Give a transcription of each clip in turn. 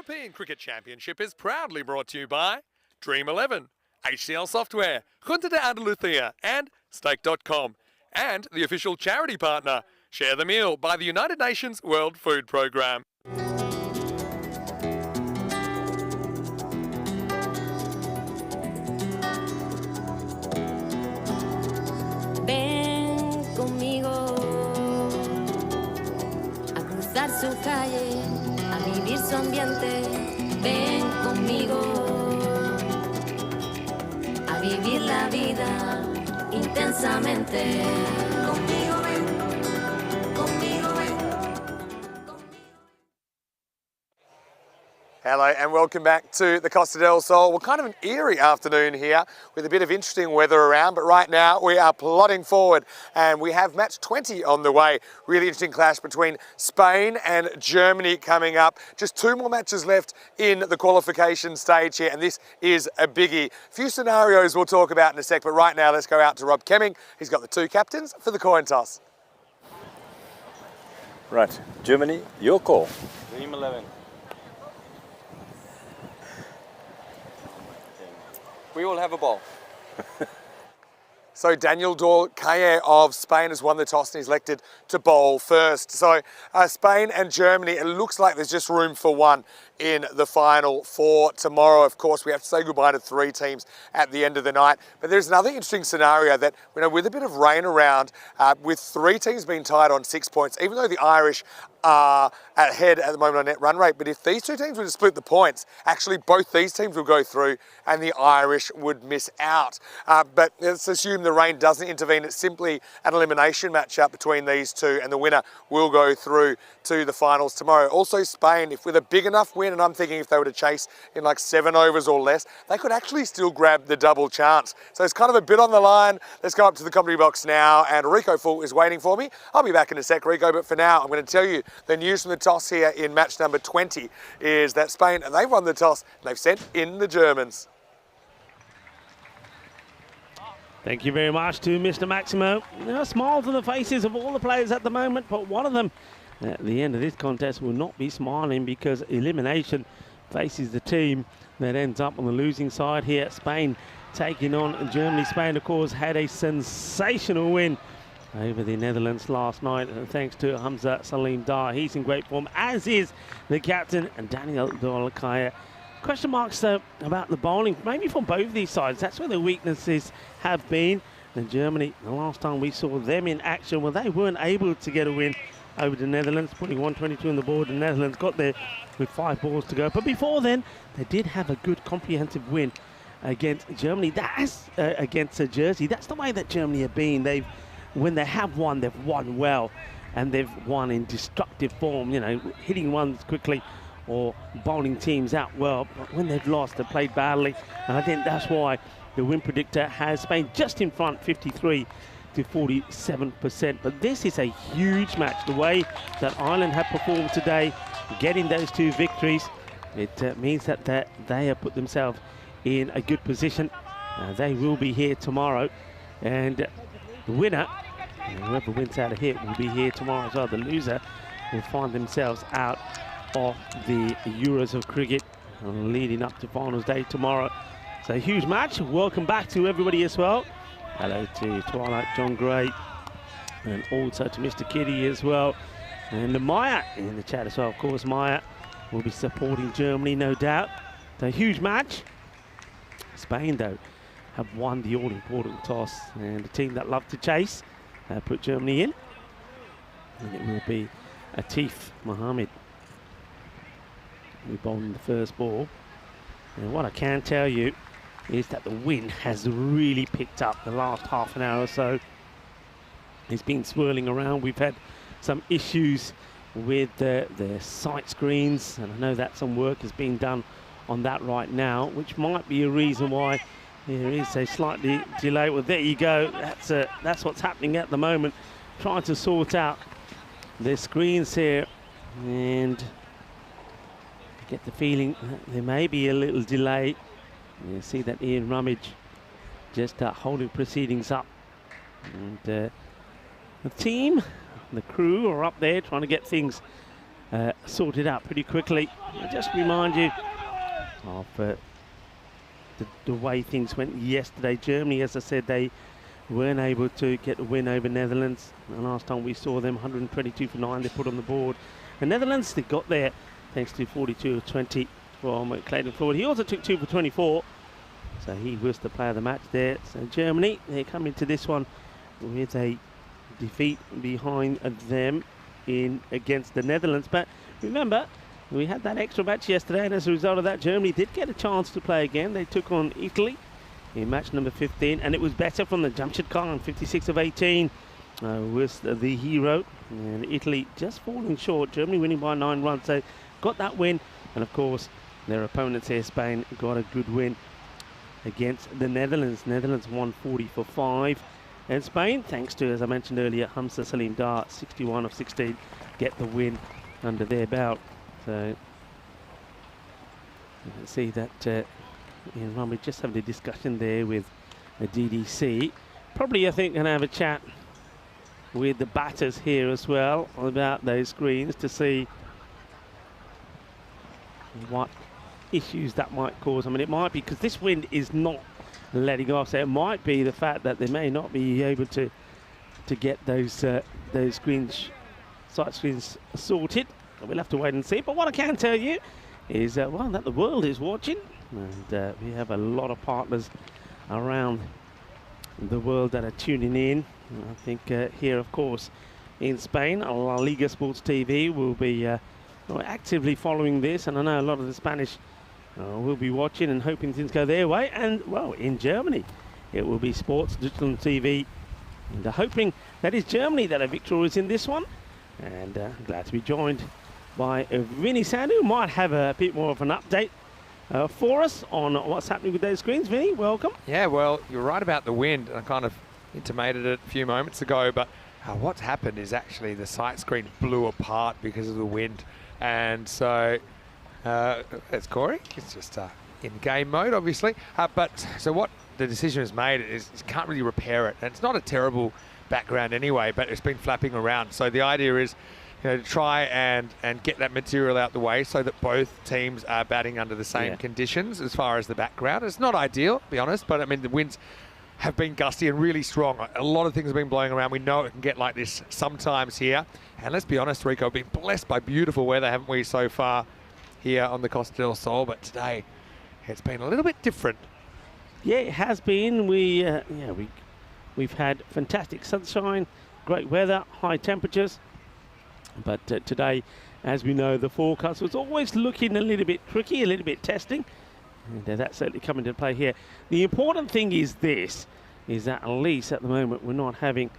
European Cricket Championship is proudly brought to you by Dream 11, HCL Software, Junta de Andalucía and Stake.com, and the official charity partner, Share the Meal by the United Nations World Food Programme. Ven conmigo a cruzar su calle, a vivir su ambiente. Ven conmigo a vivir la vida intensamente. Conmigo ven, conmigo ven. Hello and welcome back to the Costa del Sol. Well, kind of an eerie afternoon here with a bit of interesting weather around, but right now we are plodding forward and we have match 20 on the way. Really interesting clash between Spain and Germany coming up. Just two more matches left in the qualification stage here, and this is a biggie. A few scenarios we'll talk about in a sec, but right now let's go out to Rob Kemming. He's got the two captains for the coin toss. Right, Germany, your call. Dream 11. We all have a ball. So Daniel Dorcalle of Spain has won the toss and he's elected to bowl first. So Spain and Germany, it looks like there's just room for one in the final for tomorrow. Of course, we have to say goodbye to three teams at the end of the night. But there's another interesting scenario that, you know, with a bit of rain around, with three teams being tied on 6 points, even though the Irish are ahead at the moment on net run rate, but if these two teams were to split the points, actually both these teams will go through and the Irish would miss out. But let's assume the rain doesn't intervene. It's simply an elimination matchup between these two and the winner will go through to the finals tomorrow. Also Spain, if with a big enough win, and I'm thinking if they were to chase in like 7 overs or less, they could actually still grab the double chance. So it's kind of a bit on the line. Let's go up to the commentary box now, and Rico Full is waiting for me. I'll be back in a sec, Rico, but for now I'm going to tell you the news from the toss here in match number 20 is that Spain, they've won the toss and they've sent in the Germans. Thank you very much to Mr. Maximo. Smiles on the faces of all the players at the moment, but one of them at the end of this contest will not be smiling because elimination faces the team that ends up on the losing side here. Spain taking on Germany. Spain, of course, had a sensational win over the Netherlands last night, thanks to Hamza Salim Dar. He's in great form, as is the captain, and Daniel Dorcalle. Question marks, though, about the bowling, maybe from both these sides. That's where the weaknesses have been. And Germany, the last time we saw them in action, well, they weren't able to get a win over the Netherlands, putting 122 on the board. The Netherlands got there with 5 balls to go. But before then, they did have a good comprehensive win against Germany. That's against Jersey. That's the way that Germany have been. When they have won, they've won well, and they've won in destructive form, you know, hitting ones quickly or bowling teams out well. But when they've lost, they've played badly, and I think that's why the win predictor has Spain just in front, 53 to 47%. But this is a huge match. The way that Ireland have performed today, getting those 2 victories, it means that they have put themselves in a good position. They will be here tomorrow, and the winner, whoever wins out of here, will be here tomorrow as well. The loser will find themselves out of the Euros of cricket leading up to finals day tomorrow. So a huge match. Welcome back to everybody as well. Hello to Twilight, John Gray, and also to Mr. Kitty as well. And Maya in the chat as well. Of course, Maya will be supporting Germany, no doubt. So a huge match. Spain, though, have won the all-important toss, and the team that love to chase put Germany in, and it will be Atif Mohammed who bowled in the first ball. And what I can tell you is that the wind has really picked up the last half an hour or so. It's been swirling around. We've had some issues with the sight screens, and I know that some work is being done on that right now, which might be a reason why there is a slightly delay. Well, there you go. That's what's happening at the moment. Trying to sort out the screens here, and I get the feeling that there may be a little delay. You see that Ian Rummage just holding proceedings up, and the team, the crew are up there trying to get things sorted out pretty quickly. I'll just remind you of the way things went yesterday. Germany, as I said, they weren't able to get a win over Netherlands. The last time we saw them, 122 for 9, they put on the board. The Netherlands, they got there thanks to 42 of 20 from Clayton Ford. He also took 2 for 24, so he was the player of the match there. So Germany, they come into this one with a defeat behind them against the Netherlands. But remember, we had that extra match yesterday, and as a result of that, Germany did get a chance to play again. They took on Italy in match number 15, and it was better from the Jamshid Khan. 56 of 18 was the hero, and Italy just falling short. Germany winning by 9 runs, so got that win. And of course, their opponents here, Spain, got a good win against the Netherlands. Netherlands won 40 for 5. And Spain, thanks to, as I mentioned earlier, Hamza Salim Dar, 61 of 16, get the win under their belt. So you can see that Ian Rummy just having a discussion there with the DDC. Probably, I think, going to have a chat with the batters here as well about those screens to see what issues that might cause. I mean, it might be because this wind is not letting off, so it might be the fact that they may not be able to get those screens, sight screens sorted. We'll have to wait and see. But what I can tell you is well, that the world is watching, and we have a lot of partners around the world that are tuning in. And I think here, of course, in Spain, La Liga Sports TV will be actively following this, and I know a lot of the Spanish will be watching and hoping things go their way. And well, in Germany, it will be Sports Digital TV, and hoping that is Germany that are victorious in this one. And glad to be joined by Vinny Sandu, who might have a bit more of an update for us on what's happening with those screens. Vinny, welcome. Yeah, well, you're right about the wind. I kind of intimated it a few moments ago, but what's happened is actually the sight screen blew apart because of the wind. And so, it's Corey. It's just in game mode, obviously. But so what the decision has made is you can't really repair it. And it's not a terrible background anyway, but it's been flapping around. So the idea is, to try and get that material out the way so that both teams are batting under the same conditions as far as the background. It's not ideal, to be honest, but I mean, the winds have been gusty and really strong. A lot of things have been blowing around. We know it can get like this sometimes here. And let's be honest, Rico, we've been blessed by beautiful weather, haven't we, so far here on the Costa del Sol, but today it's been a little bit different. Yeah, it has been. We've had fantastic sunshine, great weather, high temperatures. But today, as we know, the forecast was always looking a little bit tricky, a little bit testing. And that's certainly coming to play here. The important thing is this, is that at least at the moment we're not having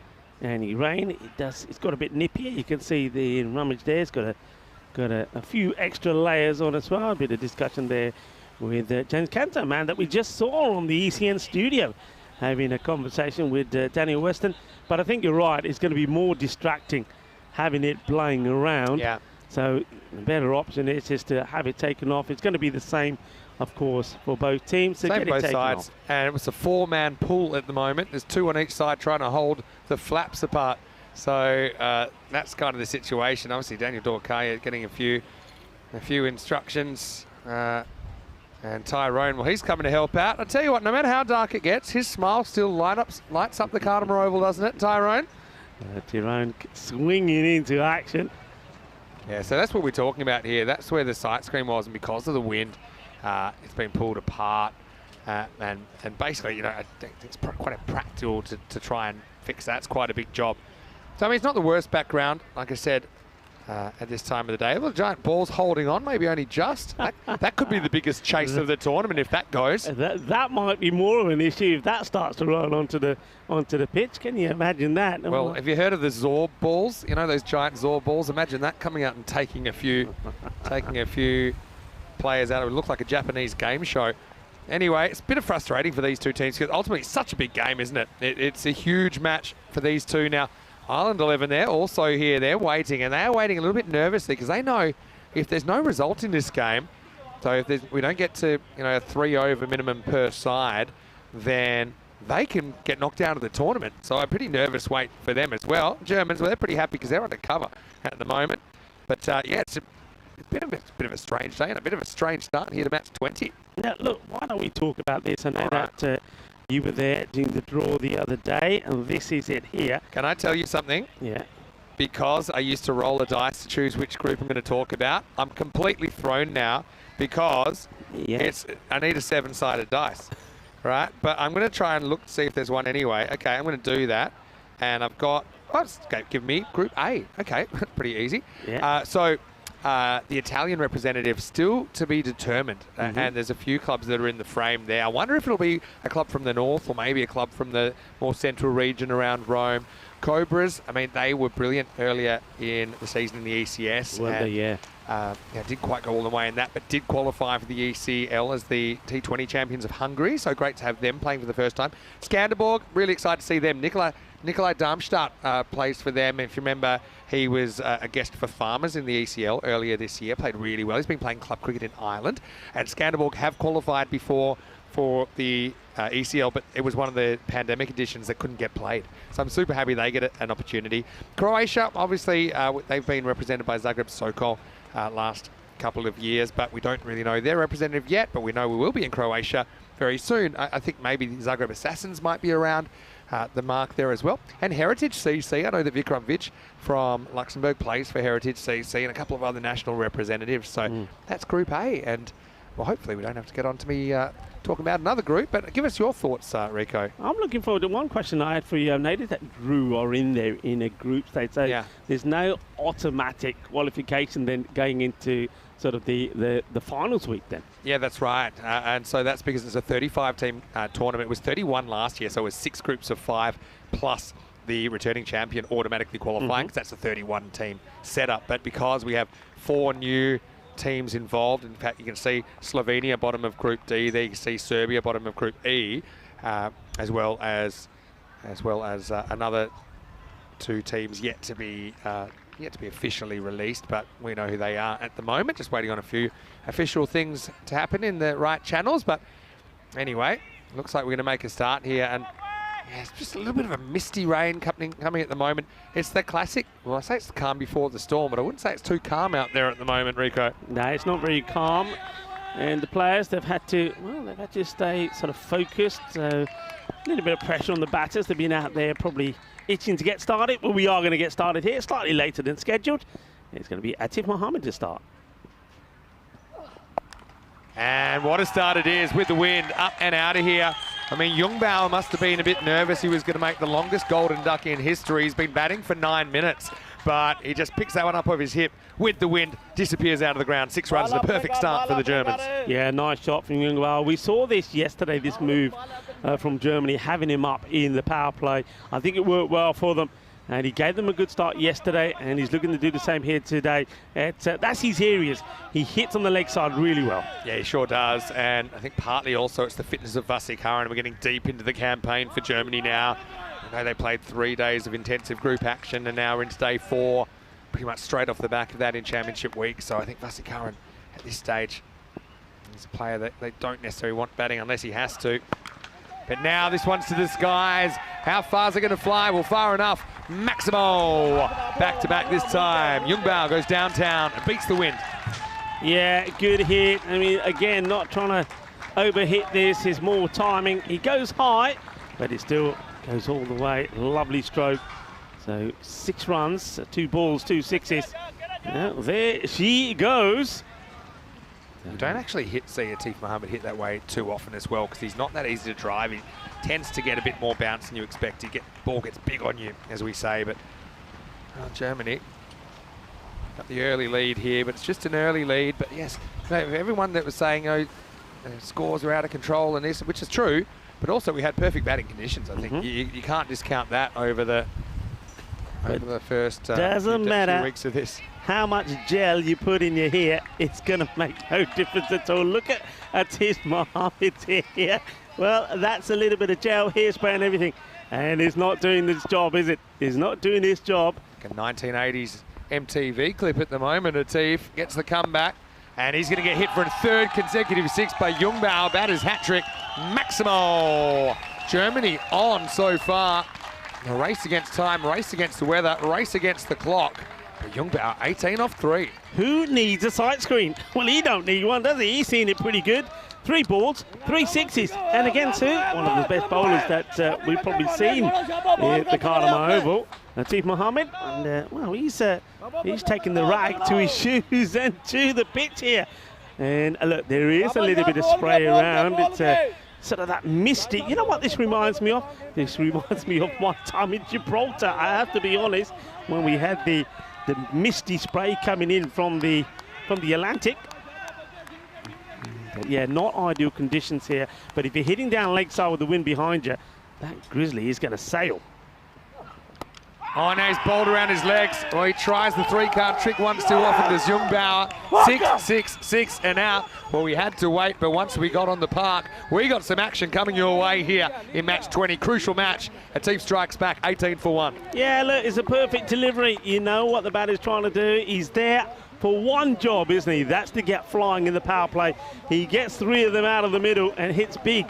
any rain. It's got a bit nippier. You can see the rummage there. It's got a few extra layers on as well. A bit of discussion there with James Cantor, man, that we just saw on the ECN studio, having a conversation with Daniel Weston. But I think you're right. It's going to be more distracting having it blowing around. Yeah. So the better option is just to have it taken off. It's going to be the same, of course, for both teams. So same get both it taken sides. off. And it was a 4-man pull at the moment. There's 2 on each side trying to hold the flaps apart. So that's kind of the situation. Obviously, Daniel Dorkaya getting a few instructions. And Tyrone, well, he's coming to help out. I tell you what, no matter how dark it gets, his smile still lights up the Cardimer Oval, doesn't it, Tyrone? Tyrone swinging into action. Yeah, so that's what we're talking about here. That's where the sight screen was, and because of the wind, it's been pulled apart. And basically, I think it's quite impractical to try and fix that. It's quite a big job. So, I mean, it's not the worst background, like I said, at this time of the day. Well, giant balls holding on, maybe only just. That could be the biggest chase of the tournament if that goes. That might be more of an issue if that starts to roll onto the pitch. Can you imagine that? Well, have you heard of the Zorb balls? Those giant Zorb balls? Imagine that coming out and taking a few players out. It would look like a Japanese game show. Anyway, it's a bit of frustrating for these two teams because ultimately it's such a big game, isn't it? It's a huge match for these two now. Ireland 11, they're also here. They're waiting, and they're waiting a little bit nervously because they know if there's no result in this game, so if we don't get to a 3 over minimum per side, then they can get knocked out of the tournament. So a pretty nervous wait for them as well. Germans, well, they're pretty happy because they're under cover at the moment. But yeah, it's been a bit of a strange day and a bit of a strange start here to match 20. Now, look, why don't we talk about this? I know that you were there doing the draw the other day, and this is it here. Can I tell you something? Yeah. Because I used to roll the dice to choose which group I'm going to talk about, I'm completely thrown now because I need a 7-sided dice, right? But I'm going to try and look to see if there's one anyway. Okay, I'm going to do that. And I've got, give me Group A. Okay, pretty easy. Yeah. So the Italian representative still to be determined. And there's a few clubs that are in the frame there. I wonder if it'll be a club from the north or maybe a club from the more central region around Rome. Cobras, I mean, they were brilliant earlier in the season in the ECS. Well, yeah. Didn't quite go all the way in that, but did qualify for the ECL as the T20 champions of Hungary. So great to have them playing for the first time. Skanderborg, really excited to see them. Nikolai Darmstadt plays for them. If you remember, he was a guest for Farmers in the ECL earlier this year. Played really well. He's been playing club cricket in Ireland. And Skanderborg have qualified before for the ECL, but it was one of the pandemic editions that couldn't get played. So I'm super happy they get an opportunity. Croatia, obviously, they've been represented by Zagreb Sokol last couple of years, but we don't really know their representative yet, but we know we will be in Croatia very soon. I think maybe the Zagreb Assassins might be around the mark there as well. And Heritage CC, I know that Vikram Vich from Luxembourg plays for Heritage CC and a couple of other national representatives. So that's Group A, and well, hopefully we don't have to get on to me talking about another group, but give us your thoughts, Rico. I'm looking forward to one question I had for you. I noticed that Drew are in there in a group stage, so there's no automatic qualification then going into sort of the finals week then. Yeah, that's right. And so that's because it's a 35-team tournament. It was 31 last year, so it was 6 groups of 5 plus the returning champion automatically qualifying, because that's a 31-team setup. But because we have 4 new teams involved, in fact, you can see Slovenia bottom of Group D there. You can see Serbia bottom of Group E, as well as another 2 teams yet to be officially released, but we know who they are at the moment. Just waiting on a few official things to happen in the right channels. But anyway, looks like we're going to make a start here, and yeah, it's just a little bit of a misty rain coming at the moment. It's the classic, well, I say it's calm before the storm, but I wouldn't say it's too calm out there at the moment, Rico. No, it's not very calm. And the players, they've had to stay sort of focused. So a little bit of pressure on the batters. They've been out there probably itching to get started. Well, we are going to get started here slightly later than scheduled. It's going to be Atif Mohammed to start. And what a start it is with the wind up and out of here. I mean, Jungbauer must have been a bit nervous. He was going to make the longest golden duck in history. He's been batting for 9 minutes, but he just picks that one up off his hip with the wind, disappears out of the ground. 6 runs and a perfect start for the Germans. Yeah, nice shot from Jungbauer. We saw this yesterday, this move from Germany, having him up in the power play. I think it worked well for them. And he gave them a good start yesterday, and he's looking to do the same here today. That's his areas. He hits on the leg side really well. Yeah, he sure does. And I think partly also it's the fitness of Vasi Karan. We're getting deep into the campaign for Germany now. I know they played 3 days of intensive group action, and now we're into day 4, pretty much straight off the back of that in championship week. So I think Vasi Karan at this stage is a player that they don't necessarily want batting unless he has to. But now this one's to the skies. How far is it going to fly? Well, far enough. Maximo back-to-back this time. Jungbauer goes downtown and beats the wind. Yeah, good hit. I mean, again, not trying to overhit this. Is more timing. He goes high, but it still goes all the way. Lovely stroke. So 6 runs, 2 balls, 2 sixes. Now, there she goes. You don't actually see Atif Mohammed hit that way too often as well, because he's not that easy to drive. He tends to get a bit more bounce than you expect. Ball gets big on you, as we say. But Germany got the early lead here, but it's just an early lead. But yes, everyone that was saying, scores are out of control and this, which is true, but also we had perfect batting conditions. I think you can't discount that over the first few weeks of this. How much gel you put in your hair, it's going to make no difference at all. Look at Atif Mohammed's here. Well, that's a little bit of gel, hairspray and everything. And it's not doing this job, is it? It's not doing this job. Like a 1980s MTV clip at the moment. Atif gets the comeback, and he's going to get hit for a 3rd consecutive 6 by Jungbauer. Batter's hat-trick. Maximo. Germany on so far. A race against time, race against the weather, race against the clock. Jungbauer, 18 off 3. Who needs a sight screen? Well, he don't need one, does he? He's seen it pretty good. 3 balls, 3 sixes, and against who? One of the best bowlers that we've probably seen at the Kardama Oval, Latif Mohammed. And well, he's taking the rag to his shoes and to the pitch here. And look, there is a little bit of spray around. It's sort of that misty. You know what this reminds me of? This reminds me of one time in Gibraltar. I have to be honest, when we had the misty spray coming in from the Atlantic. But yeah, not ideal conditions here. But if you're hitting down leg side with the wind behind you, that Grizzly is going to sail. Oh, now he's bowled around his legs. Well, he tries the 3-card trick once too often. Does Jungbauer 6, 6, 6 and out. Well, we had to wait, but once we got on the park, we got some action coming your way here in match 20. Crucial match. Atif strikes back, 18 for 1. Yeah, look, it's a perfect delivery. You know what the batter's trying to do. He's there for one job, isn't he? That's to get flying in the power play. He gets 3 of them out of the middle and hits big.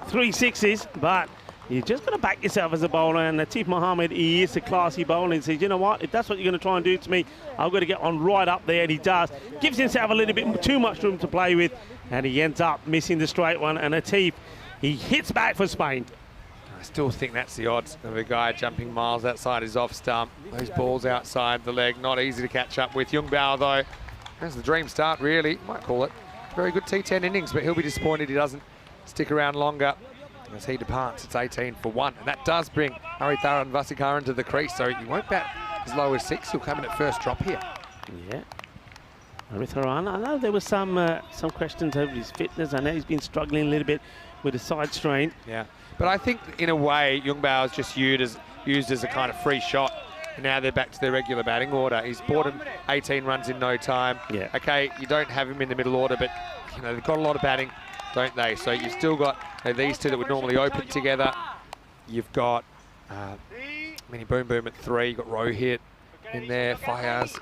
3 sixes, but you're just going to back yourself as a bowler. And Latif Mohammed, he is a classy bowler, and says, you know what, if that's what you're going to try and do to me, I've got to get on right up there. And he does. Gives himself a little bit too much room to play with, and he ends up missing the straight one. And Latif, he hits back for Spain. I still think that's the odds of a guy jumping miles outside his off stump. Those balls outside the leg, not easy to catch up with. Jungbauer, though, that's the dream start, really. Might call it. Very good T10 innings, but he'll be disappointed he doesn't stick around longer. As he departs, it's 18 for 1. And that does bring Haritharan Vasikaran to the crease, so he won't bat as low as 6. He'll come in at first drop here. Yeah. Haritharan, I know there was some questions over his fitness. I know he's been struggling a little bit with a side strain. Yeah. But I think, in a way, Jungbauer is just used as a kind of free shot. And now they're back to their regular batting order. He's bought him 18 runs in no time. Yeah. Okay, you don't have him in the middle order, but you know they've got a lot of batting, don't they? So you've still got these two that would normally open together. You've got Mini Boom Boom at 3. You've got Rohit in there, Fayaz.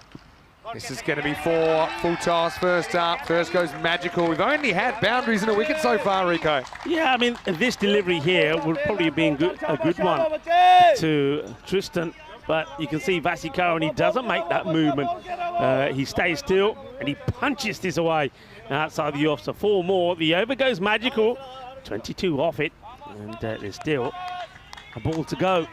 This is going to be 4 full toss first up. First goes Magical. We've only had boundaries in a wicket so far, Rico. Yeah, I mean, this delivery here would probably have been a good one to Tristan. But you can see Vasikaran, he doesn't make that movement. He stays still and he punches this away outside the off. So 4 more. The over goes Magical. 22 off it. And there's still a ball to go.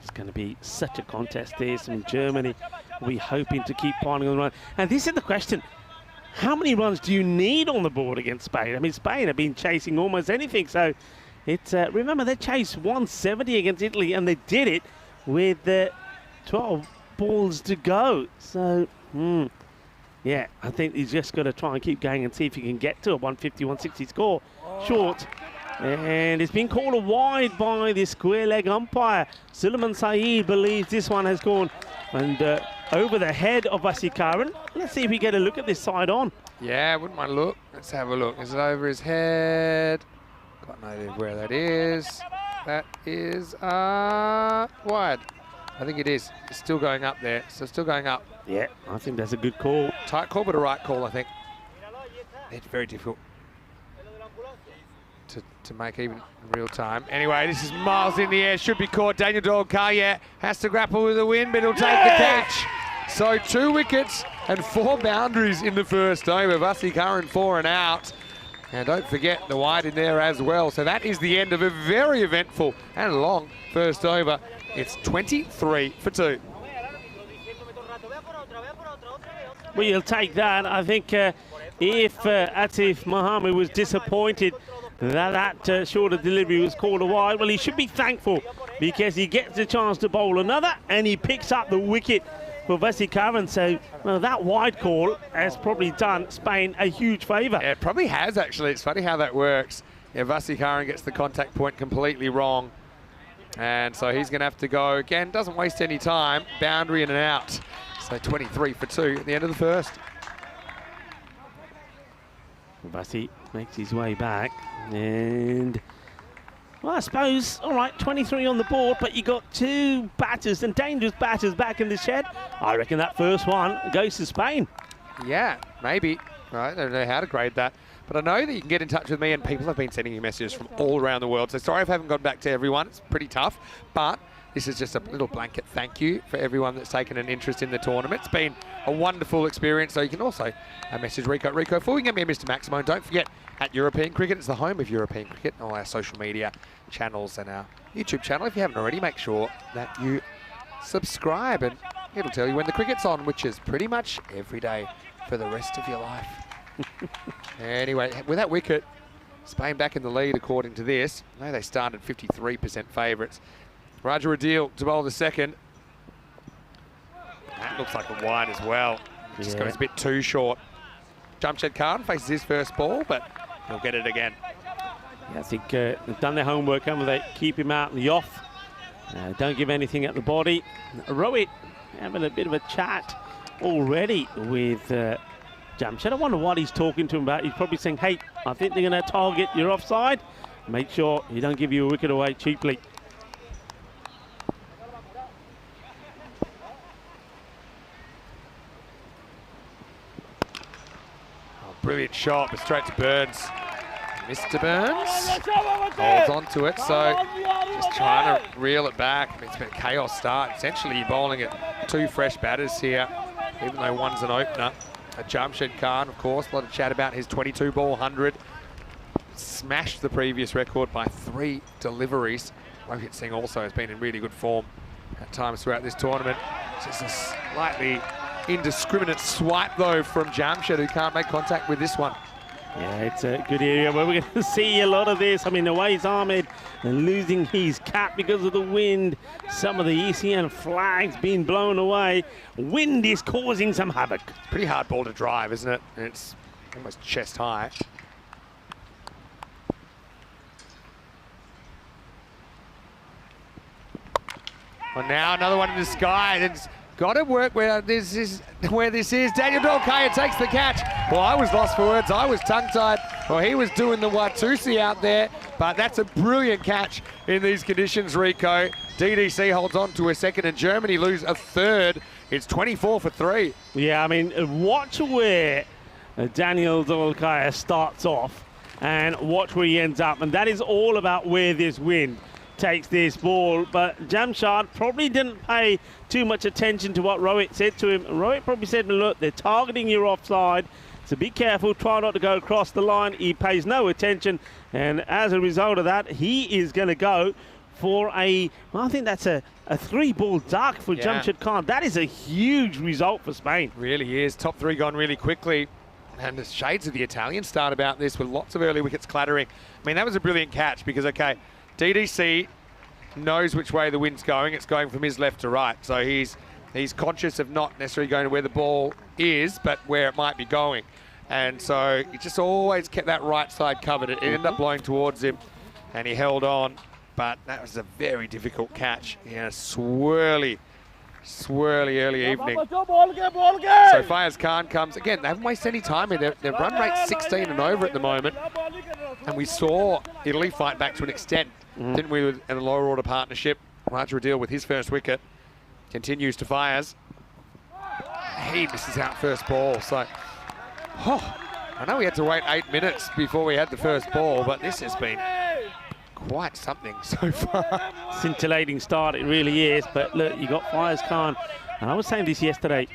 It's going to be such a contest this. And Germany will be hoping to keep piling on the run. And this is the question. How many runs do you need on the board against Spain? I mean, Spain have been chasing almost anything. So it's remember, they chased 170 against Italy, and they did it with 12 balls to go. So, yeah, I think he's just got to try and keep going and see if he can get to a 150, 160 score. Short. And it's been called a wide by the square leg umpire. Suleiman Saeed believes this one has gone and over the head of Vasikaran. Let's see if we get a look at this side on. Yeah, wouldn't mind a look. Let's have a look. Is it over his head? Got no idea where that is. That is wide. I think it is. It's still going up there. So still going up. Yeah, I think that's a good call. Tight call, but a right call, I think. It's very difficult to make even in real time. Anyway, this is miles in the air. Should be caught. Daniel Dolkaya has to grapple with the wind, but he'll take the catch. So 2 wickets and 4 boundaries in the first over. Vasikaran 4 and out. And don't forget the wide in there as well. So that is the end of a very eventful and long first over. It's 23 for 2. Well, you'll take that. I think if Latif Mohammed was disappointed that shorter delivery was called a wide, well, he should be thankful because he gets the chance to bowl another and he picks up the wicket for Vasikaran. So, well, that wide call has probably done Spain a huge favour. Yeah, it probably has, actually. It's funny how that works. Yeah, Vasikaran gets the contact point completely wrong. And so he's going to have to go again. Doesn't waste any time. Boundary in and out. So 23 for 2 at the end of the first. Vasi makes his way back. And, well, I suppose, all right, 23 on the board, but you got 2 batters and dangerous batters back in the shed. I reckon that first one goes to Spain. Yeah, maybe. I don't know how to grade that. But I know that you can get in touch with me, and people have been sending me messages from all around the world. So sorry if I haven't gone back to everyone. It's pretty tough. But this is just a little blanket thank you for everyone that's taken an interest in the tournament. It's been a wonderful experience. So you can also message Rico. Rico, before we get me Mr. Maximo, and don't forget, at European Cricket, it's the home of European Cricket, all our social media channels and our YouTube channel. If you haven't already, make sure that you subscribe, and it'll tell you when the cricket's on, which is pretty much every day for the rest of your life. Anyway, with that wicket, Spain back in the lead according to this. I know they started 53% favourites. Raja Adil to bowl the second. That looks like a wide as well. Just got his bit too short. Jamshed Khan faces his first ball, but he'll get it again. Yeah, I think they've done their homework, haven't they? Keep him out in the off. Don't give anything at the body. Rohit having a bit of a chat already with Jamshed. I wonder what he's talking to him about. He's probably saying, hey, I think they're going to target your offside. Make sure he don't give you a wicket away cheaply. Oh, brilliant shot, but straight to Burns. Mr. Burns holds on to it, so just trying to reel it back. I mean, it's been a chaos start. Essentially, you're bowling at two fresh batters here, even though one's an opener. Jamshed Khan, of course, a lot of chat about his 22-ball 100. Smashed the previous record by 3 deliveries. Rohit Singh also has been in really good form at times throughout this tournament. Just a slightly indiscriminate swipe, though, from Jamshed, who can't make contact with this one. Yeah, it's a good area where we're going to see a lot of this. I mean, Nawaz Ahmed losing his cap because of the wind. Some of the ECN flags being blown away. Wind is causing some havoc. Pretty hard ball to drive, isn't it? And it's almost chest high. Well, now another one in the sky. It's got to work where this is. Daniel Dolkaya takes the catch. Well, I was lost for words. I was tongue-tied. Well, he was doing the Watusi out there, but that's a brilliant catch in these conditions, Rico. DDC holds on to a second, and Germany lose a third. It's 24 for 3. Yeah, I mean, watch where Daniel Dolkaya starts off and watch where he ends up. And that is all about where this wind takes this ball. But Jamshed probably didn't pay too much attention to what Rohit said to him. Rohit probably said, look, they're targeting your offside, so be careful, try not to go across the line. He pays no attention, and as a result of that, he is going to go for I think that's a 3-ball duck for Jamshed Khan. That is a huge result for Spain. Really is. Top 3 gone really quickly. And the shades of the Italian start about this with lots of early wickets clattering. I mean, that was a brilliant catch because, okay, DDC knows which way the wind's going. It's going from his left to right. So he's conscious of not necessarily going to where the ball is, but where it might be going. And so he just always kept that right side covered. It ended up blowing towards him, and he held on. But that was a very difficult catch in a swirly early evening. So Fayaz Khan comes. Again, they haven't wasted any time here. Their run rate's 16 and over at the moment. And we saw Italy fight back to an extent, didn't we, in a lower order partnership. Raja Adil with his first wicket continues to Fayaz. He misses out first ball. So, I know we had to wait 8 minutes before we had the first ball, but this has been quite something so far. Scintillating start, it really is. But look, you got Fayaz Khan. And I was saying this yesterday,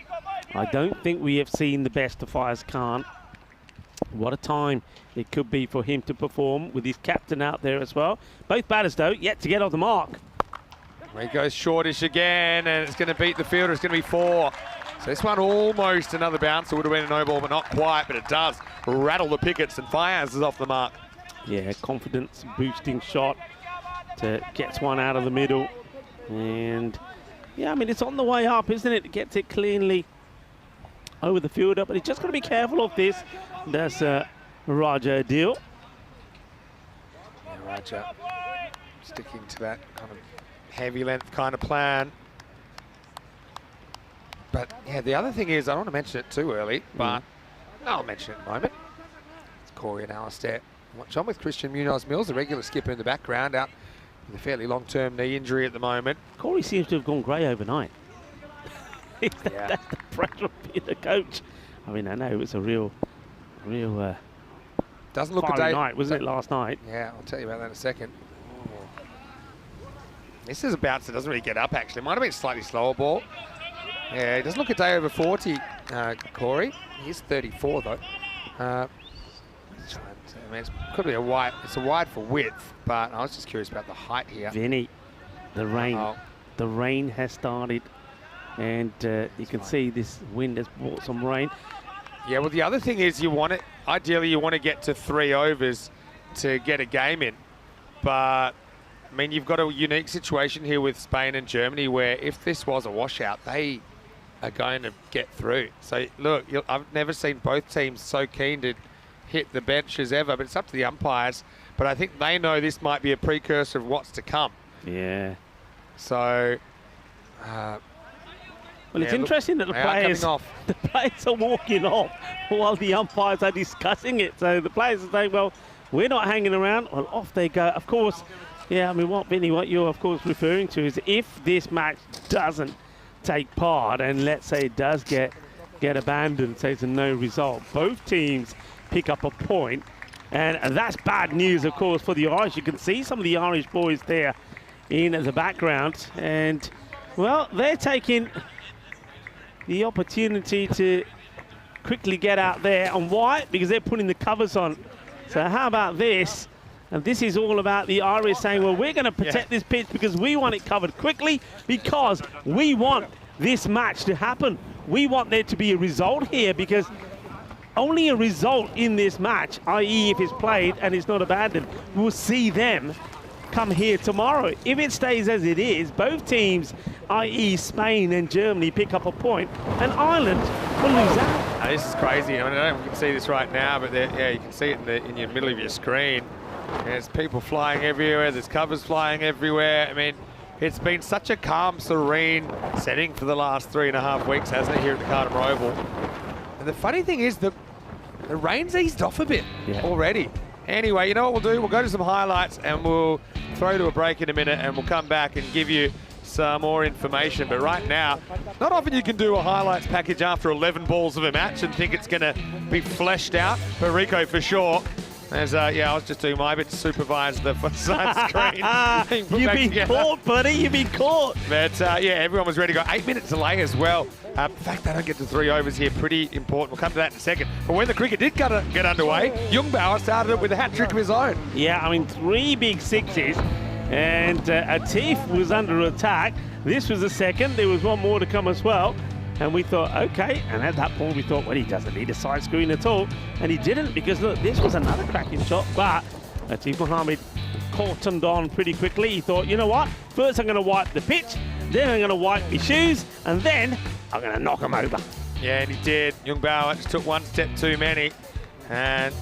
I don't think we have seen the best of Fayaz Khan. What a time it could be for him to perform with his captain out there as well. Both batters, though, yet to get off the mark. He goes shortish again, and it's going to beat the fielder. It's going to be 4. So this one almost another bouncer. Would have been a no ball, but not quite. But it does rattle the pickets, and Fayaz is off the mark. Yeah, confidence boosting shot to gets one out of the middle. And yeah, I mean, it's on the way up, isn't it? It gets it cleanly over the fielder, but he's just got to be careful of this. That's Raja Adil. Yeah, Raja sticking to that kind of heavy length kind of plan. But yeah, the other thing is, I don't want to mention it too early, but I'll mention it in a moment. It's Corey and Alistair. Watch on with Christian Munoz-Mills, the regular skipper in the background, out with a fairly long-term knee injury at the moment. Corey seems to have gone grey overnight. That's the pressure of being a coach. I mean, I know it was a real doesn't look a day night, wasn't it, last night? Yeah, I'll tell you about that in a second. This is a bounce that doesn't really get up, actually. Might have been a slightly slower ball. Yeah, he doesn't look a day over 40, Corey. He's 34, though. I mean, it could be a wide. It's a wide for width, but I was just curious about the height here. Vinny, the rain. The rain has started, and you can see this wind has brought some rain. Yeah, well, the other thing is you want it. Ideally, you want to get to 3 overs to get a game in, but I mean, you've got a unique situation here with Spain and Germany where if this was a washout, they are going to get through. So, look, I've never seen both teams so keen to hit the bench as ever, but it's up to the umpires. But I think they know this might be a precursor of what's to come. Yeah. So, well, it's interesting that the players are walking off while the umpires are discussing it. So the players are saying, well, we're not hanging around. Well, off they go. Of course, yeah, I mean, what you're, of course, referring to is if this match doesn't take part and let's say it does get abandoned, say it's a no result, both teams pick up a point. And that's bad news, of course, for the Irish. You can see some of the Irish boys there in the background. And, well, they're taking the opportunity to quickly get out there. And why? Because they're putting the covers on. So how about this? And this is all about the Irish saying, well, we're going to protect this pitch because we want it covered quickly because we want this match to happen. We want there to be a result here because only a result in this match, i.e. if it's played and it's not abandoned, we'll see them come here tomorrow. If it stays as it is, both teams, i.e. Spain and Germany, pick up a point, and Ireland will lose out. Now, this is crazy. I mean, I don't know if you can see this right now, but yeah, you can see it in your middle of your screen. There's people flying everywhere. There's covers flying everywhere. I mean, it's been such a calm, serene setting for the last 3.5 weeks, hasn't it, here at the Carter Oval? And the funny thing is the rain's eased off a bit already. Anyway, you know what we'll do? We'll go to some highlights and we'll throw to a break in a minute and we'll come back and give you some more information. But right now, not often you can do a highlights package after 11 balls of a match and think it's going to be fleshed out. But Rico, for sure, as yeah, I was just doing my bit to supervise the side screen. You've been caught, buddy. You've been caught. But yeah, everyone was ready to go. 8 minute delay as well. The fact they don't get to 3 overs here, pretty important. We'll come to that in a second. But when the cricket did get underway, Jungbauer started it with a hat-trick of his own. Yeah, I mean, 3 big sixes. And Atif was under attack. This was the second. There was one more to come as well. And we thought, okay. And at that point, we thought, well, he doesn't need a side screen at all. And he didn't, because, look, this was another cracking shot. But Atif Mohammed cautioned on pretty quickly. He thought, you know what? First, I'm going to wipe the pitch. Then I'm going to wipe my shoes. And then I'm going to knock him over. Yeah, and he did. Jungbauer just took one step too many. And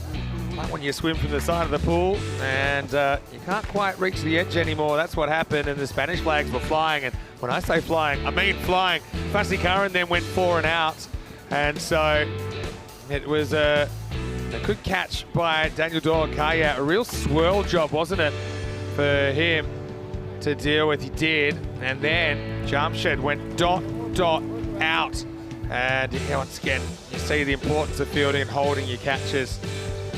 like when you swim from the side of the pool and you can't quite reach the edge anymore. That's what happened, and the Spanish flags were flying. And when I say flying, I mean flying. Fassi Curran then went 4 and out. And so it was a good catch by Daniel Dorokaya. A real swirl job, wasn't it, for him to deal with? He did. And then Jamshed went dot out. And once again, you see the importance of fielding and holding your catches.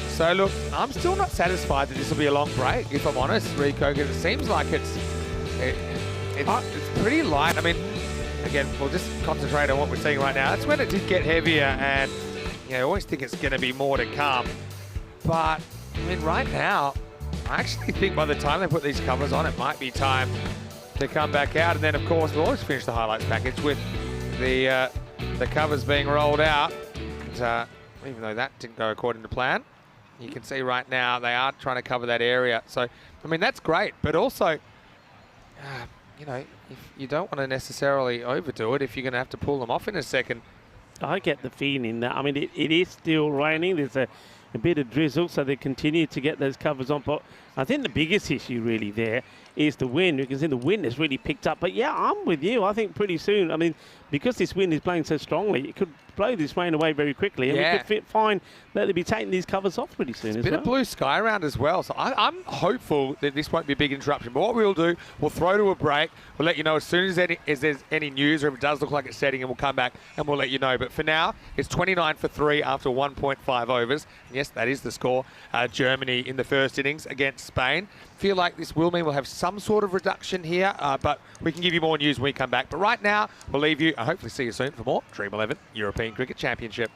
So look, I'm still not satisfied that this will be a long break, if I'm honest, Rico, because it seems like it's pretty light. I mean, again, we'll just concentrate on what we're seeing right now. That's when it did get heavier, and I always think it's going to be more to come. But I mean, right now, I actually think by the time they put these covers on, it might be time to come back out. And then, of course, we'll always finish the highlights package with the covers being rolled out. And, even though that didn't go according to plan, you can see right now they are trying to cover that area. So, I mean, that's great. But also, if you don't want to necessarily overdo it, if you're going to have to pull them off in a second. I get the feeling that, I mean, it is still raining. There's a bit of drizzle, so they continue to get those covers on. But I think the biggest issue really there is the wind. You can see the wind has really picked up. But yeah, I'm with you. I think pretty soon, I mean, because this wind is blowing so strongly, it could blow this rain away very quickly, and we could find that they'll be taking these covers off pretty soon as well. Bit of blue sky around as well, so I'm hopeful that this won't be a big interruption. But what we'll do, we'll throw to a break. We'll let you know as soon as there's any news, or if it does look like it's setting, and we'll come back and we'll let you know. But for now, it's 29 for 3 after 1.5 overs. And yes, that is the score. Germany in the first innings against Spain. Feel like this will mean we'll have some sort of reduction here, but we can give you more news when we come back. But right now, we'll leave you and hopefully see you soon for more Dream 11 European Cricket Championship.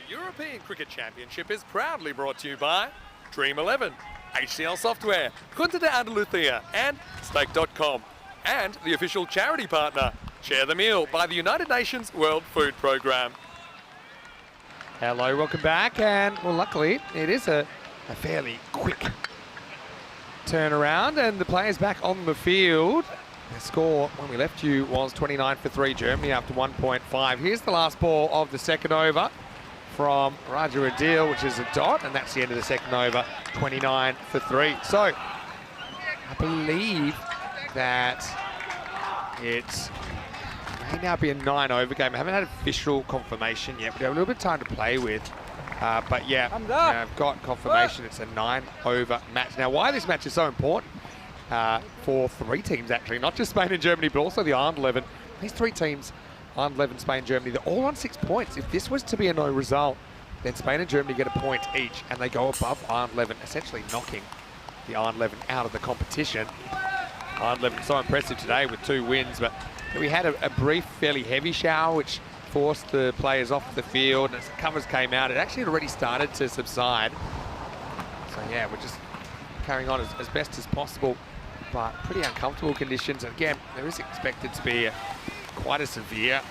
European Cricket Championship is proudly brought to you by Dream 11, HCL Software, Junta de Andalucía, and Stake.com. And the official charity partner, Share the Meal by the United Nations World Food Programme. Hello, welcome back, and well, luckily it is a fairly quick turnaround, and the players back on the field. The score when we left you was 29 for 3 Germany after 1.5. Here's the last ball of the second over from Raja Adil, which is a dot, and that's the end of the second over, 29 for 3. So I believe that it may now be a 9-over game. I haven't had official confirmation yet, but we have a little bit of time to play with. But yeah, I've got confirmation it's a 9-over match. Now, why this match is so important for 3 teams, actually, not just Spain and Germany, but also the Ireland 11. These 3 teams, Ireland 11, Spain, Germany, they're all on 6 points. If this was to be a no result, then Spain and Germany get a point each, and they go above Ireland 11, essentially knocking the Ireland 11 out of the competition. Ireland 11 so impressive today with 2 wins, but we had a brief, fairly heavy shower, which forced the players off the field, and as the covers came out, it actually had already started to subside. So yeah, we're just carrying on as best as possible, but pretty uncomfortable conditions. And again, there is expected to be quite a severe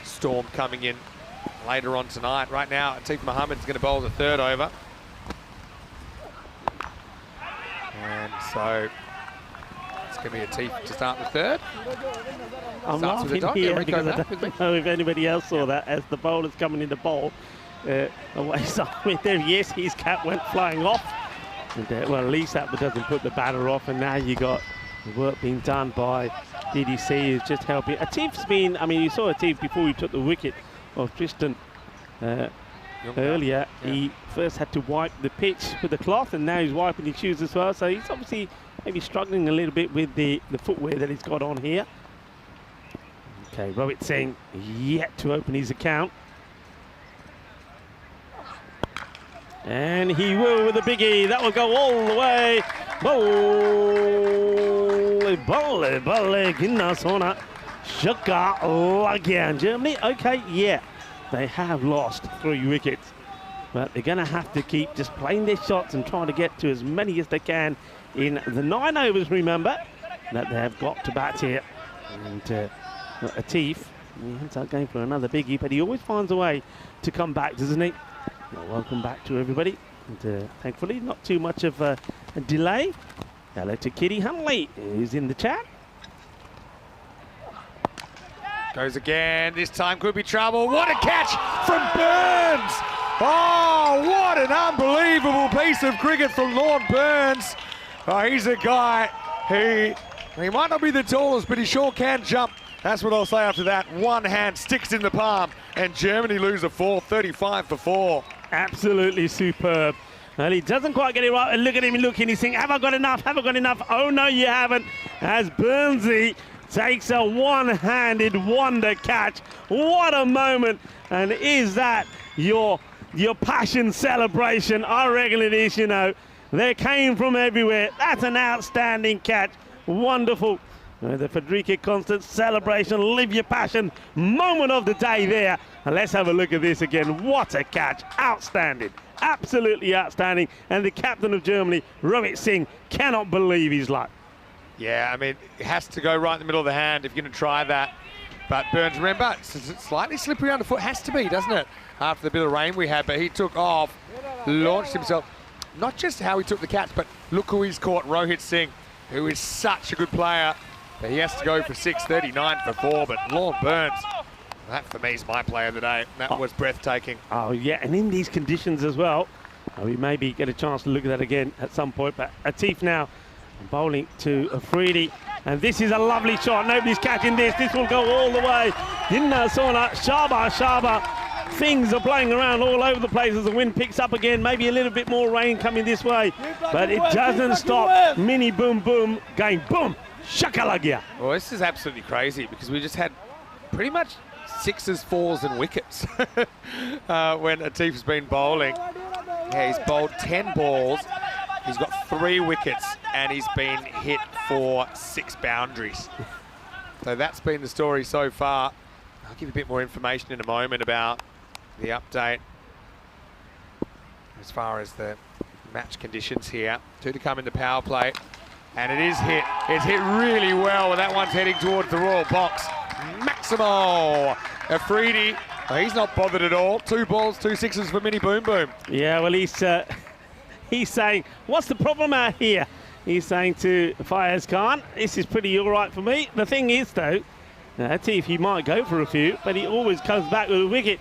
storm coming in later on tonight. Right now, Atif Mohammed's going to bowl the 3rd over. And so it's going to be Atif to start the 3rd. I'm laughing here because I don't know if anybody else saw that as the bowler's coming in the bowl away side there. Yes, his cap went flying off. And, well, at least that doesn't put the batter off, and now you got the work being done by DDC, who's just helping. Atif's been, I mean, you saw Atif before he took the wicket of Tristan earlier. Yeah. He first had to wipe the pitch with the cloth, and now he's wiping his shoes as well. So he's obviously maybe struggling a little bit with the footwear that he's got on here. Okay, Rohit Singh yet to open his account. And he will with a biggie. That will go all the way. Balle, ginna sona. Shaka lagyan. Germany, okay, yeah. They have lost 3 wickets. But they're going to have to keep just playing their shots and trying to get to as many as they can in the 9 overs, remember, that they have got to bat here. And Atif, he ends up going for another biggie, but he always finds a way to come back, doesn't he? Well, welcome back to everybody, and thankfully not too much of a delay. Hello to Kitty Huntley, who's in the chat. Goes again, this time could be trouble. What a catch from Burns! Oh, what an unbelievable piece of cricket from Lord Burns. Oh, he's a guy, he might not be the tallest, but he sure can jump. That's what I'll say after that. One hand sticks in the palm, and Germany lose a 4, 35 for 4. Absolutely superb. Well, he doesn't quite get it right. And look at him looking. He's saying, have I got enough? Have I got enough? Oh, no, you haven't. As Burnsy takes a one-handed wonder catch. What a moment. And is that your passion celebration? I reckon it is, you know. They came from everywhere. That's an outstanding catch. Wonderful. The Frederica Constance celebration, live your passion, moment of the day there. And let's have a look at this again. What a catch, outstanding, absolutely outstanding. And the captain of Germany, Rohit Singh, cannot believe his luck. Yeah, I mean, it has to go right in the middle of the hand if you're going to try that. But Burns, remember, it's slightly slippery underfoot, has to be, doesn't it? After the bit of rain we had, but he took off, launched himself. Not just how he took the catch, but look who he's caught, Rohit Singh, who is such a good player. But he has to go for 6, 39 for 4, but Lord Burns, that for me is my player of the day. That was breathtaking. Oh yeah, and in these conditions as well, we maybe get a chance to look at that again at some point, but Atif now bowling to Afridi, and this is a lovely shot. Nobody's catching this. This will go all the way. Ginna Sona, Shaba. Things are playing around all over the place as the wind picks up again. Maybe a little bit more rain coming this way, but it doesn't stop. Mini boom boom going boom. Shakalagia. Well, this is absolutely crazy because we just had pretty much 6s, 4s and wickets when Atif's been bowling. Yeah, he's bowled 10 balls. He's got 3 wickets and he's been hit for 6 boundaries. So that's been the story so far. I'll give you a bit more information in a moment about the update as far as the match conditions here. 2 to come in the power play. And it is hit. It's hit really well, and that one's heading towards the Royal box. Maximo Afridi. Oh, he's not bothered at all. 2 balls, 2 sixes for Mini Boom Boom. Yeah, well, he's saying, what's the problem out here? He's saying to Fayez Khan, this is pretty all right for me. The thing is, though, let's see if he might go for a few, but he always comes back with a wicket.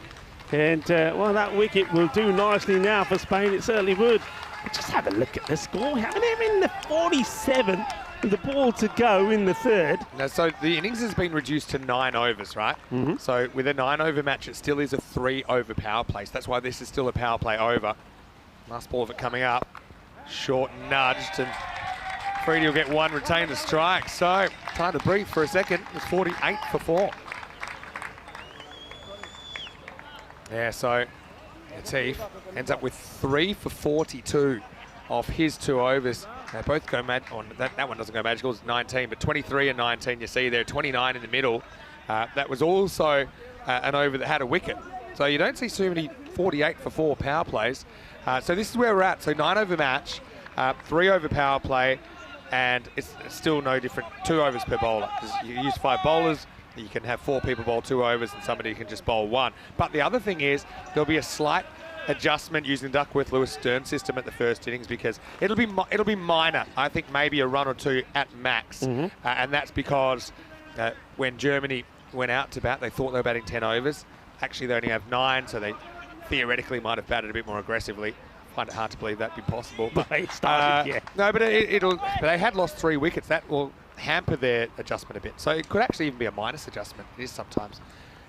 And, well, that wicket will do nicely now for Spain. It certainly would. But just have a look at the score. Having him in the 47 with the ball to go in the 3rd. Now, so the innings has been reduced to 9 overs, right? Mm-hmm. So with a 9-over match, it still is a 3-over power play. So that's why this is still a power play over. Last ball of it coming up. Short nudged, and Freedy will get 1, retain the strike. So time to breathe for a second. It's 48 for 4. Yeah, so Latif ends up with 3 for 42 off his 2 overs. They both go mad on that one doesn't go magical, it's 19, but 23 and 19 you see there, 29 in the middle. That was also an over that had a wicket. So you don't see too many 48 for 4 power plays. So this is where we're at. So 9-over match, 3-over power play, and it's still no different. 2 overs per bowler, because you use 5 bowlers. You can have 4 people bowl 2 overs and somebody can just bowl 1. But the other thing is there'll be a slight adjustment using the Duckworth-Lewis-Stern system at the first innings, because it'll be minor. I think maybe a run or 2 at max. Mm-hmm. And that's because when Germany went out to bat, they thought they were batting 10 overs. Actually, they only have 9, so they theoretically might have batted a bit more aggressively. Find it hard to believe that'd be possible. But, no, but but they had lost 3 wickets. That will hamper their adjustment a bit. So it could actually even be a minus adjustment. It is sometimes.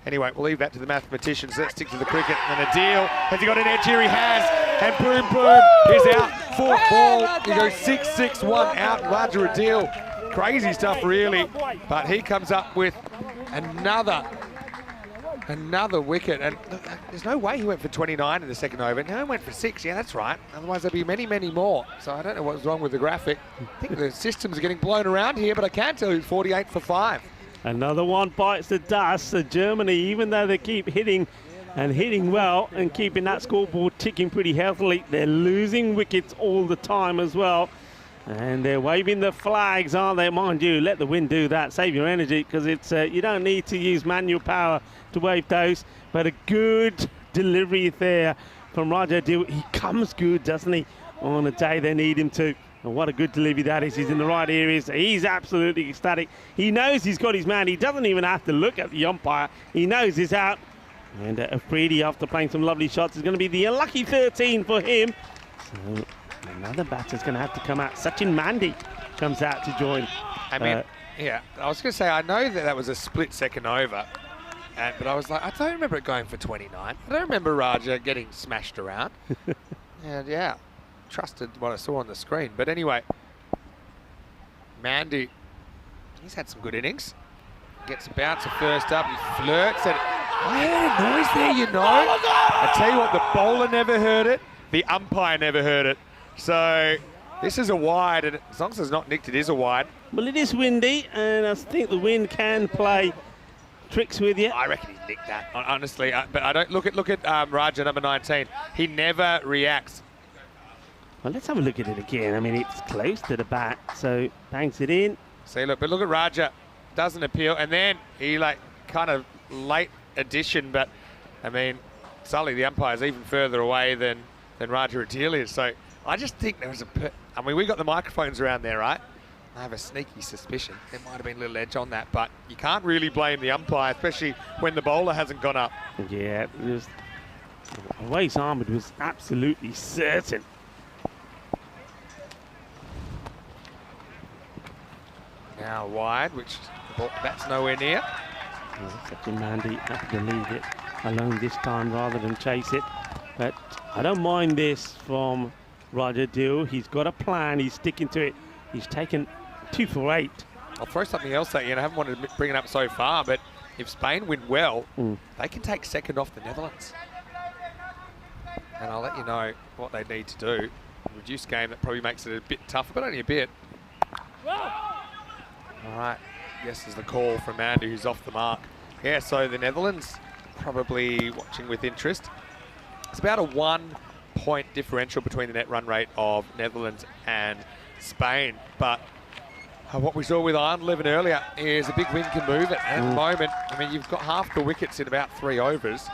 Anyway, we'll leave that to the mathematicians. Let's stick to the cricket. And a deal. Has he got an edge here? He has. And Boom Boom is out. 4th ball. He goes 6-6-1 out. Roger a deal. Crazy stuff, really. But he comes up with another wicket. And look, there's no way he went for 29 in the 2nd over. No, he went for 6. Yeah, that's right. Otherwise, there'd be many, many more. So I don't know what's wrong with the graphic. I think the systems are getting blown around here, but I can tell you it's 48 for 5. Another one bites the dust. So Germany, even though they keep hitting and hitting well and keeping that scoreboard ticking pretty healthily, they're losing wickets all the time as well. And they're waving the flags, aren't they? Mind you, let the wind do that. Save your energy, because it's you don't need to use manual power to wave those. But a good delivery there from Raja Dil. He comes good, doesn't he, on a day they need him to. And what a good delivery that is. He's in the right areas. He's absolutely ecstatic. He knows he's got his man. He doesn't even have to look at the umpire. He knows he's out. And Afridi, after playing some lovely shots, is going to be the unlucky 13 for him. So another batter's going to have to come out. Sachin Mandi comes out to join. I mean, yeah, I was going to say, I know that was a split 2nd over. But I was like, I don't remember it going for 29. I don't remember Raja getting smashed around. And yeah, trusted what I saw on the screen. But anyway, Mandy, he's had some good innings. Gets a bouncer first up, he flirts it. I heard a noise there, you know. I tell you what, the bowler never heard it, the umpire never heard it. So this is a wide, and as long as it's not nicked, it is a wide. Well, it is windy, and I think the wind can play tricks with you. I reckon he's nicked that, honestly. But I don't look at Raja, number 19. He never reacts. Well, let's have a look at it again. I mean, it's close to the bat, so bangs it in. See, look at Raja. Doesn't appeal, and then he kind of late addition, but I mean, Sully, the umpire, is even further away than Raja Adil is. So I just think there was I mean, we got the microphones around there, right? I have a sneaky suspicion there might have been a little edge on that, but you can't really blame the umpire, especially when the bowler hasn't gone up. Yeah, Awais Ahmed was absolutely certain. Now wide, which the bat's nowhere near. Sachin Mandi had to leave it alone this time rather than chase it. But I don't mind this from Raja Dil. He's got a plan, he's sticking to it. He's taken 2 for 8. I'll throw something else at you, and I haven't wanted to bring it up so far, but if Spain win well, they can take 2nd off the Netherlands. And I'll let you know what they need to do. Reduce game, that probably makes it a bit tougher, but only a bit. All right, yes is the call from Mandy, who's off the mark. Yeah, so the Netherlands probably watching with interest. It's about a 1 point differential between the net run rate of Netherlands and Spain. But what we saw with Ireland 11 earlier is a big win can move it. And at the moment, I mean, you've got half the wickets in about 3 overs.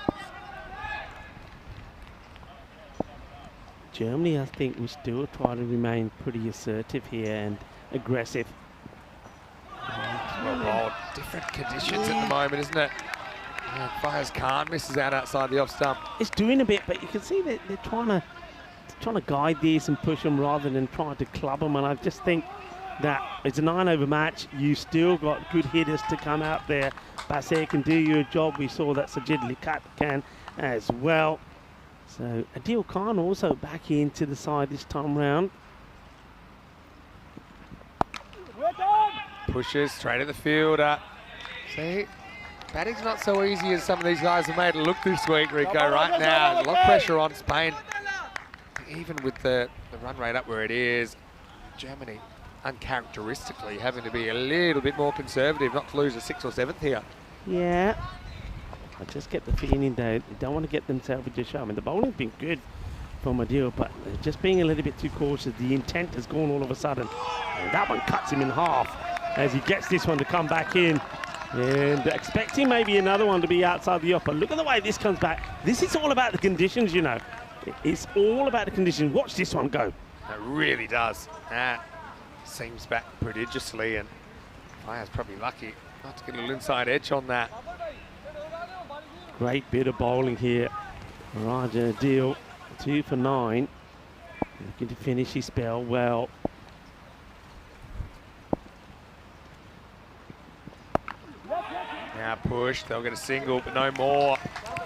Germany, I think, will still try to remain pretty assertive here and aggressive. Well bowled. Different conditions at the moment, isn't it? Fires Khan misses out outside the off stump. It's doing a bit, but you can see that they're trying to guide these and push them rather than trying to club them. And I just think that it's a 9-over match. You still got good hitters to come out there. Bassett can do your job. We saw that Sajid Likat can as well. So Adil Khan also back into the side this time round. Pushes straight at the fielder. See, batting's not so easy as some of these guys have made it look this week, Rico. Right now, a lot of pressure on Spain. Even with the run rate up where it is, Germany uncharacteristically having to be a little bit more conservative, not to lose a 6th or 7th here. Yeah. I just get the feeling they don't want to get themselves into show. I mean, the bowling's been good from Adil, but they're just being a little bit too cautious. The intent has gone all of a sudden. And that one cuts him in half as he gets this one to come back in. And expecting maybe another one to be outside the off. But look at the way this comes back. This is all about the conditions, you know. It's all about the conditions. Watch this one go. It really does. That seems back prodigiously, and Fire's probably lucky not to get a little inside edge on that. Great bit of bowling here. Raja Adil, 2 for 9. Looking to finish his spell well. Now push, they'll get a single, but no more.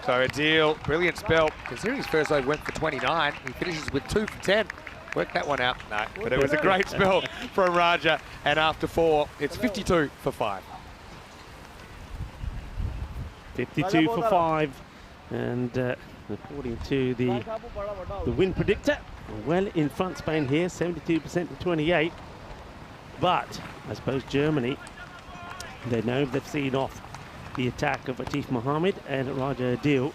So Adil, brilliant spell. Considering his first over went for 29, he finishes with 2 for 10. Work that one out. No, but it was a great spell from Raja. And after 4, it's 52 for 5. 52 for 5. And according to the win predictor, well in front Spain here, 72% to 28. But I suppose Germany, they know they've seen off the attack of Atif Mohammed and Raja Adil.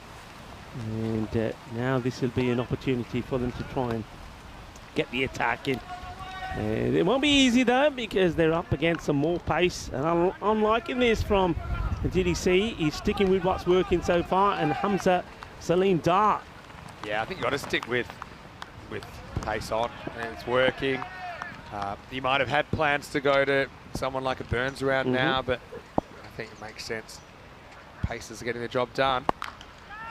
And now this will be an opportunity for them to try and get the attack in. And it won't be easy though, because they're up against some more pace. And I'm liking this from the DDC. He's sticking with what's working so far. And Hamza Salim Dar. Yeah, I think you've got to stick with pace on, and it's working. You might have had plans to go to someone like a Burns around now, but I think it makes sense. Pacers are getting the job done.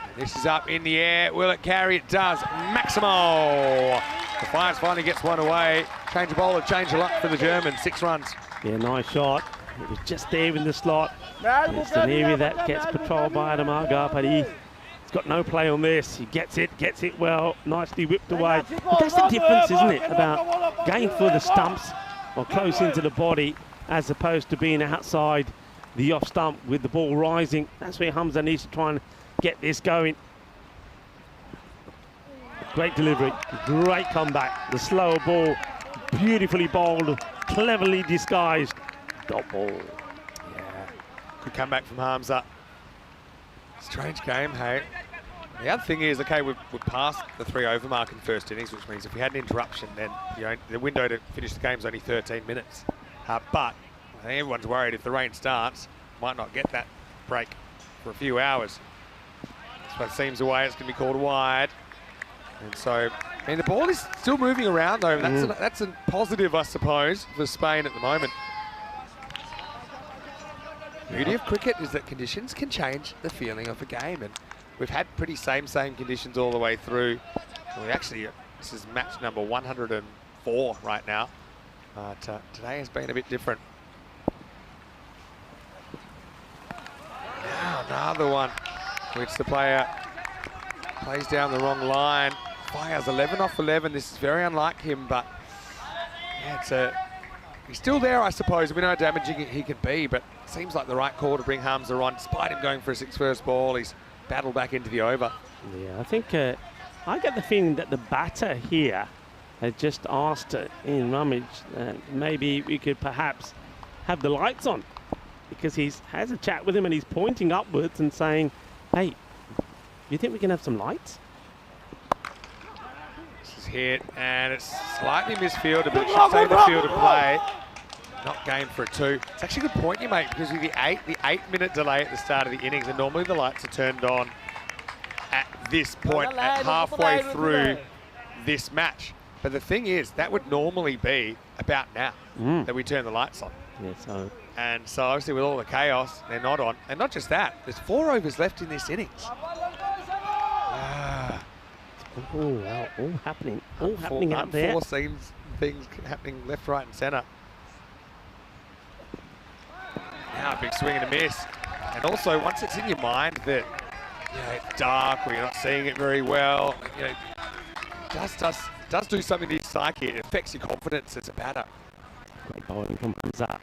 And this is up in the air. Will it carry? It does. Maximo. The Fires finally gets one away. Change of bowler, change of luck for the Germans. 6 runs. Yeah, nice shot. It was just there in the slot. It's an area that gets patrolled by Adam Aga, but he's got no play on this. He gets it well, nicely whipped away. But that's the difference, isn't it, about going for the stumps or close into the body as opposed to being outside the off stump with the ball rising. That's where Hamza needs to try and get this going. Great delivery, great comeback. The slower ball, beautifully bowled, cleverly disguised. Dot ball. Yeah, good comeback from Hamza. Strange game, hey. The other thing is, okay, we've passed the 3 over mark in first innings, which means if we had an interruption, then the window to finish the game is only 13 minutes. But I think everyone's worried if the rain starts, might not get that break for a few hours. So it seems away, it's going to be called wide. And so, I mean, the ball is still moving around though. That's a positive, I suppose, for Spain at the moment. The beauty of cricket is that conditions can change the feeling of a game, and we've had pretty same conditions all the way through. And we actually, this is match number 104 right now. But today has been a bit different. Now another one, which the player plays down the wrong line. Fires 11 off 11. This is very unlike him, but yeah, he's still there, I suppose. We know how damaging he can be, but it seems like the right call to bring Hamza on. Despite him going for a 6 first ball, he's battled back into the over. Yeah, I think I get the feeling that the batter here had just asked Ian Rummage maybe we could perhaps have the lights on, because he has a chat with him and he's pointing upwards and saying, hey, you think we can have some lights? hit, and it's slightly misfielded, but it should stay in the field of play. Not game for a 2. It's actually a good point you make, because with the 8-minute delay at the start of the innings, and normally the lights are turned on at this point, at halfway through this match. But the thing is, that would normally be about now that we turn the lights on. Yeah, so. And so obviously with all the chaos, they're not on. And not just that, there's 4 overs left in this innings. Well, all happening out there. Unforeseen things happening left, right, and centre. Now a big swing and a miss. And also, once it's in your mind that it's dark or you're not seeing it very well, it does do something to your psyche. It affects your confidence as a batter. Great bowling from Hamza.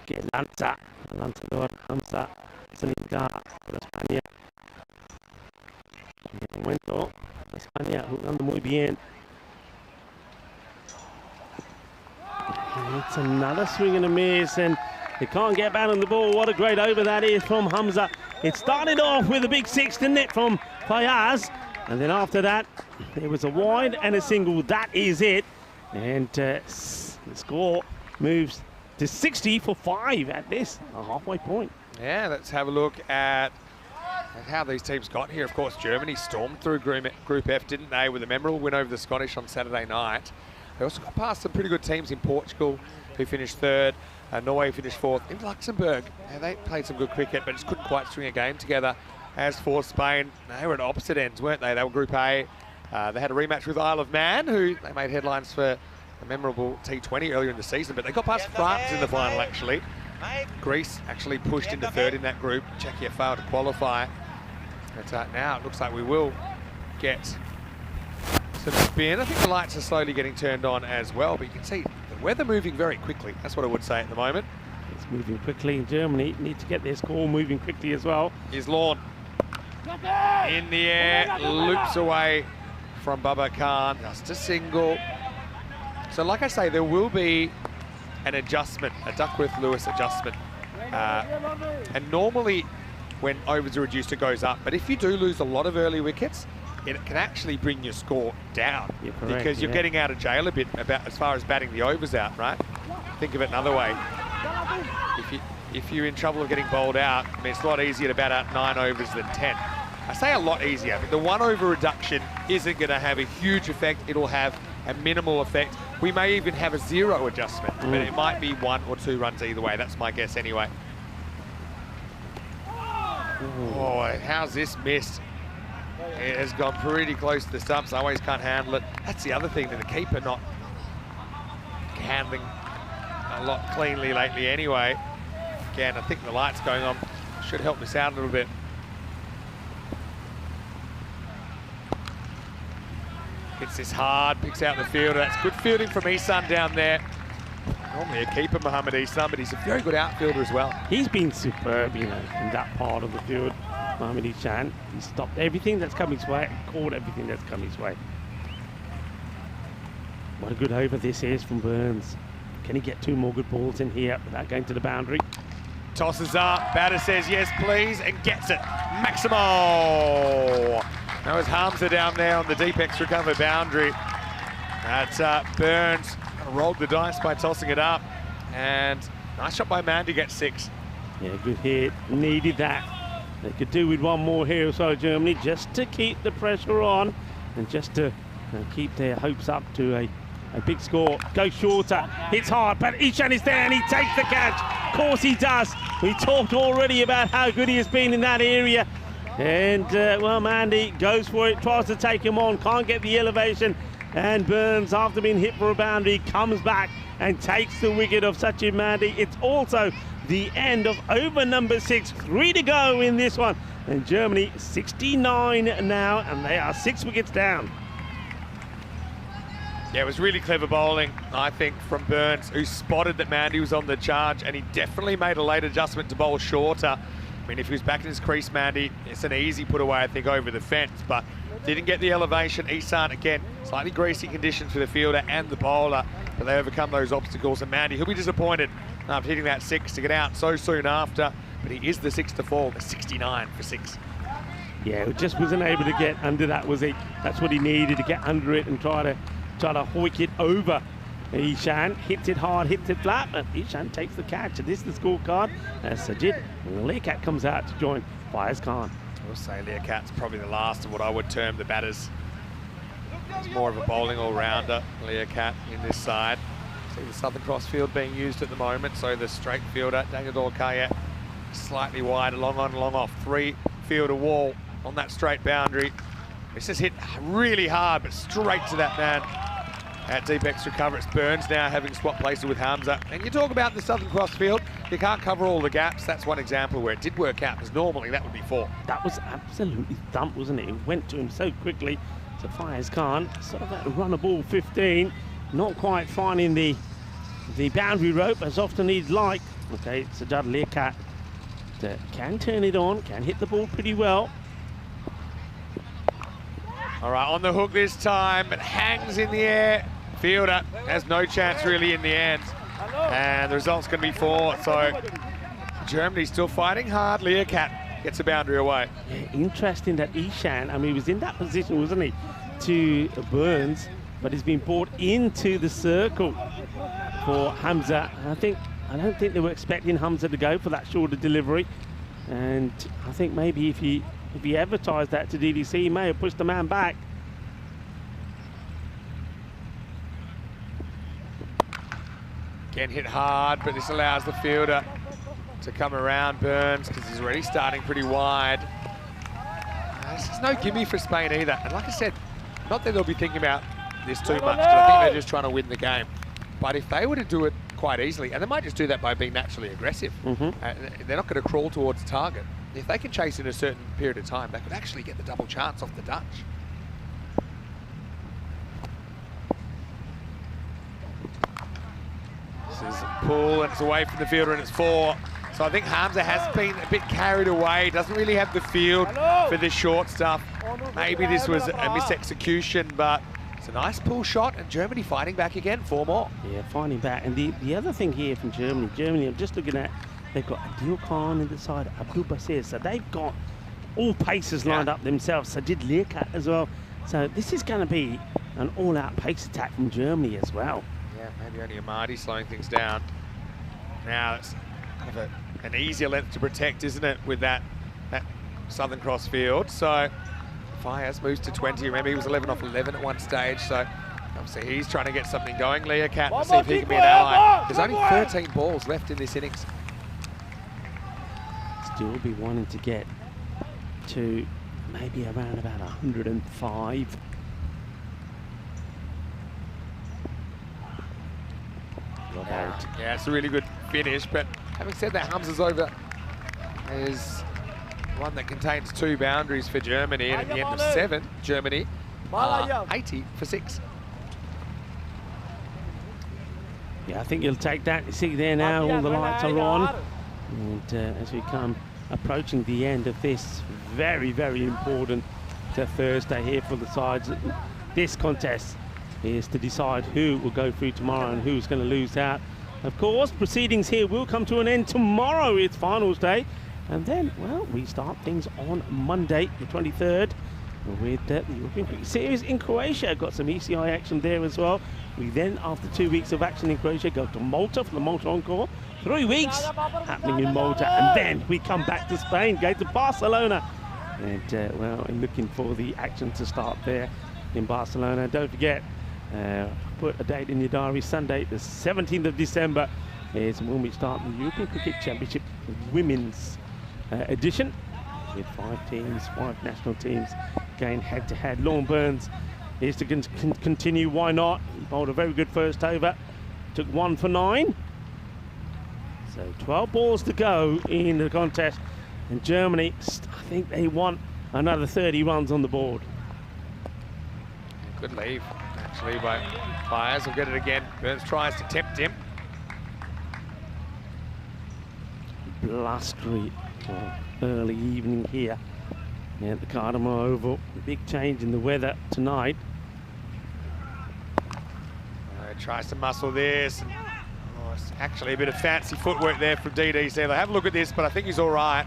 Que lanza. Lanzador Hamza. Salida por España. En el momento, España jugando muy bien. It's another swing and a miss, and they can't get back on the ball. What a great over that is from Hamza. It started off with a big 6, didn't it, from Fayaz? And then after that, it was a wide and a single. That is it. And the score moves to 60 for 5 at this halfway point. Yeah, let's have a look at how these teams got here. Of course, Germany stormed through Group F, didn't they, with a memorable win over the Scottish on Saturday night. They also got past some pretty good teams in Portugal, who finished 3rd. Norway finished 4th. In Luxembourg, they played some good cricket, but just couldn't quite string a game together. As for Spain, they were at opposite ends, weren't they? They were Group A. They had a rematch with Isle of Man, who they made headlines for a memorable T20 earlier in the season, but they got past France in the final, actually. Greece actually pushed into 3rd in that group. Czechia failed to qualify. But now it looks like we will get some spin. I think the lights are slowly getting turned on as well, but you can see the weather moving very quickly. That's what I would say at the moment. It's moving quickly. Germany need to get their score moving quickly as well. Here's Lawn. In the air, loops away from Baba Khan. Just a single. So like I say, there will be an adjustment, a Duckworth-Lewis adjustment. And normally when overs are reduced, it goes up. But if you do lose a lot of early wickets, it can actually bring your score down. You're correct, because you're getting out of jail a bit about as far as batting the overs out, right? Think of it another way. If you're in trouble of getting bowled out, I mean, it's a lot easier to bat out 9 overs than 10. I say a lot easier, but the 1 over reduction isn't going to have a huge effect. It'll have a minimal effect. We may even have a 0 adjustment, but it might be 1 or 2 runs either way. That's my guess anyway. Oh, how's this missed? It has gone pretty close to the stumps. I always can't handle it. That's the other thing, that the keeper not handling a lot cleanly lately anyway. Again, I think the lights going on should help this out a little bit. Hits this hard, picks out the fielder. That's good fielding from Ihsan down there. Normally a keeper, Mohamed Ihsan, but he's a very good outfielder as well. He's been superb, in that part of the field. Mohamed Ihsan, he stopped everything that's come his way, caught everything that's come his way. What a good over this is from Burns. Can he get 2 more good balls in here without going to the boundary? Tosses up, batter says yes please, and gets it. Maximo! Now it's Hamza down there on the deep extra cover boundary. That's Burns. Rolled the dice by tossing it up. And nice shot by Mann to get 6. Yeah, good hit. Needed that. They could do with 1 more here, so Germany, just to keep the pressure on and just to keep their hopes up to a big score. Goes shorter, hits hard, but Ihsan is there and he takes the catch. Of course he does. We talked already about how good he has been in that area. And, well, Mandy goes for it, tries to take him on, can't get the elevation. And Burns, after being hit for a boundary, comes back and takes the wicket of Sachin Mandy. It's also the end of over number 6. 3 to go in this one. And Germany 69 now, and they are 6 wickets down. Yeah, it was really clever bowling, I think, from Burns, who spotted that Mandy was on the charge, and he definitely made a late adjustment to bowl shorter. I mean, if he was back in his crease, Mandy, it's an easy put away, I think, over the fence, but didn't get the elevation. Ihsan, again, slightly greasy conditions for the fielder and the bowler, but they overcome those obstacles, and Mandy, he'll be disappointed after hitting that 6 to get out so soon after, but he is the 6th to fall, the 69 for 6. Yeah, just wasn't able to get under that, was he? That's what he needed, to get under it and try to hoik it over. Ishan hits it hard, hits it flat, but Ishan takes the catch. And this is the scorecard as Sajid Learcat comes out to join Faiz Khan. I will say Learcat's probably the last of what I would term the batters. He's more of a bowling all-rounder, Learcat, in this side. See the Southern Cross field being used at the moment, so the straight fielder, Daniel Dorkaya, slightly wide, long on, long off, 3-fielder wall on that straight boundary. This is hit really hard, but straight to that man. At deep extra cover, it's Burns now having swapped places with Hamza. And you talk about the Southern Cross field, you can't cover all the gaps. That's one example where it did work out, because normally that would be 4. That was absolutely thumped, wasn't it? It went to him so quickly. So Faiz Khan, sort of that run a ball 15, not quite finding the boundary rope as often he'd like. Okay, Sajid Learcat can turn it on, can hit the ball pretty well. All right, on the hook this time, it hangs in the air. Fielder has no chance really in the end. And the result's going to be 4. So Germany's still fighting hard. Learcat gets a boundary away. Yeah, interesting that Ishan, I mean, he was in that position, wasn't he, to Burns, but he's been brought into the circle for Hamza. I don't think they were expecting Hamza to go for that shorter delivery. And I think maybe if he advertised that to DDC, he may have pushed the man back. Again hit hard, but this allows the fielder to come around Burns, because he's already starting pretty wide. This is no gimme for Spain either. And like I said, not that they'll be thinking about this too much, but I think they're just trying to win the game. But if they were to do it quite easily, and they might just do that by being naturally aggressive, they're not going to crawl towards the target. If they can chase in a certain period of time, they could actually get the double chance off the Dutch. This is a pull, and it's away from the fielder, and it's 4. So I think Hamza has been a bit carried away, doesn't really have the field for the short stuff. Maybe this was a misexecution, but it's a nice pull shot, and Germany fighting back again, 4 more. Yeah, fighting back. And the other thing here from Germany, I'm just looking at, they've got Adil Khan in the side, Abdul Basir, so they've got all paces lined up themselves. Sajid Learcat as well. So this is going to be an all-out pace attack from Germany as well. Yeah, maybe only Amadi slowing things down. Now it's kind of an easier length to protect, isn't it, with that Southern Cross field. So Faiz moves to 20. Remember, he was 11 off 11 at one stage, so obviously he's trying to get something going. Learcat, to see if he can be an ally. There's only 13 balls left in this innings. Still be wanting to get to maybe around about 105. Yeah, it's a really good finish, but having said that, Hamza's over is one that contains 2 boundaries for Germany, and at the end of 7, Germany are 80 for 6. Yeah, I think you'll take that. You see there now, all the lights are on. And as we come approaching the end of this very, very important Thursday here for the sides, this contest is to decide who will go through tomorrow and who's going to lose out. Of course, proceedings here will come to an end tomorrow. It's finals day. And then, well, we start things on Monday, the 23rd, with the European Cricket Series in Croatia. Got some ECI action there as well. We then, after 2 weeks of action in Croatia, go to Malta for the Malta Encore. 3 weeks happening in Malta, and then we come back to Spain, go to Barcelona. And, well, I'm looking for the action to start there in Barcelona. Don't forget, put a date in your diary. Sunday, the 17th of December is when we start the European Cricket Championship Women's edition, with 5 teams, 5 national teams going head-to-head. Lorne Burns is to continue. Why not? He bowled a very good first over, took 1 for 9. So 12 balls to go in the contest, and Germany, I think they want another 30 runs on the board. Good leave, actually, by Faiz. Will get it again. Burns tries to tempt him. Blustery early evening here at the Cardamom Oval. A big change in the weather tonight. Tries to muscle this. And, it's actually a bit of fancy footwork there from DDC. They'll have a look at this, but I think he's all right.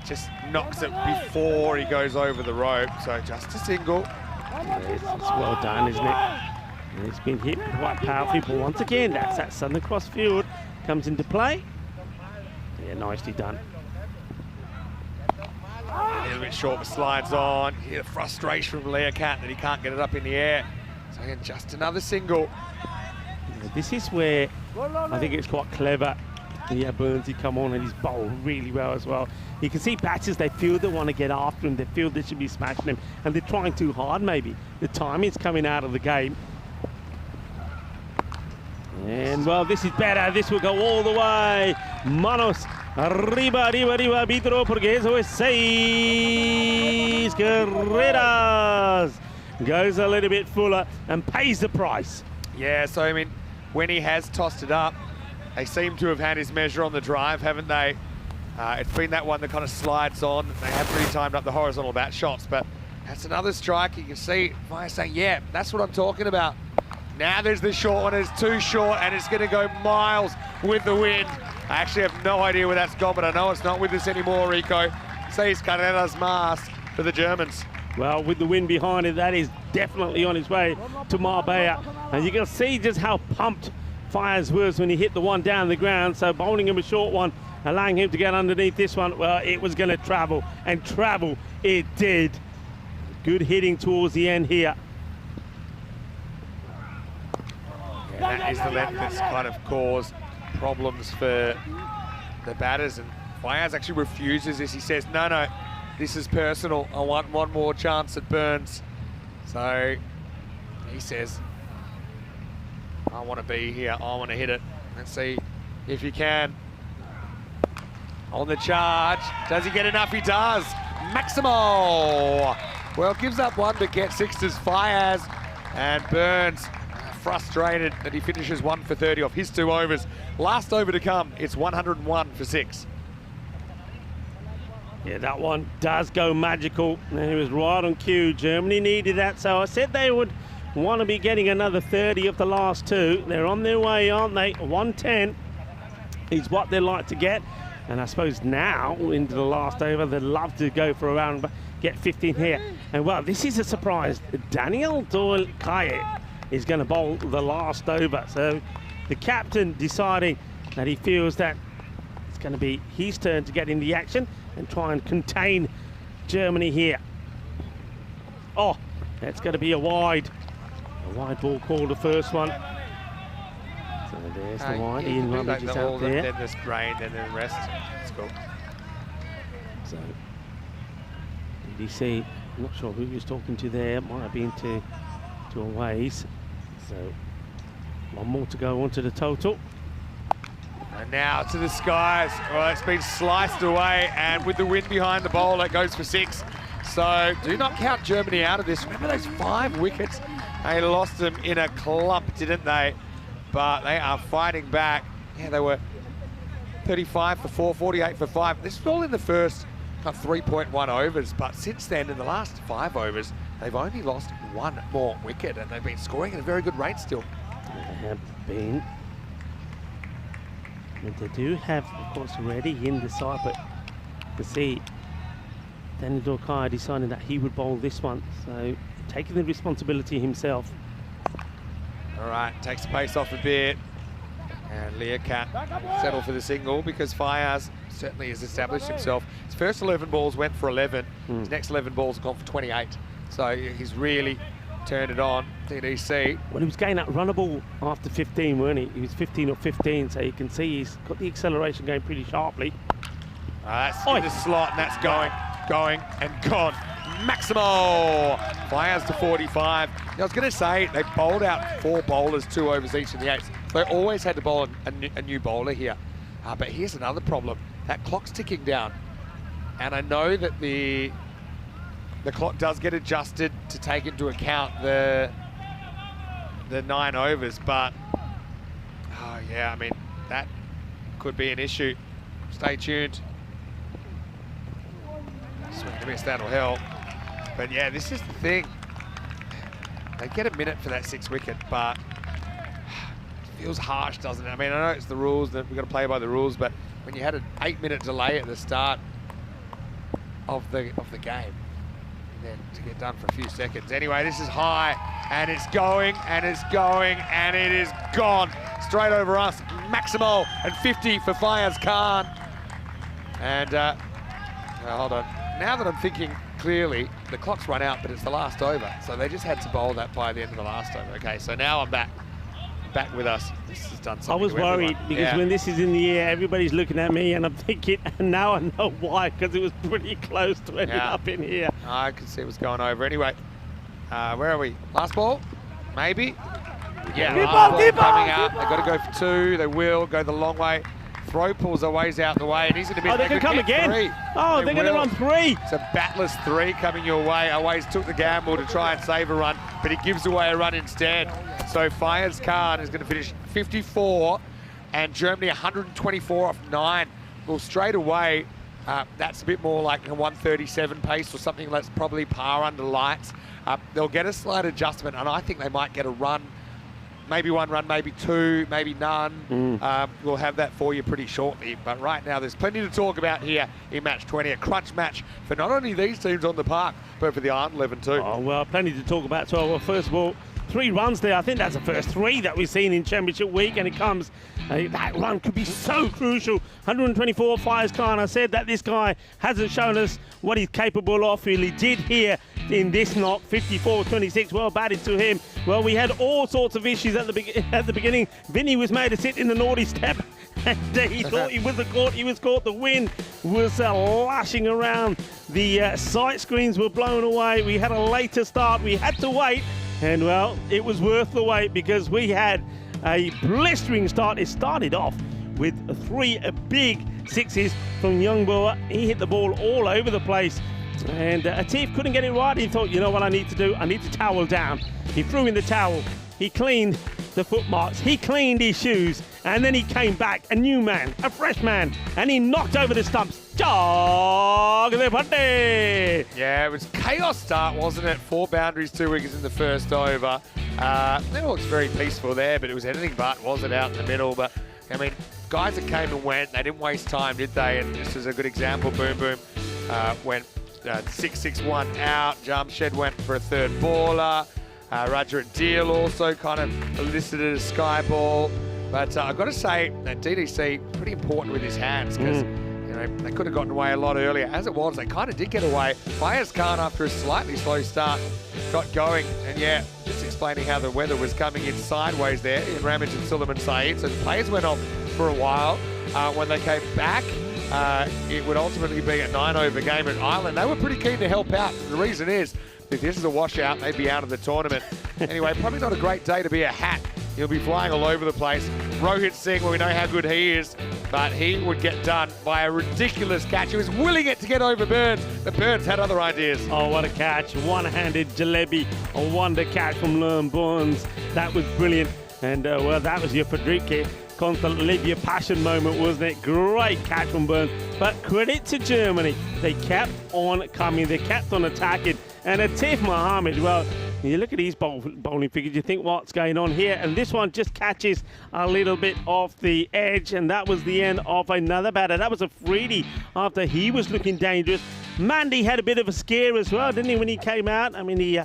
just knocks it before he goes over the rope. So just a single. It's well done, isn't it? And it's been hit quite powerfully, but once again, that's that southern cross field comes into play. Yeah, nicely done. A little bit short, but slides on. You hear the frustration from Leah Cat that he can't get it up in the air. So again, just another single. This is where I think it's quite clever. Yeah, Burnsy come on and he's bowled really well as well. You can see batters, they feel they want to get after him. They feel they should be smashing him. And they're trying too hard maybe. The timing's coming out of the game. And well, this is better. This will go all the way. Manos. Arriba, arriba, arriba, Vitro, porque eso es 6 carreras. Goes a little bit fuller and pays the price. Yeah, so I mean, when he has tossed it up, they seem to have had his measure on the drive, haven't they? It's been that one that kind of slides on. They have really timed up the horizontal bat shots, but that's another strike. You can see Maya saying, yeah, that's what I'm talking about. Now there's the short one, it's too short, and it's gonna go miles with the wind. I actually have no idea where that's gone, but I know it's not with us anymore, Rico. 6 carreras más for the Germans. Well, with the wind behind it, that is definitely on its way to Marbella. And you can see just how pumped Fires was when he hit the one down the ground. So bowling him a short one, allowing him to get underneath this one. Well, it was going to travel, and travel it did. Good hitting towards the end here. Yeah, that is the length that's kind of caused problems for the batters. And Fires actually refuses this. He says, no, no, this is personal. I want one more chance at Burns. So he says, I want to be here. I want to hit it. Let's see if he can. On the charge. Does he get enough? He does. Maximo. Well, gives up one but gets 6 as Fires. And Burns frustrated that he finishes 1 for 30 off his 2 overs. Last over to come. It's 101 for 6. Yeah, that one does go magical. And he was right on cue. Germany needed that. So I said they would want to be getting another 30 of the last 2. They're on their way, aren't they? 110 is what they like to get. And I suppose now, into the last over, they'd love to go for a round, but get 15 here. And well, this is a surprise. Daniel Doyle-Kaye is going to bowl the last over. So the captain deciding that he feels that it's going to be his turn to get in the action and try and contain Germany here. Oh, that's going to be a wide ball call, the first one. So there's the wide. Ian Rubridge is out there. Then there's rain, then there's rest. It's cool. So, DC, I'm not sure who he was talking to there. Might have been to a ways. So, one more to go onto the total. And now to the skies. Well, it's been sliced away, and with the wind behind the bowl, it goes for 6. So do not count Germany out of this. Remember those 5 wickets? They lost them in a clump, didn't they? But they are fighting back. Yeah, they were 35 for 4, 48 for 5. This is all in the first 3.1 overs, but since then, in the last 5 overs, they've only lost 1 more wicket, and they've been scoring at a very good rate still. They have been. But they do have, of course, Reddy in the side, but you see Daniel Doyle-Kaye deciding that he would bowl this one, so taking the responsibility himself. All right, takes the pace off a bit. And Leah Cat settle for the single because Fires certainly has established himself. His first 11 balls went for 11. His next 11 balls have gone for 28. So he's really turned it on, DDC. Well, he was getting that runnable after 15, weren't he? He was 15 or 15, so you can see he's got the acceleration going pretty sharply. That's in the slot, and that's going, and gone. Maximo Fires to 45. Now, I was going to say, they bowled out 4 bowlers, 2 overs each in the 8th. They always had to bowl a new bowler here. But here's another problem. That clock's ticking down. And I know that the clock does get adjusted to take into account the 9 overs, but oh yeah, I mean, that could be an issue. Stay tuned. Swing and miss, that'll help. But yeah, this is the thing. They get a minute for that 6th wicket, but it feels harsh, doesn't it? I mean, I know it's the rules, that we've got to play by the rules, but when you had an 8-minute delay at the start, of the game. And then to get done for a few seconds. Anyway, this is high, and it's going, and it's going, and it is gone. Straight over us, Maximo, and 50 for Fayez Khan. And, hold on. Now that I'm thinking clearly, the clock's run out, but it's the last over. So they just had to bowl that by the end of the last over. Okay, so now I'm back with us. This has done something. I was worried because when this is in the air, everybody's looking at me, and I'm thinking, and now I know why, because it was pretty close to ending up in here. I could see what's going over. Anyway, where are we? Last ball? Maybe? Yeah, keep coming up. They've got to go for 2. They will go the long way. Throw pulls are ways out the way, and he's going to be. Oh, they can come again. 3. Oh, they're going to run 3. It's a batless 3 coming your way. Always took the gamble to try and save a run, but he gives away a run instead. So Fayez Khan is going to finish 54, and Germany 124 off 9. Well, straight away, that's a bit more like a 137 pace or something that's probably par under lights. They'll get a slight adjustment, and I think they might get a run. Maybe 1 run, maybe 2, maybe none. We'll have that for you pretty shortly. But right now, there's plenty to talk about here in match 20. A crunch match for not only these teams on the park, but for the Ireland 11 too. Oh, well, plenty to talk about. So, well, first of all, 3 runs there. I think that's the first 3 that we've seen in Championship week, and it comes. That run could be so crucial. 124, Fayez Khan. I said that this guy hasn't shown us what he's capable of. Well, he did here in this knock. 54-26. Well batted to him. Well, we had all sorts of issues at the beginning. Vinny was made to sit in the naughty step. And he thought he was caught. He was caught. The wind was lashing around. The sight screens were blown away. We had a later start. We had to wait. And, well, it was worth the wait because we had a blistering start. It started off with 3 big 6s from Youngboa. He hit the ball all over the place. And Atif couldn't get it right. He thought, you know what I need to do? I need to towel down. He threw in the towel. He cleaned the footmarks. He cleaned his shoes. And then he came back, a new man, a fresh man, and he knocked over the stumps. Deportes! Yeah, it was chaos start, wasn't it? 4 boundaries, 2 wickets in the first over. It looks very peaceful there, but it was anything but, wasn't out in the middle. But, I mean, guys that came and went, they didn't waste time, did they? And this is a good example. Boom Boom went 6-6-1 out. Jamshed went for a 3rd baller. Roger at Deal also kind of elicited a sky ball. But I've got to say that DDC pretty important with his hands because they could have gotten away a lot earlier. As it was, they kind of did get away. Fayez Khan, after a slightly slow start, got going. And yeah, just explaining how the weather was coming in sideways there in Ramage and Suleiman Saeed. So the players went off for a while. When they came back, it would ultimately be a 9-over game at Ireland. They were pretty keen to help out. The reason is, if this is a washout, they'd be out of the tournament. Anyway, probably not a great day to be a hat. He'll be flying all over the place. Rohit Singh, well, we know how good he is, but he would get done by a ridiculous catch. He was willing it to get over Burns, but Burns had other ideas. Oh, what a catch. One-handed jalebi, a wonder catch from Lerm Burns. That was brilliant. And, well, that was your Fredrike constant live your passion moment, wasn't it? Great catch from Burns. But credit to Germany. They kept on coming. They kept on attacking. And Atif Mohammed, well, you look at his bowling figures, you think what's going on here, and this one just catches a little bit off the edge, and that was the end of another batter. That was a Freedy after he was looking dangerous. Mandy had a bit of a scare as well, didn't he, when he came out? I mean, he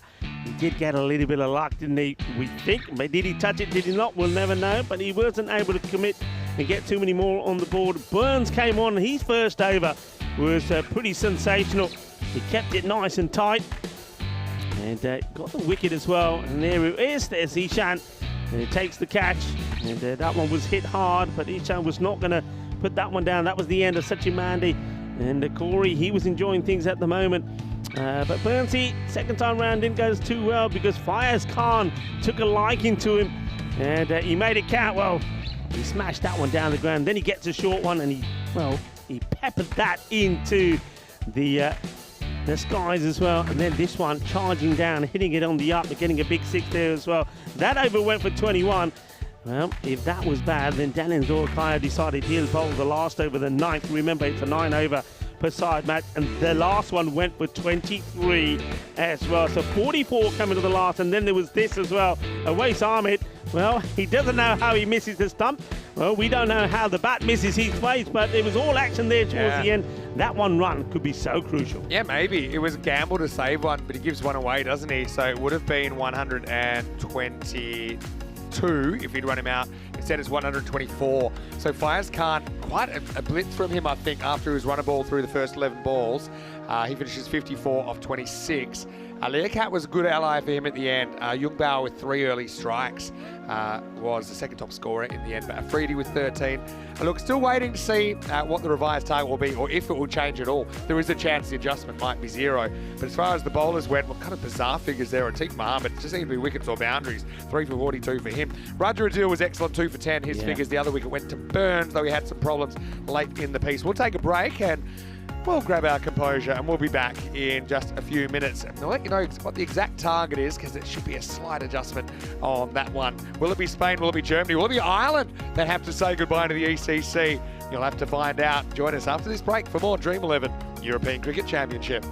did get a little bit of luck, didn't he? We think. But did he touch it? Did he not? We'll never know. But he wasn't able to commit and get too many more on the board. Burns came on. His first over was pretty sensational. He kept it nice and tight. And got the wicket as well. And there it is. There's Ishan. And he takes the catch. And that one was hit hard. But Ishan was not going to put that one down. That was the end of Sachin Mandi. And Corey, he was enjoying things at the moment. But Burnsy, second time round, didn't go too well because Fayez Khan took a liking to him. And he made it count. Well, he smashed that one down the ground. Then he gets a short one and he peppered that into the skies as well. And then this one charging down, hitting it on the up, getting a big 6 there as well. That over went for 21. Well, if that was bad, then Daniel Zorkaya decided he'll bowl the last over, the 9th. Remember, it's a 9-over per side match, and the last one went for 23 as well. So 44 coming to the last, and then there was this as well. Awais Ahmed Well, he doesn't know how he misses the stump. Well, we don't know how the bat misses his face, but it was all action there towards the end. That one run could be so crucial. Yeah, maybe. It was a gamble to save one, but he gives one away, doesn't he? So it would have been 122 if he'd run him out. Instead, it's 124. So Fires can't, quite a blitz from him, I think, after his runner ball through the first 11 balls. He finishes 54 off 26. Learcat was a good ally for him at the end. Jungbauer with 3 early strikes was the second top scorer in the end, but Afridi with 13. Look, still waiting to see what the revised target will be, or if it will change at all. There is a chance the adjustment might be 0. But as far as the bowlers went, what kind of bizarre figures there. Atik Mohammed just seemed to be wickets or boundaries. 3 for 42 for him. Roger Adil was excellent, 2 for 10. His figures. The other wicket went to Burns, though he had some problems late in the piece. We'll take a break and we'll grab our composure and we'll be back in just a few minutes. And I'll let you know what the exact target is, because it should be a slight adjustment on that one. Will it be Spain? Will it be Germany? Will it be Ireland that have to say goodbye to the ECC? You'll have to find out. Join us after this break for more Dream 11 European Cricket Championship.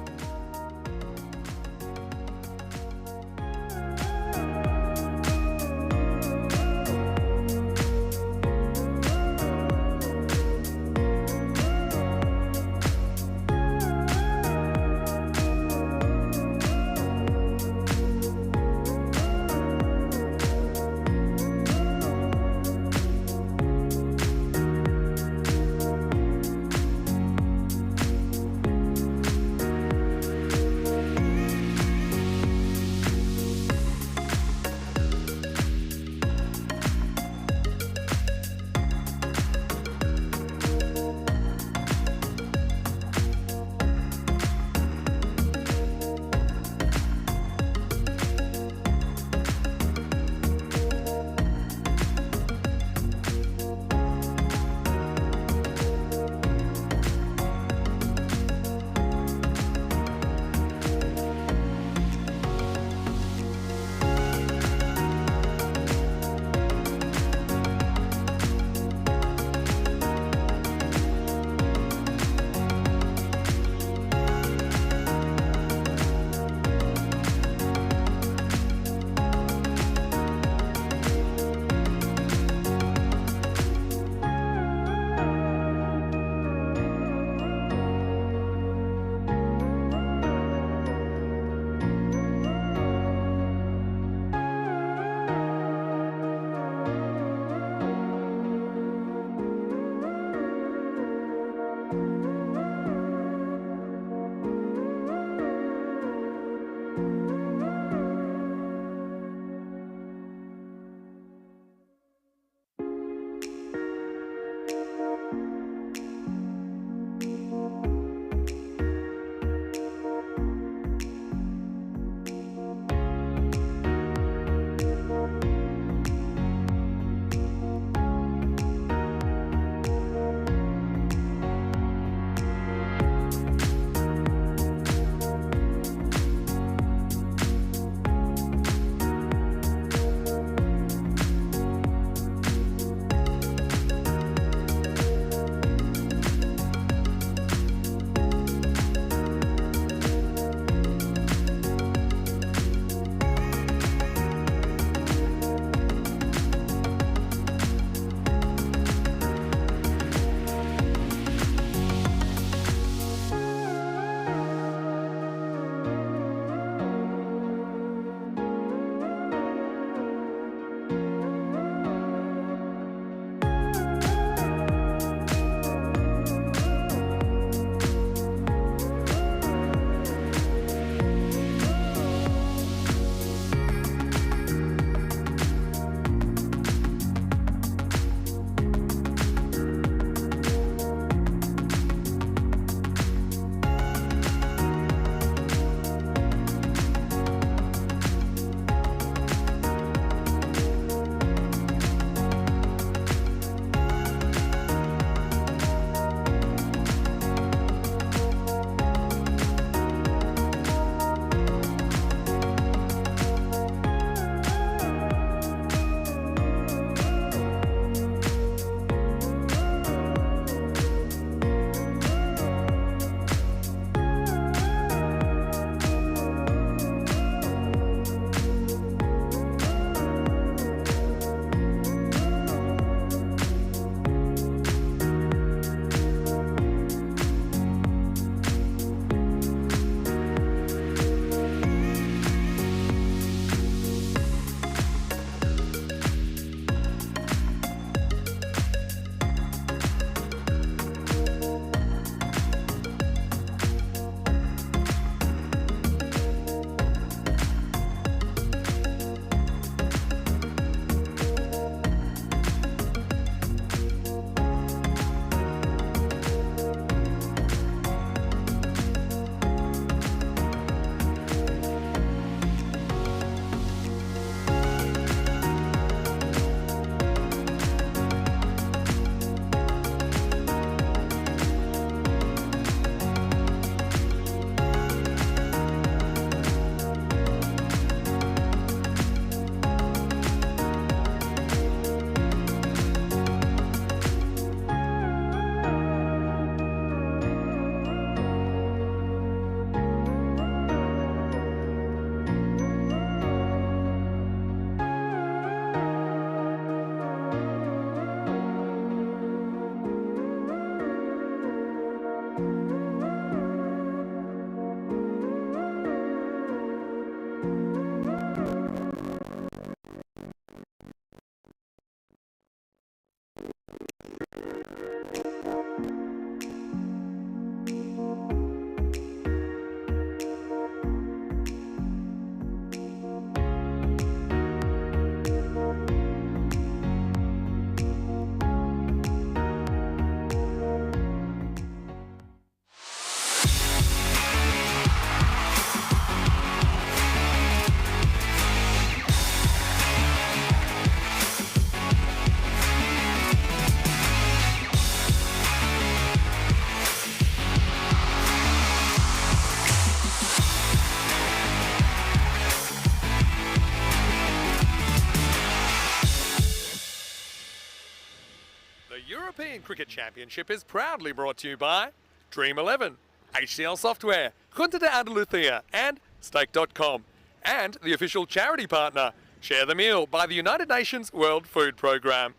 European Cricket Championship is proudly brought to you by Dream 11, HCL Software, Junta de Andalucía, and Stake.com. And the official charity partner, Share the Meal, by the United Nations World Food Programme.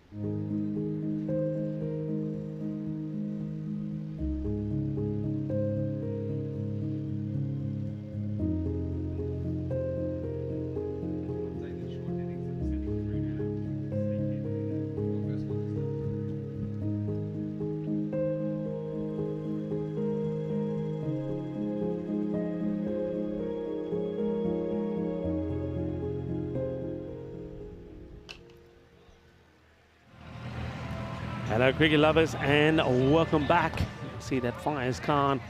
Hello cricket lovers and welcome back. See that Faiz Khan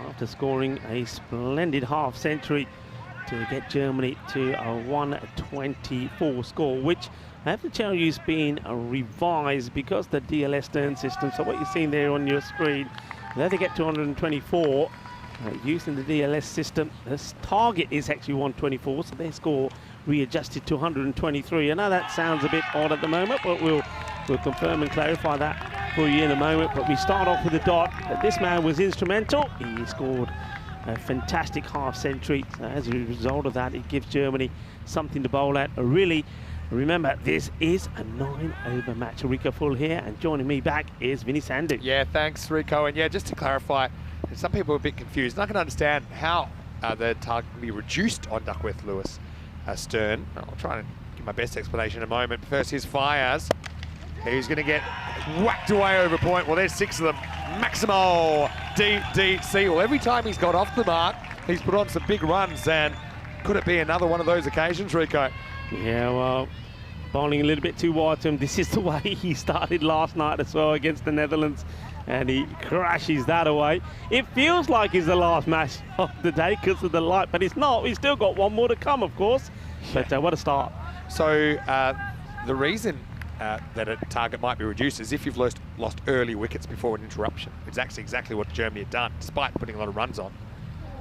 after scoring a splendid half century to get Germany to a 124 score, which I have to tell you has been revised because the DLS turn system. So what you're seeing there on your screen, there they get to 124 using the DLS system. This target is actually 124, so their score readjusted to 123. I know that sounds a bit odd at the moment, but we'll confirm and clarify that for you in a moment. But we start off with the dot. This man was instrumental. He scored a fantastic half century. As a result of that, it gives Germany something to bowl at. Really, remember, this is a 9-over match. Rico Full here, and joining me back is Vinny Sandhu. Yeah, thanks, Rico. And yeah, just to clarify, some people are a bit confused. And I can understand how the target can be reduced on Duckworth Lewis Stern. I'll try and give my best explanation in a moment. First, here's Fires. He's going to get whacked away over point. Well, there's 6 of them. Maximo DDC. Well, every time he's got off the mark, he's put on some big runs. And could it be another one of those occasions, Rico? Yeah, well, bowling a little bit too wide to him. This is the way he started last night as well against the Netherlands. And he crashes that away. It feels like it's the last match of the day because of the light, but it's not. We've still got one more to come, of course. But what a start. So the reason that a target might be reduced is if you've lost early wickets before an interruption. It's actually exactly what Germany had done, despite putting a lot of runs on.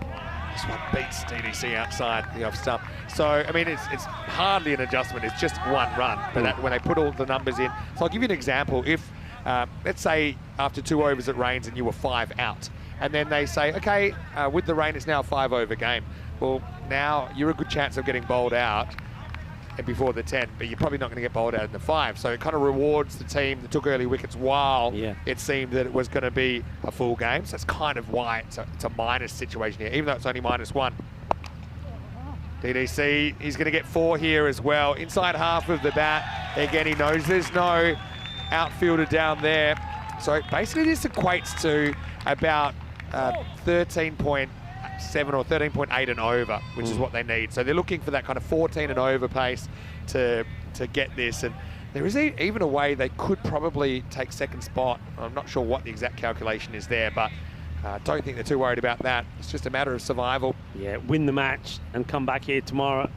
This one beats DDC outside the off stump. So, I mean, it's hardly an adjustment. It's just one run. But that, when they put all the numbers in. So I'll give you an example. If, let's say, after 2 overs it rains and you were 5 out, and then they say, okay, with the rain, it's now a 5-over game. Well, now you're a good chance of getting bowled out before the 10, but you're probably not going to get bowled out in the 5. So it kind of rewards the team that took early wickets while it seemed that it was going to be a full game. So that's kind of why it's a minus situation here, even though it's only -1. DDC, he's going to get 4 here as well. Inside half of the bat. Again, he knows there's no outfielder down there. So basically this equates to about 13.7 or 13.8 and over, which is what they need. So they're looking for that kind of 14 and over pace to get this. And there is even a way they could probably take second spot. I'm not sure what the exact calculation is there, but don't think they're too worried about that. It's just a matter of survival. Yeah, win the match and come back here tomorrow.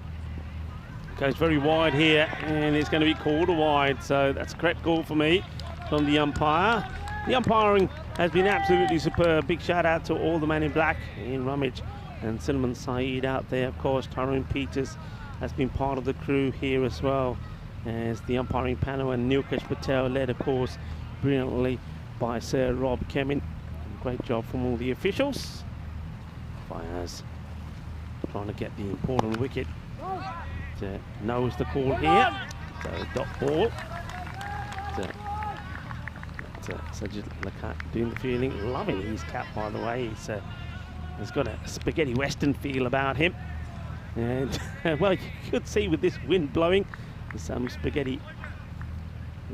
Goes very wide here, and it's going to be called a wide. So that's a correct call for me from the umpire. The umpiring has been absolutely superb. Big shout out to all the men in black, Ian Rummage and Cinnamon Saeed out there. Of course, Tyrone Peters has been part of the crew here as well as the umpiring panel, and Nilkesh Patel led, of course, brilliantly by Sir Rob Kemin. Great job from all the officials. Fires trying to get the important wicket. Knows the call here. So dot ball. Sajid Lakat doing the fielding, loving his cap, by the way. He's got a spaghetti western feel about him, and well, you could see with this wind blowing, some spaghetti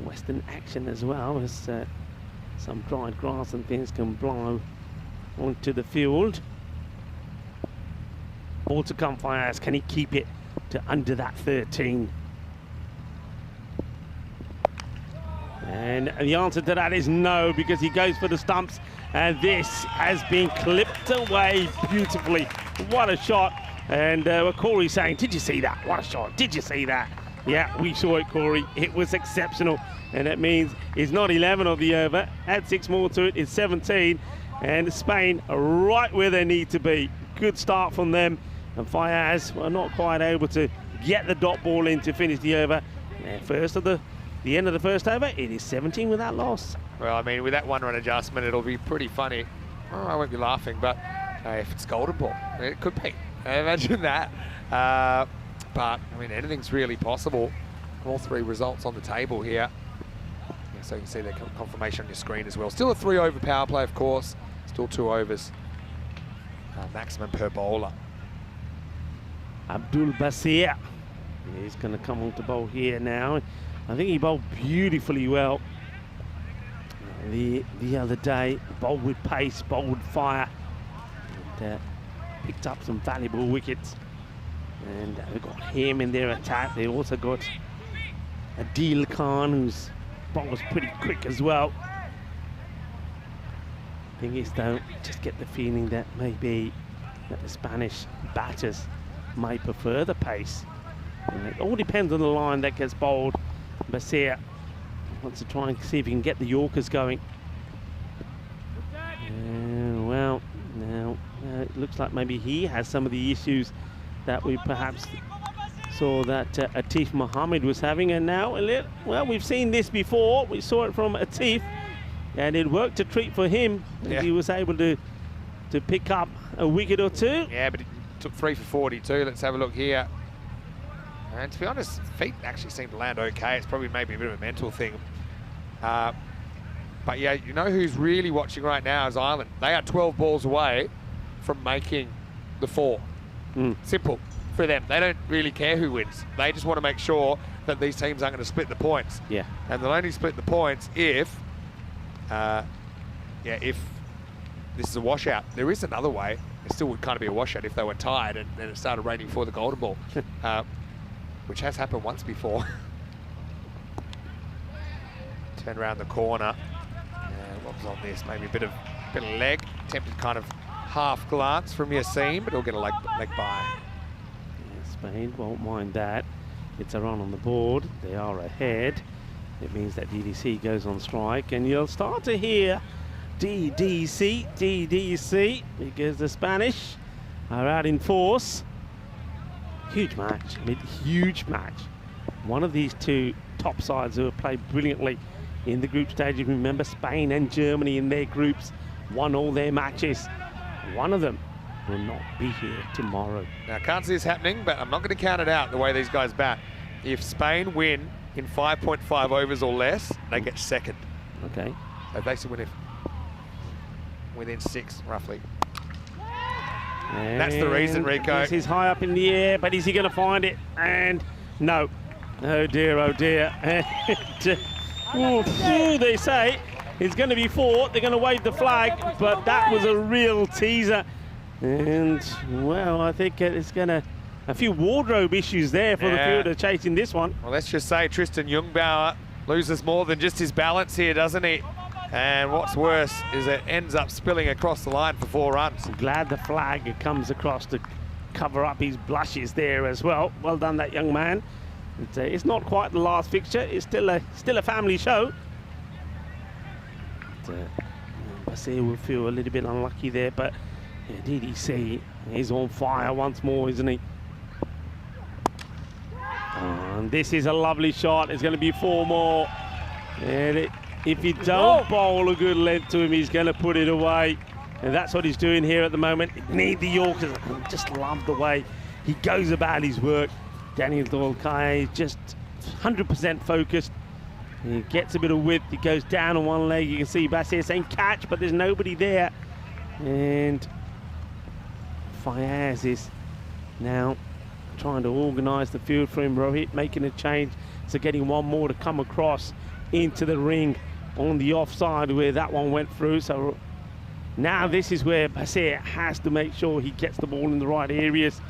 western action as well, as some dried grass and things can blow onto the field. Ball to come, Fires. Can he keep it to under that 13? And the answer to that is no, because he goes for the stumps, and this has been clipped away beautifully. What a shot. And Corey's saying, did you see that? What a shot. Did you see that? Yeah, we saw it, Corey. It was exceptional. And that means it's not 11 of the over. Add 6 more to it, it's 17. And Spain are right where they need to be. Good start from them. And Fayaz were not quite able to get the dot ball in to finish the over. First of the the end of the first over. It is 17 without loss. Well, I mean, with that one-run adjustment, it'll be pretty funny. Oh, I won't be laughing, but if it's golden ball, it could be. Imagine that. But, I mean, anything's really possible. All three results on the table here. Yeah, so you can see the confirmation on your screen as well. Still a 3-over power play, of course. Still 2 overs maximum per bowler. Abdul Basir. He's going to come on to bowl here now. I think he bowled beautifully well the other day. Bowled with pace, bowled with fire. And, picked up some valuable wickets. And they've got him in their attack. They also got Adil Khan, whose ball was pretty quick as well. Thing is, though, just get the feeling that maybe that the Spanish batters may prefer the pace. And it all depends on the line that gets bowled. Basir wants to try and see if he can get the Yorkers going. Well, now it looks like maybe he has some of the issues that we perhaps saw that Atif Mohammed was having. And now, well, we've seen this before. We saw it from Atif, and it worked a treat for him. Yeah. He was able to pick up a wicket or two. Yeah, but it took 3 for 42. Let's have a look here. And to be honest, feet actually seem to land okay. It's probably maybe a bit of a mental thing. But yeah, you know who's really watching right now is Ireland. They are 12 balls away from making the 4. Simple for them. They don't really care who wins. They just want to make sure that these teams aren't going to split the points. Yeah. And they'll only split the points if this is a washout. There is another way. It still would kind of be a washout if they were tied and then it started raining for the golden ball, which has happened once before. Turn around the corner. What was on this? Maybe a bit of leg. Attempted kind of half glance from Yassin, but he'll get a leg by. Yeah, Spain won't mind that. It's a run on the board. They are ahead. It means that DDC goes on strike, and you'll start to hear DDC, because the Spanish are out in force. Huge match. I mean, huge match. One of these two top sides who have played brilliantly in the group stage. If you remember, Spain and Germany in their groups won all their matches. One of them will not be here tomorrow. Now, I can't see this happening, but I'm not going to count it out the way these guys bat. If Spain win in 5.5 overs or less, they get second. Okay. So basically win within 6, roughly. And that's the reason, Rico. This is high up in the air, but is he going to find it? And no. Oh dear, oh dear. They say it's going to be 4. They're going to wave the flag, but that was a real teaser. And, well, I think it's going to... A few wardrobe issues there for the fielder chasing this one. Well, let's just say Tristan Jungbauer loses more than just his balance here, doesn't he? And what's worse is it ends up spilling across the line for 4 runs. I'm glad the flag comes across to cover up his blushes there as well. Well done, that young man. It's not quite the last fixture. It's still a family show. Basir will feel a little bit unlucky there, but DDC is on fire once more, isn't he? And this is a lovely shot. It's going to be 4 more. And if you don't bowl a good length to him, he's going to put it away. And that's what he's doing here at the moment. Need the Yorkers. I just love the way he goes about his work. Daniel Dolkai is just 100% focused. He gets a bit of width. He goes down on one leg. You can see Basir saying catch, but there's nobody there. And Fayaz is now trying to organise the field for him. Rohit making a change, so getting one more to come across into the ring on the offside where that one went through. So now this is where Basir has to make sure he gets the ball in the right areas.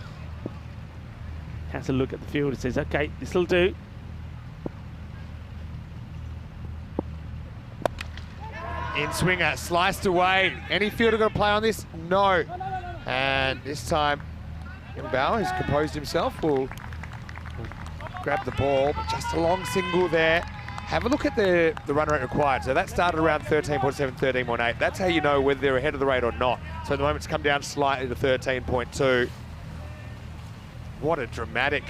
Has a look at the field and says, okay, this'll do. In swinger, sliced away. Any fielder going to play on this? No. And this time, Jungbauer, who's composed himself, will grab the ball, but just a long single there. Have a look at the run rate required. So that started around 13.7, 13.8. That's how you know whether they're ahead of the rate or not. So at the moment, it's come down slightly to 13.2. What a dramatic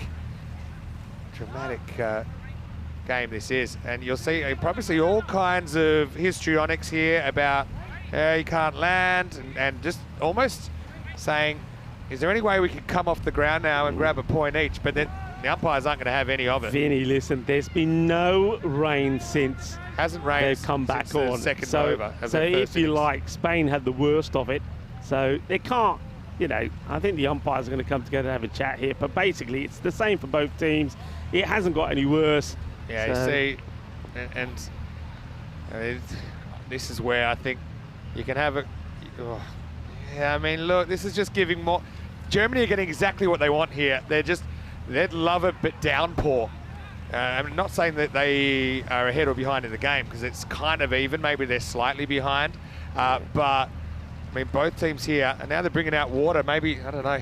game this is. And you'll probably see all kinds of histrionics here about you can't land and just almost saying, is there any way we could come off the ground now and grab a point each? But then the umpires aren't going to have any of it. Vinny, listen, there's been no rain since hasn't rained they've come back the on. second so over. So if you like, Spain had the worst of it. So they can't, you know, I think the umpires are going to come together and have a chat here. But basically, it's the same for both teams. It hasn't got any worse. Yeah, so. you see, this is where I think you can have a... Oh, yeah, I mean, look, this is just giving more... Germany are getting exactly what they want here. They'd love it, but downpour. I'm not saying that they are ahead or behind in the game, because it's kind of even. Maybe they're slightly behind. But, I mean, both teams here, and now they're bringing out water. Maybe, I don't know,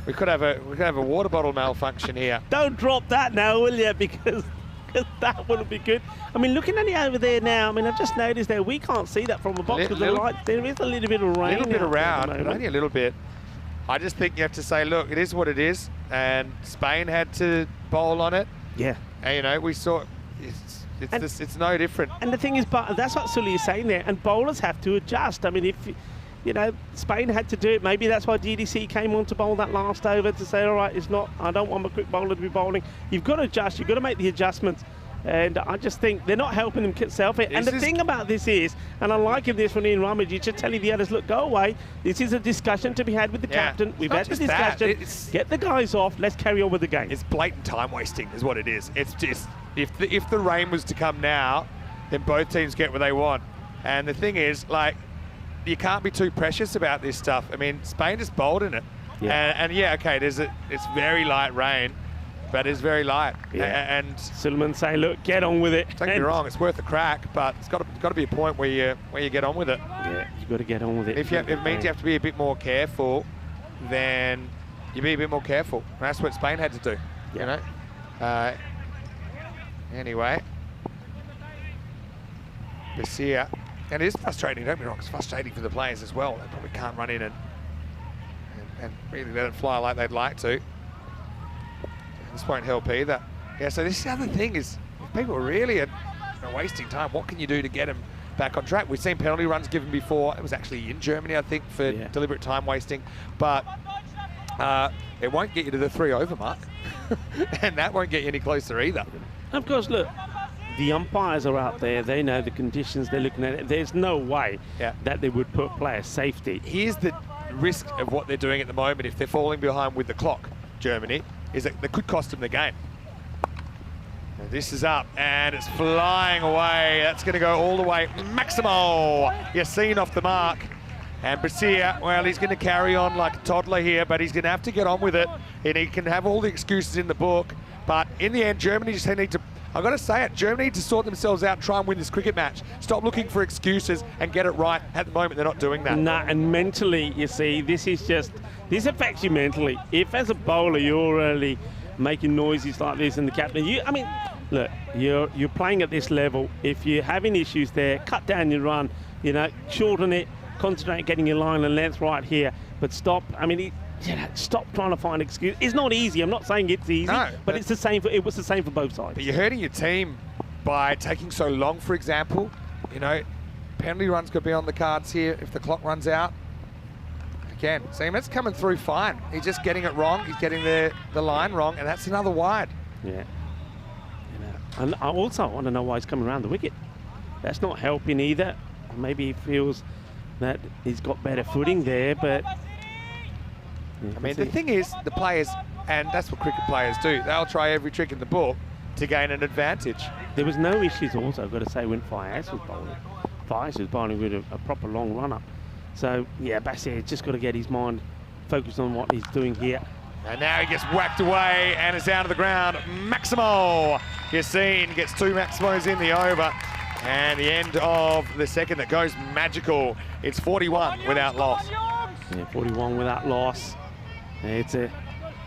we could have a water bottle malfunction here. Don't drop that now, will you? Because that wouldn't be good. I mean, looking at it over there now, I mean, I've just noticed there, we can't see that from the box because there is a little bit of rain. A little bit around, but only a little bit. I just think you have to say, look, it is what it is, and Spain had to bowl on it. Yeah. And, you know, we saw it's no different. And the thing is, but that's what Sully is saying there, and bowlers have to adjust. I mean, if, you know, Spain had to do it, maybe that's why DDC came on to bowl that last over to say, all right, I don't want my quick bowler to be bowling. You've got to adjust, you've got to make the adjustments. And I just think they're not helping themselves. And the thing about this is, and I like this from Ian Rumage, just telling the others, look, go away. This is a discussion to be had with the captain. We've had the discussion. Get the guys off. Let's carry on with the game. It's blatant time wasting is what it is. It's just, if the rain was to come now, then both teams get what they want. And the thing is, like, you can't be too precious about this stuff. I mean, Spain just bowled in it. Yeah. And yeah, okay, it's very light rain. But it's very light. Yeah. And Silliman say, look, get on with it. Don't get me wrong, it's worth a crack, but it's got to be a point where you get on with it. Yeah, you've got to get on with it. If it means you have to be a bit more careful, then you be a bit more careful. And that's what Spain had to do. Yeah. You know. Anyway, Garcia, and it is frustrating. Don't be wrong, it's frustrating for the players as well. They probably can't run in and really let it fly like they'd like to. This won't help either. Yeah, so this is the other thing is, if people really are wasting time, what can you do to get them back on track? We've seen penalty runs given before. It was actually in Germany, I think, for deliberate time wasting. But it won't get you to the 3 over mark. And that won't get you any closer either. Of course, look, the umpires are out there. They know the conditions. They're looking at it. There's no way that they would put player safety. Here's the risk of what they're doing at the moment if they're falling behind with the clock, Germany, is that they could cost them the game. And this is up, and it's flying away. That's going to go all the way. Maximo Yassin off the mark. And Garcia, well, he's going to carry on like a toddler here, but he's going to have to get on with it. And he can have all the excuses in the book. But in the end, Germany just need to, I've got to say it, Germany need to sort themselves out, try and win this cricket match. Stop looking for excuses and get it right. At the moment, they're not doing that. Nah, and mentally, you see, this affects you mentally. If as a bowler, you're really making noises like this and the captain, I mean, look, you're playing at this level. If you're having issues there, cut down your run, you know, shorten it, concentrate getting your line and length right here, but stop. I mean, stop trying to find excuses. It's not easy. I'm not saying it's easy, but it's the same. It was the same for both sides. But you're hurting your team by taking so long. For example, you know, penalty runs could be on the cards here if the clock runs out. Again, Seaman's coming through fine. He's just getting it wrong. He's getting the line wrong, and that's another wide. Yeah. And I also want to know why he's coming around the wicket. That's not helping either. Maybe he feels that he's got better footing there, but... I mean, the thing is, the players, and that's what cricket players do, they'll try every trick in the book to gain an advantage. There was no issues also, I've got to say, when Fayez was bowling. Fayez was bowling with a proper long run-up. So, yeah, Bassier's just got to get his mind focused on what he's doing here. And now he gets whacked away and is out of the ground. Maximo Yassin gets 2 Maximos in the over. And the end of the second that goes magical. It's 41 without loss. Yeah, 41 without loss. It's a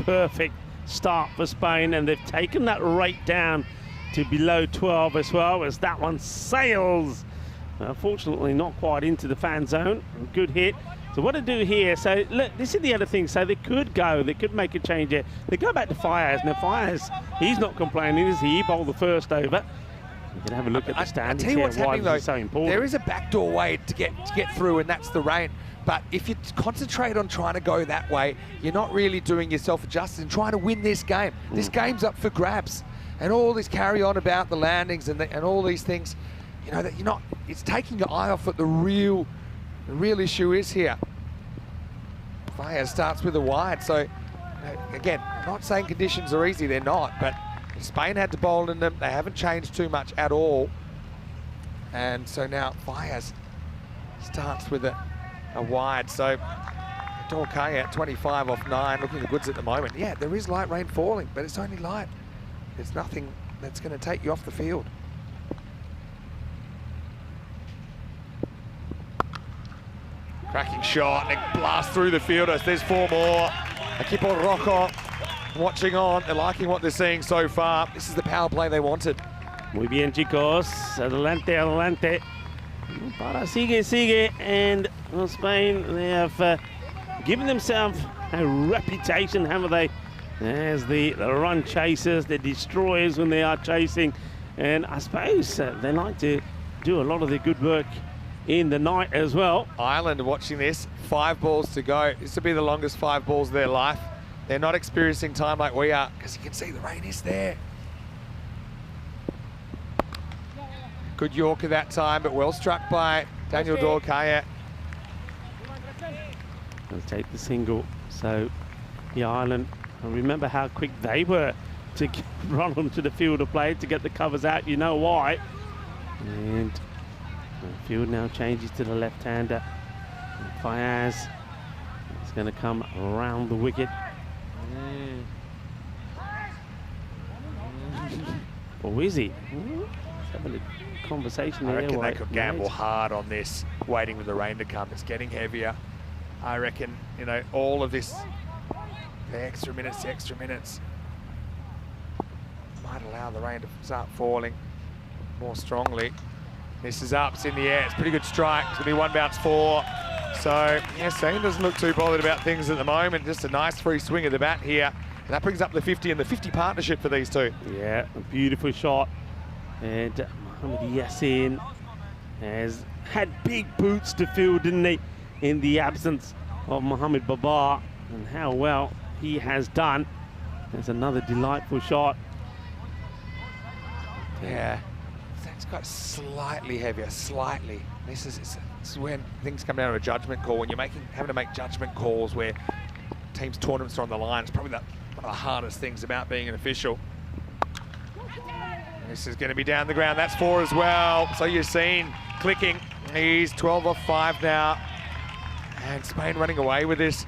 perfect start for Spain, and they've taken that rate down to below 12 as well, as that one sails. Unfortunately, not quite into the fan zone. Good hit. So what to do here? So look, this is the other thing. So they could make a change here. They go back to Fires. Now Fires, he's not complaining, is he? He bowled the first over. You can have a look at the standings I'll tell you what's happening though. So important. There is a backdoor way to get through, and that's the rain. But if you concentrate on trying to go that way, you're not really doing yourself justice and trying to win this game. This game's up for grabs, and all this carry on about the landings and all these things. You know that you're not. It's taking your eye off what the real issue is here. Fires starts with a wide, so again, not saying conditions are easy. They're not, but Spain had to bowl in them. They haven't changed too much at all, and so now Fires starts with a wide. So Dorkay at 25 off 9, looking the goods at the moment. Yeah, there is light rain falling, but it's only light. There's nothing that's going to take you off the field. Cracking shot, and it blasts through the fielders. There's 4 more. Equipo Rojo watching on. They're liking what they're seeing so far. This is the power play they wanted. Muy bien, chicos. Adelante, adelante. Para Sigue. And well, Spain, they have given themselves a reputation, haven't they, as the run chasers, the destroyers when they are chasing. And I suppose they like to do a lot of their good work in the night as well. Ireland watching this, 5 balls to go. This will be the longest 5 balls of their life. They're not experiencing time like we are, because you can see the rain is there. Good Yorker that time, but well struck by Daniel Dorkay. Let's take the single. So the Ireland, and remember how quick they were to run onto the field of play to get the covers out. You know why. And the field now changes to the left-hander. Fayaz is going to come around the wicket. Or is he? Let's have a conversation I there. reckon they could gamble hard on this, waiting for the rain to come. It's getting heavier. I reckon, you know, all of this, the extra minutes might allow the rain to start falling more strongly. This is up, it's in the air, it's a pretty good strike. It's gonna be 1 bounce 4. So, yeah, Spain doesn't look too bothered about things at the moment. Just a nice free swing of the bat here. And that brings up the 50 and the 50 partnership for these two. Yeah, a beautiful shot. And Mohamed Yassin has had big boots to fill, didn't he, in the absence of Mohamed Babar. And how well he has done. There's another delightful shot. Yeah, that's got slightly heavier, slightly. This is when things come down to a judgment call. When you're having to make judgment calls where teams' tournaments are on the line, it's probably one of the hardest things about being an official. This is going to be down the ground. That's 4 as well. So you're seeing clicking. He's 12 off 5 now. And Spain running away with this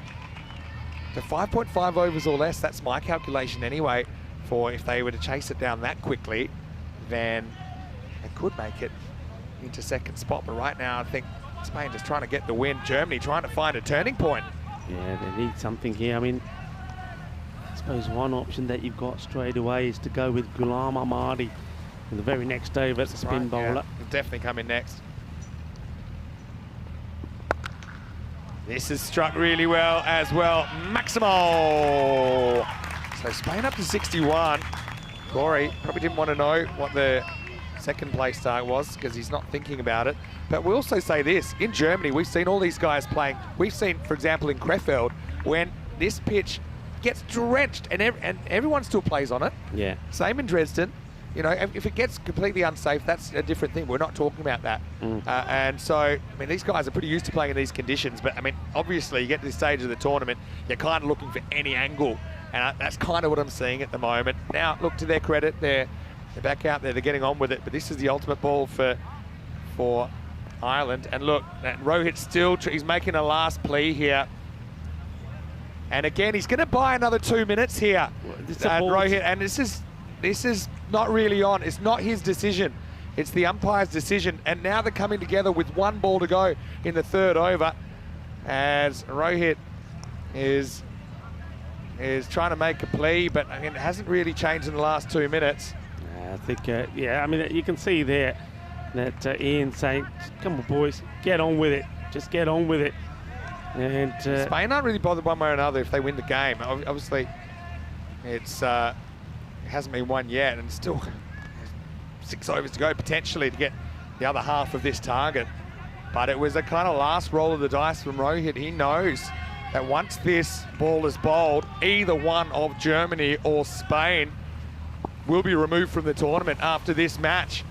to 5.5 overs or less. That's my calculation anyway, for if they were to chase it down that quickly, then they could make it into second spot. But right now, I think Spain just trying to get the win. Germany trying to find a turning point. Yeah, they need something here. I mean, I suppose one option that you've got straight away is to go with Ghulam Ahmadi in the very next over as a spin bowler. Yeah, he'll definitely come in next. This is struck really well as well. Maximo! So Spain up to 61. Corey probably didn't want to know what the second place target was because he's not thinking about it. But we'll also say this, in Germany, we've seen all these guys playing. We've seen, for example, in Krefeld, when this pitch gets drenched and everyone still plays on it. Yeah. Same in Dresden. You know, if it gets completely unsafe, that's a different thing. We're not talking about that. And so, I mean, these guys are pretty used to playing in these conditions. But, I mean, obviously, you get to this stage of the tournament, you're kind of looking for any angle. And that's kind of what I'm seeing at the moment. Now, look, to their credit, they're back out there. They're getting on with it. But this is the ultimate ball for Ireland. And look, Rohit still, he's making a last plea here. And again, he's going to buy another 2 minutes here. Rohit, and this is not really on. It's not his decision. It's the umpire's decision. And now they're coming together with 1 ball to go in the 3rd over, as Rohit is trying to make a plea, but I mean, it hasn't really changed in the last 2 minutes. I think, yeah, I mean, you can see there that Ian saying, come on, boys, get on with it. Just get on with it. And Spain aren't really bothered one way or another if they win the game. Obviously, it hasn't been won yet, and still 6 overs to go potentially to get the other half of this target. But it was a kind of last roll of the dice from Rohit. He knows that once this ball is bowled, either one of Germany or Spain will be removed from the tournament after this match.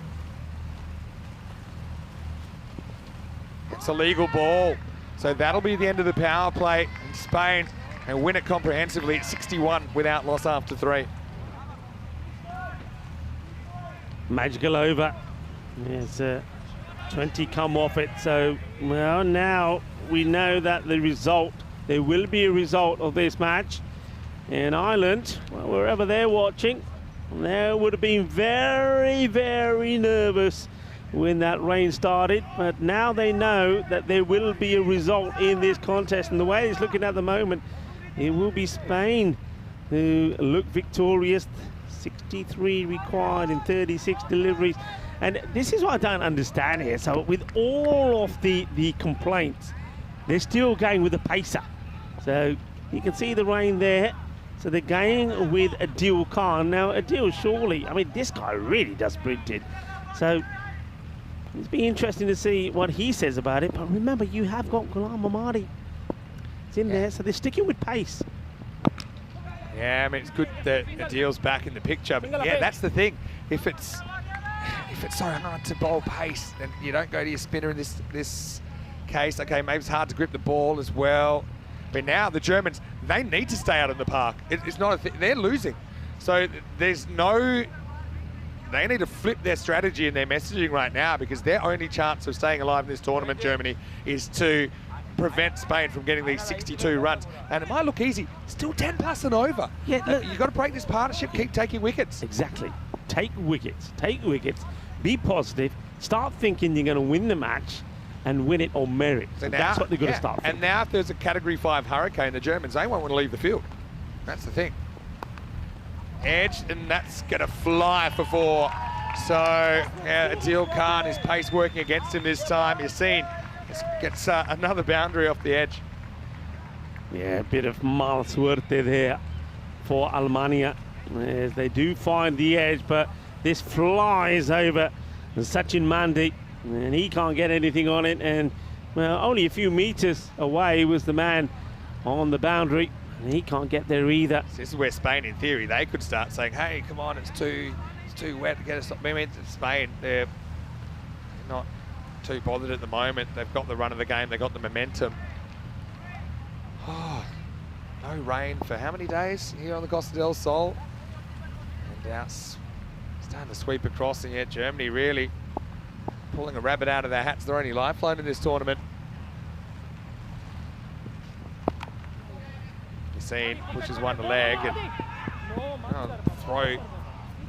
It's a legal ball. So that'll be the end of the power play in Spain, and win it comprehensively at 61 without loss after 3. magical over. There's 20 come off it. So, well, now we know that the result, there will be a result of this match. In Ireland, well, wherever they're watching, they would have been very, very nervous when that rain started, but now they know that there will be a result in this contest, and the way it's looking at the moment, it will be Spain who look victorious. 63 required in 36 deliveries, and this is what I don't understand here. So with all of the complaints, they're still going with the pacer. So you can see the rain there. So they're going with Adil Khan. Now Adil, surely, I mean, this guy really does sprint it. So it'll be interesting to see what he says about it. But remember, you have got Ghulam Mahmadi. It's in there, so they're sticking with pace. Yeah, I mean, it's good that Adil's back in the picture. But yeah, that's the thing. If it's so hard to bowl pace, then you don't go to your spinner in this case. Okay, maybe it's hard to grip the ball as well. But now the Germans, they need to stay out in the park. It's not a thing. They're losing. So there's no... They need to flip their strategy and their messaging right now, because their only chance of staying alive in this tournament, Germany, is to prevent Spain from getting these 62 runs. And it might look easy. Still 10 plus and over. Yeah, look, you've got to break this partnership, keep taking wickets. Exactly. Take wickets. Take wickets. Be positive. Start thinking you're going to win the match and win it on merit. So now, that's what they're going to start thinking. And now if there's a Category 5 hurricane, the Germans, they won't want to leave the field. That's the thing. Edge, and that's going to fly for 4. So, yeah, Adil Khan, his pace working against him this time. Yassine gets another boundary off the edge. Yeah, a bit of mal suerte there for Alemania, as they do find the edge, but this flies over Sachin Mandi, and he can't get anything on it, and, well, only a few meters away was the man on the boundary. And he can't get there either. So this is where Spain, in theory, they could start saying, hey, come on, it's too wet to get us. I mean, Spain, they're not too bothered at the moment. They've got the run of the game. They've got the momentum. Oh, no rain for how many days here on the Costa del Sol? And now it's starting to sweep across, and yet Germany really pulling a rabbit out of their hats. Their only lifeline in this tournament. Pushes one to leg and throw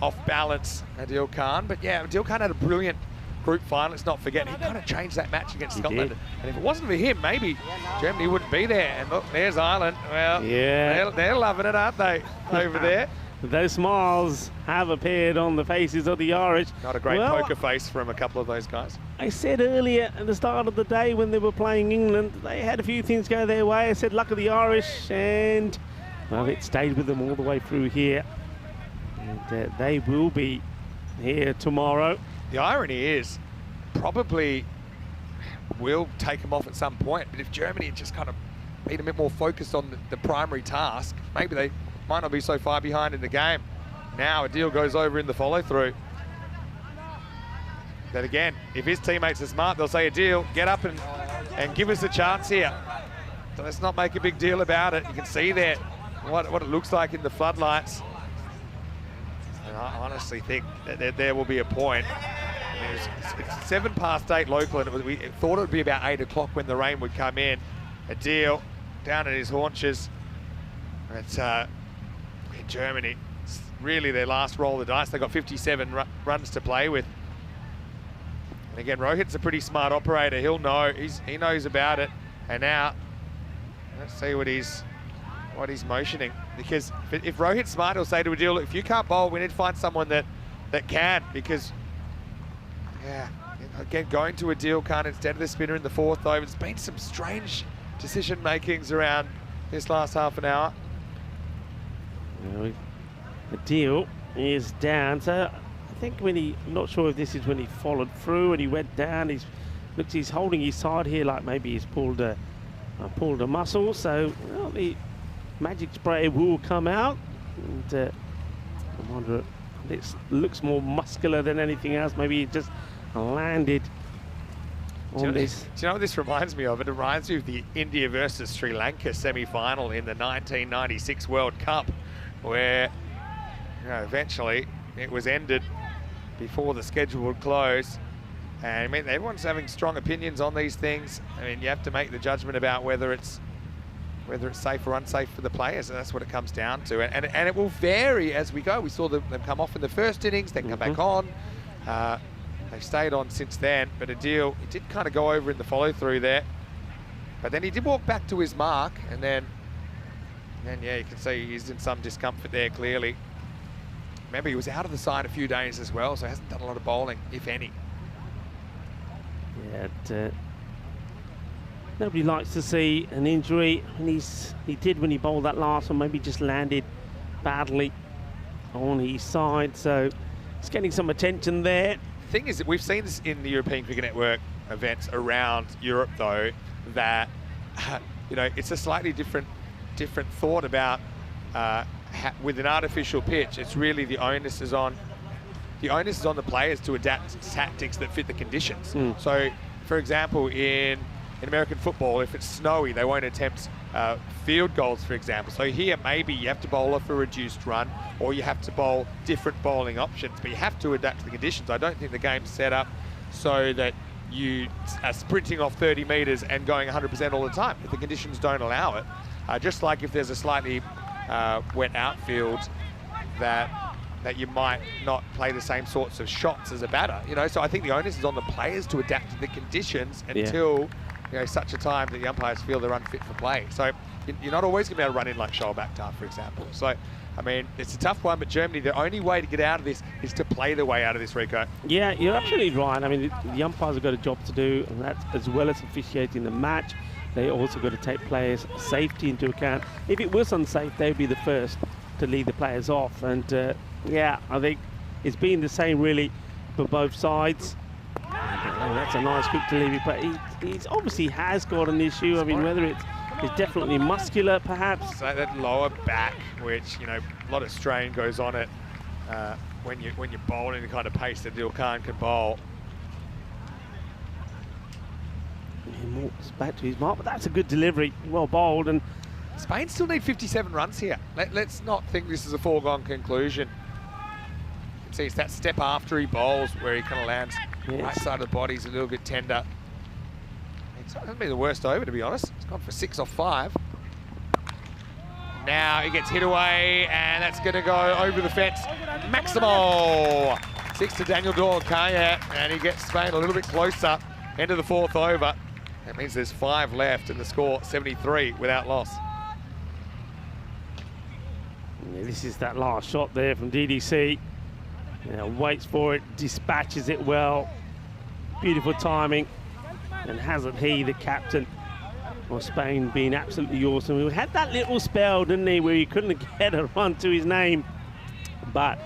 off balance Adil Khan. But yeah, Adil Khan had a brilliant group final. Let's not forget, he kind of changed that match against Scotland. And if it wasn't for him, maybe Germany wouldn't be there. And look, there's Ireland. Well, yeah, they're loving it, aren't they, over there? Those smiles have appeared on the faces of the Irish. Not a great poker face from a couple of those guys. I said earlier at the start of the day when they were playing England, they had a few things go their way. I said luck of the Irish, and well, it stayed with them all the way through here. And they will be here tomorrow. The irony is, probably will take them off at some point, but if Germany had just kind of been a bit more focused on the primary task, maybe they might not be so far behind in the game. Now Adil goes over in the follow-through. But again, if his teammates are smart, they'll say, Adil, get up and give us a chance here. So let's not make a big deal about it. You can see there what it looks like in the floodlights. And I honestly think that there will be a point. It's 7 past 8 local, and we thought it would be about 8 o'clock when the rain would come in. Adil down at his haunches. It's in Germany, it's really their last roll of the dice. They've got 57 runs to play with. And again, Rohit's a pretty smart operator. He'll know, he knows about it. And now, let's see what he's motioning. Because if Rohit's smart, he'll say to Adil, if you can't bowl, we need to find someone that can. Because, yeah, again, going to Adil Khan instead of the spinner in the 4th over. It's been some strange decision makings around this last half an hour. Well, the deal is down. So I think when I'm not sure if this is when he followed through and he went down. He's holding his side here like maybe he's pulled a muscle. So well, the magic spray will come out. And I wonder, it looks more muscular than anything else. Maybe it just landed on this. Do you know what this reminds me of? It reminds me of the India versus Sri Lanka semi-final in the 1996 World Cup, where eventually it was ended before the schedule would close. And I mean, everyone's having strong opinions on these things. I mean, you have to make the judgment about whether it's safe or unsafe for the players, and that's what it comes down to. And it will vary as we go. We saw them come off in the first innings, then come back on. They've stayed on since then, but it did kind of go over in the follow-through there. But then he did walk back to his mark, and then yeah, you can see he's in some discomfort there, clearly. Remember, he was out of the side a few days as well, so he hasn't done a lot of bowling, if any. Yeah, nobody likes to see an injury, and he did when he bowled that last one. Maybe just landed badly on his side, so he's getting some attention there. The thing is that we've seen this in the European Cricket Network events around Europe, though, that it's a slightly different thought about with an artificial pitch. It's really the onus is on the players to adapt tactics that fit the conditions. So, for example, in American football, if it's snowy, they won't attempt field goals, for example. So here, maybe you have to bowl off a reduced run, or you have to bowl different bowling options, but you have to adapt to the conditions. I don't think the game's set up so that you are sprinting off 30 metres and going 100% all the time, if the conditions don't allow it. Just like if there's a slightly wet outfield, that you might not play the same sorts of shots as a batter. So I think the onus is on the players to adapt to the conditions until such a time that the umpires feel they're unfit for play. So you're not always going to be able to run in like Shoaib Akhtar, for example. So, I mean, it's a tough one, but Germany, the only way to get out of this is to play their way out of this, Rico. Yeah, you're absolutely right. I mean, the umpires have got a job to do, and that's as well as officiating the match. They also got to take players' safety into account. If it was unsafe, they would be the first to lead the players off. And yeah, I think it's been the same really for both sides. And, that's a nice hook to leave it, but he obviously has got an issue. I mean, whether it's definitely muscular, perhaps. So that lower back, which a lot of strain goes on it when you're bowling the kind of pace that Adil Khan can bowl. He walks back to his mark, but that's a good delivery, well bowled. And Spain still need 57 runs here. Let's not think this is a foregone conclusion. You can see it's that step after he bowls where he kind of lands right side of the body. He's a little bit tender. It hasn't been the worst over, to be honest. It's gone for 6 off 5. Now he gets hit away, and that's going to go over the fence. Maximo 6 to Daniel Dorkaya, and he gets Spain a little bit closer. End of the 4th over. That means there's 5 left, and the score 73 without loss. Yeah, this is that last shot there from DDC. Waits for it, dispatches it well. Beautiful timing. And hasn't he, the captain of Spain, been absolutely awesome. We had that little spell, didn't he, where he couldn't get a run to his name. But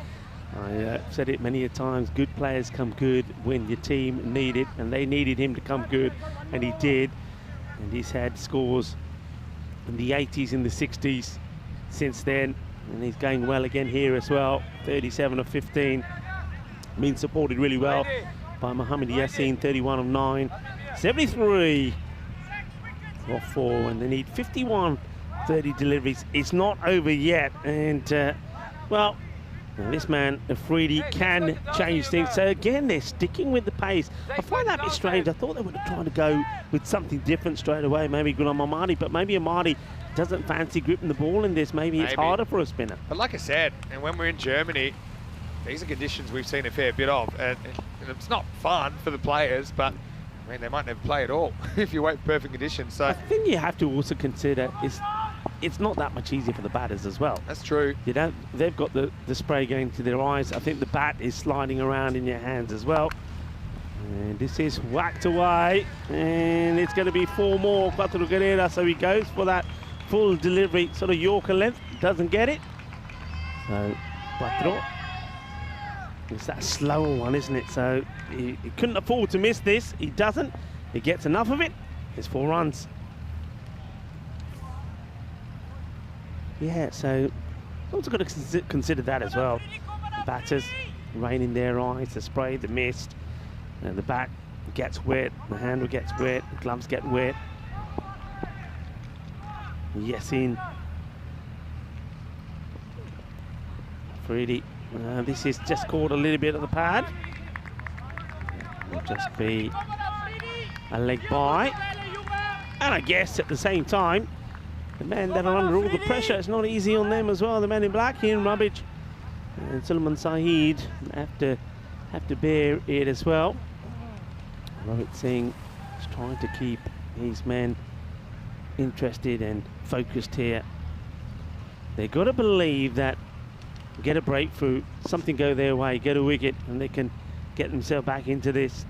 I said it many a times, good players come good when your team need it, and they needed him to come good, and he did. And he's had scores in the 80s and the 60s since then, and he's going well again here as well. 37 of 15, been supported really well by Mohamed Yassin. 31 of 9, 73 off 4, and they need 51 30 deliveries. It's not over yet, and well, this man Afridi can change things. So again, they're sticking with the pace. I find that a bit strange. I thought they would have tried to go with something different straight away, maybe Ghulam Ahmadi, but maybe Ahmadi doesn't fancy gripping the ball in this. Maybe it's harder for a spinner. But like I said, and when we're in Germany, these are conditions we've seen a fair bit of, and it's not fun for the players, but I mean, they might never play at all if you wait for perfect conditions. So I think you have to also consider is it's not that much easier for the batters as well. That's true. They've got the spray going to their eyes. I think the bat is sliding around in your hands as well. And this is whacked away, and it's going to be 4 more. Cuatro Guerrera, so he goes for that full delivery, sort of Yorker length, doesn't get it. So, Cuatro. It's that slower one, isn't it? So, he couldn't afford to miss this. He doesn't. He gets enough of it. It's 4 runs. Yeah, so also got to consider that as well. The batters, rain in their eyes, the spray, the mist, and the bat gets wet, the handle gets wet, the gloves get wet. Yes, in. Freddie, this is just caught a little bit of the pad. It'll just be a leg by. And I guess at the same time, the men that are under all the pressure, it's not easy on them as well. The men in black here in Rubbish and Suleiman Saeed have to bear it as well. Rohit Singh is trying to keep his men interested and focused here. They've got to believe that get a breakthrough, something go their way, get a wicket, and they can get themselves back into this.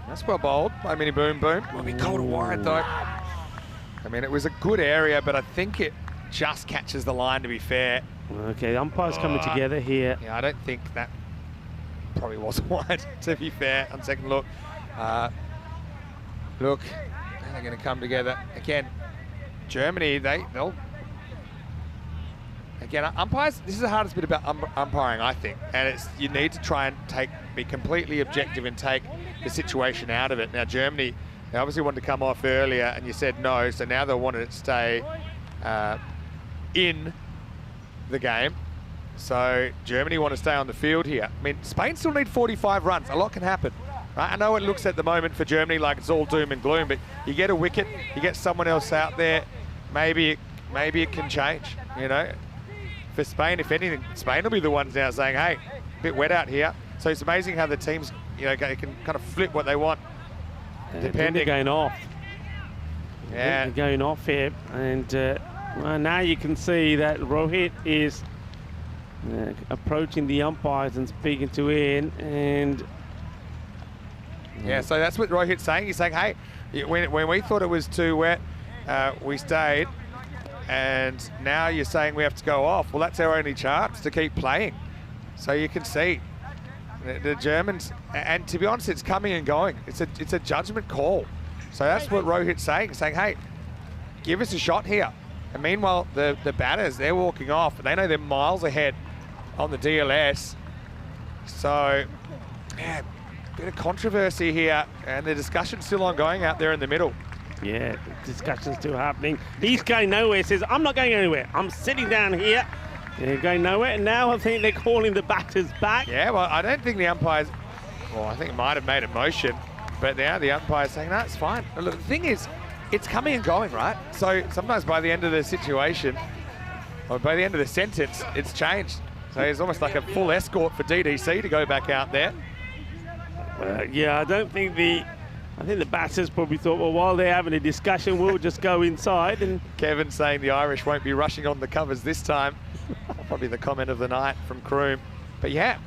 That's well bowled by Mini Boom Boom. Will be called wide though. I mean, it was a good area, but I think it just catches the line, to be fair. Okay, the umpire's coming together here. Yeah, I don't think that probably was wide, to be fair, on second look. Look, they're going to come together. Again, Germany, they'll... Again, umpires, this is the hardest bit about umpiring, I think. And it's you need to try and be completely objective and take the situation out of it. Now, Germany, they obviously wanted to come off earlier, and you said no, so now they wanted it to stay in the game. So Germany want to stay on the field here. I mean, Spain still need 45 runs. A lot can happen. Right? I know it looks at the moment for Germany like it's all doom and gloom, but you get a wicket, you get someone else out there, maybe it can change, you know. For Spain, if anything, Spain will be the ones now saying, hey, a bit wet out here. So it's amazing how the teams, you know, can kind of flip what they want, depending. They're going off. Yeah. They're going off here. And well, now you can see that Rohit is approaching the umpires and speaking to Ian. And yeah, so that's what Rohit's saying. He's saying, hey, when we thought it was too wet, we stayed. And now you're saying we have to go off. Well, that's our only chance to keep playing. So you can see the Germans, and to be honest, it's coming and going. It's a judgment call. So that's what Rohit's saying, hey, give us a shot here. And meanwhile, the batters, they're walking off. They know they're miles ahead on the DLS. So, yeah, bit of controversy here, and the discussion's still ongoing out there in the middle. yeah, discussion's still happening. He's going nowhere, says, I'm not going anywhere. I'm sitting down here. Yeah, going nowhere. And now I think they're calling the batters back. Yeah, well, I don't think the umpires, well, I think it might have made a motion, but now the umpire's saying, no, it's fine. But look, the thing is, it's coming and going, right? So sometimes by the end of the situation, or by the end of the sentence, it's changed. So it's almost like a full escort for DDC to go back out there. Yeah, I think the batters probably thought, well, while they're having a discussion, we'll just go inside. And Kevin saying the Irish won't be rushing on the covers this time. Probably the comment of the night from Kroom. But yeah,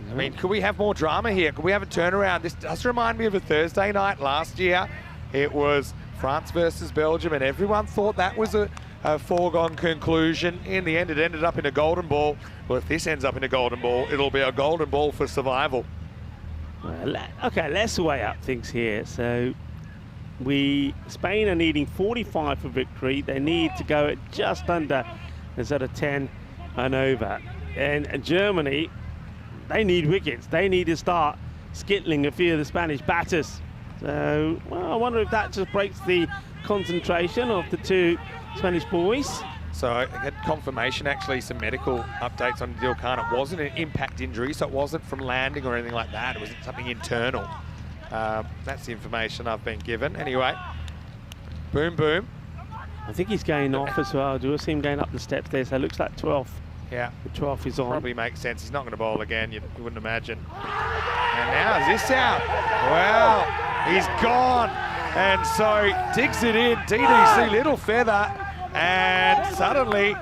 I mean, could we have more drama here? Could we have a turnaround? This does remind me of a Thursday night last year. It was France versus Belgium, and everyone thought that was a foregone conclusion. In the end, it ended up in a golden ball. Well, if this ends up in a golden ball, it'll be a golden ball for survival. Okay, let's weigh up things here. So Spain are needing 45 for victory. They need to go at just under instead of 10 and over. And Germany, they need wickets. They need to start skittling a few of the Spanish batters. So, well, I wonder if that just breaks the concentration of the two Spanish boys. So I had confirmation, actually, some medical updates on Adil Khan. It wasn't an impact injury, so it wasn't from landing or anything like that. It was something internal. That's the information I've been given. Anyway, boom, boom. I think he's going off as well. Do you see him going up the steps there? So it looks like 12th. Yeah. The 12th is on. Probably makes sense. He's not going to bowl again, you wouldn't imagine. And now is this out? Well, he's gone. And so digs it in. DDC, little feather. And suddenly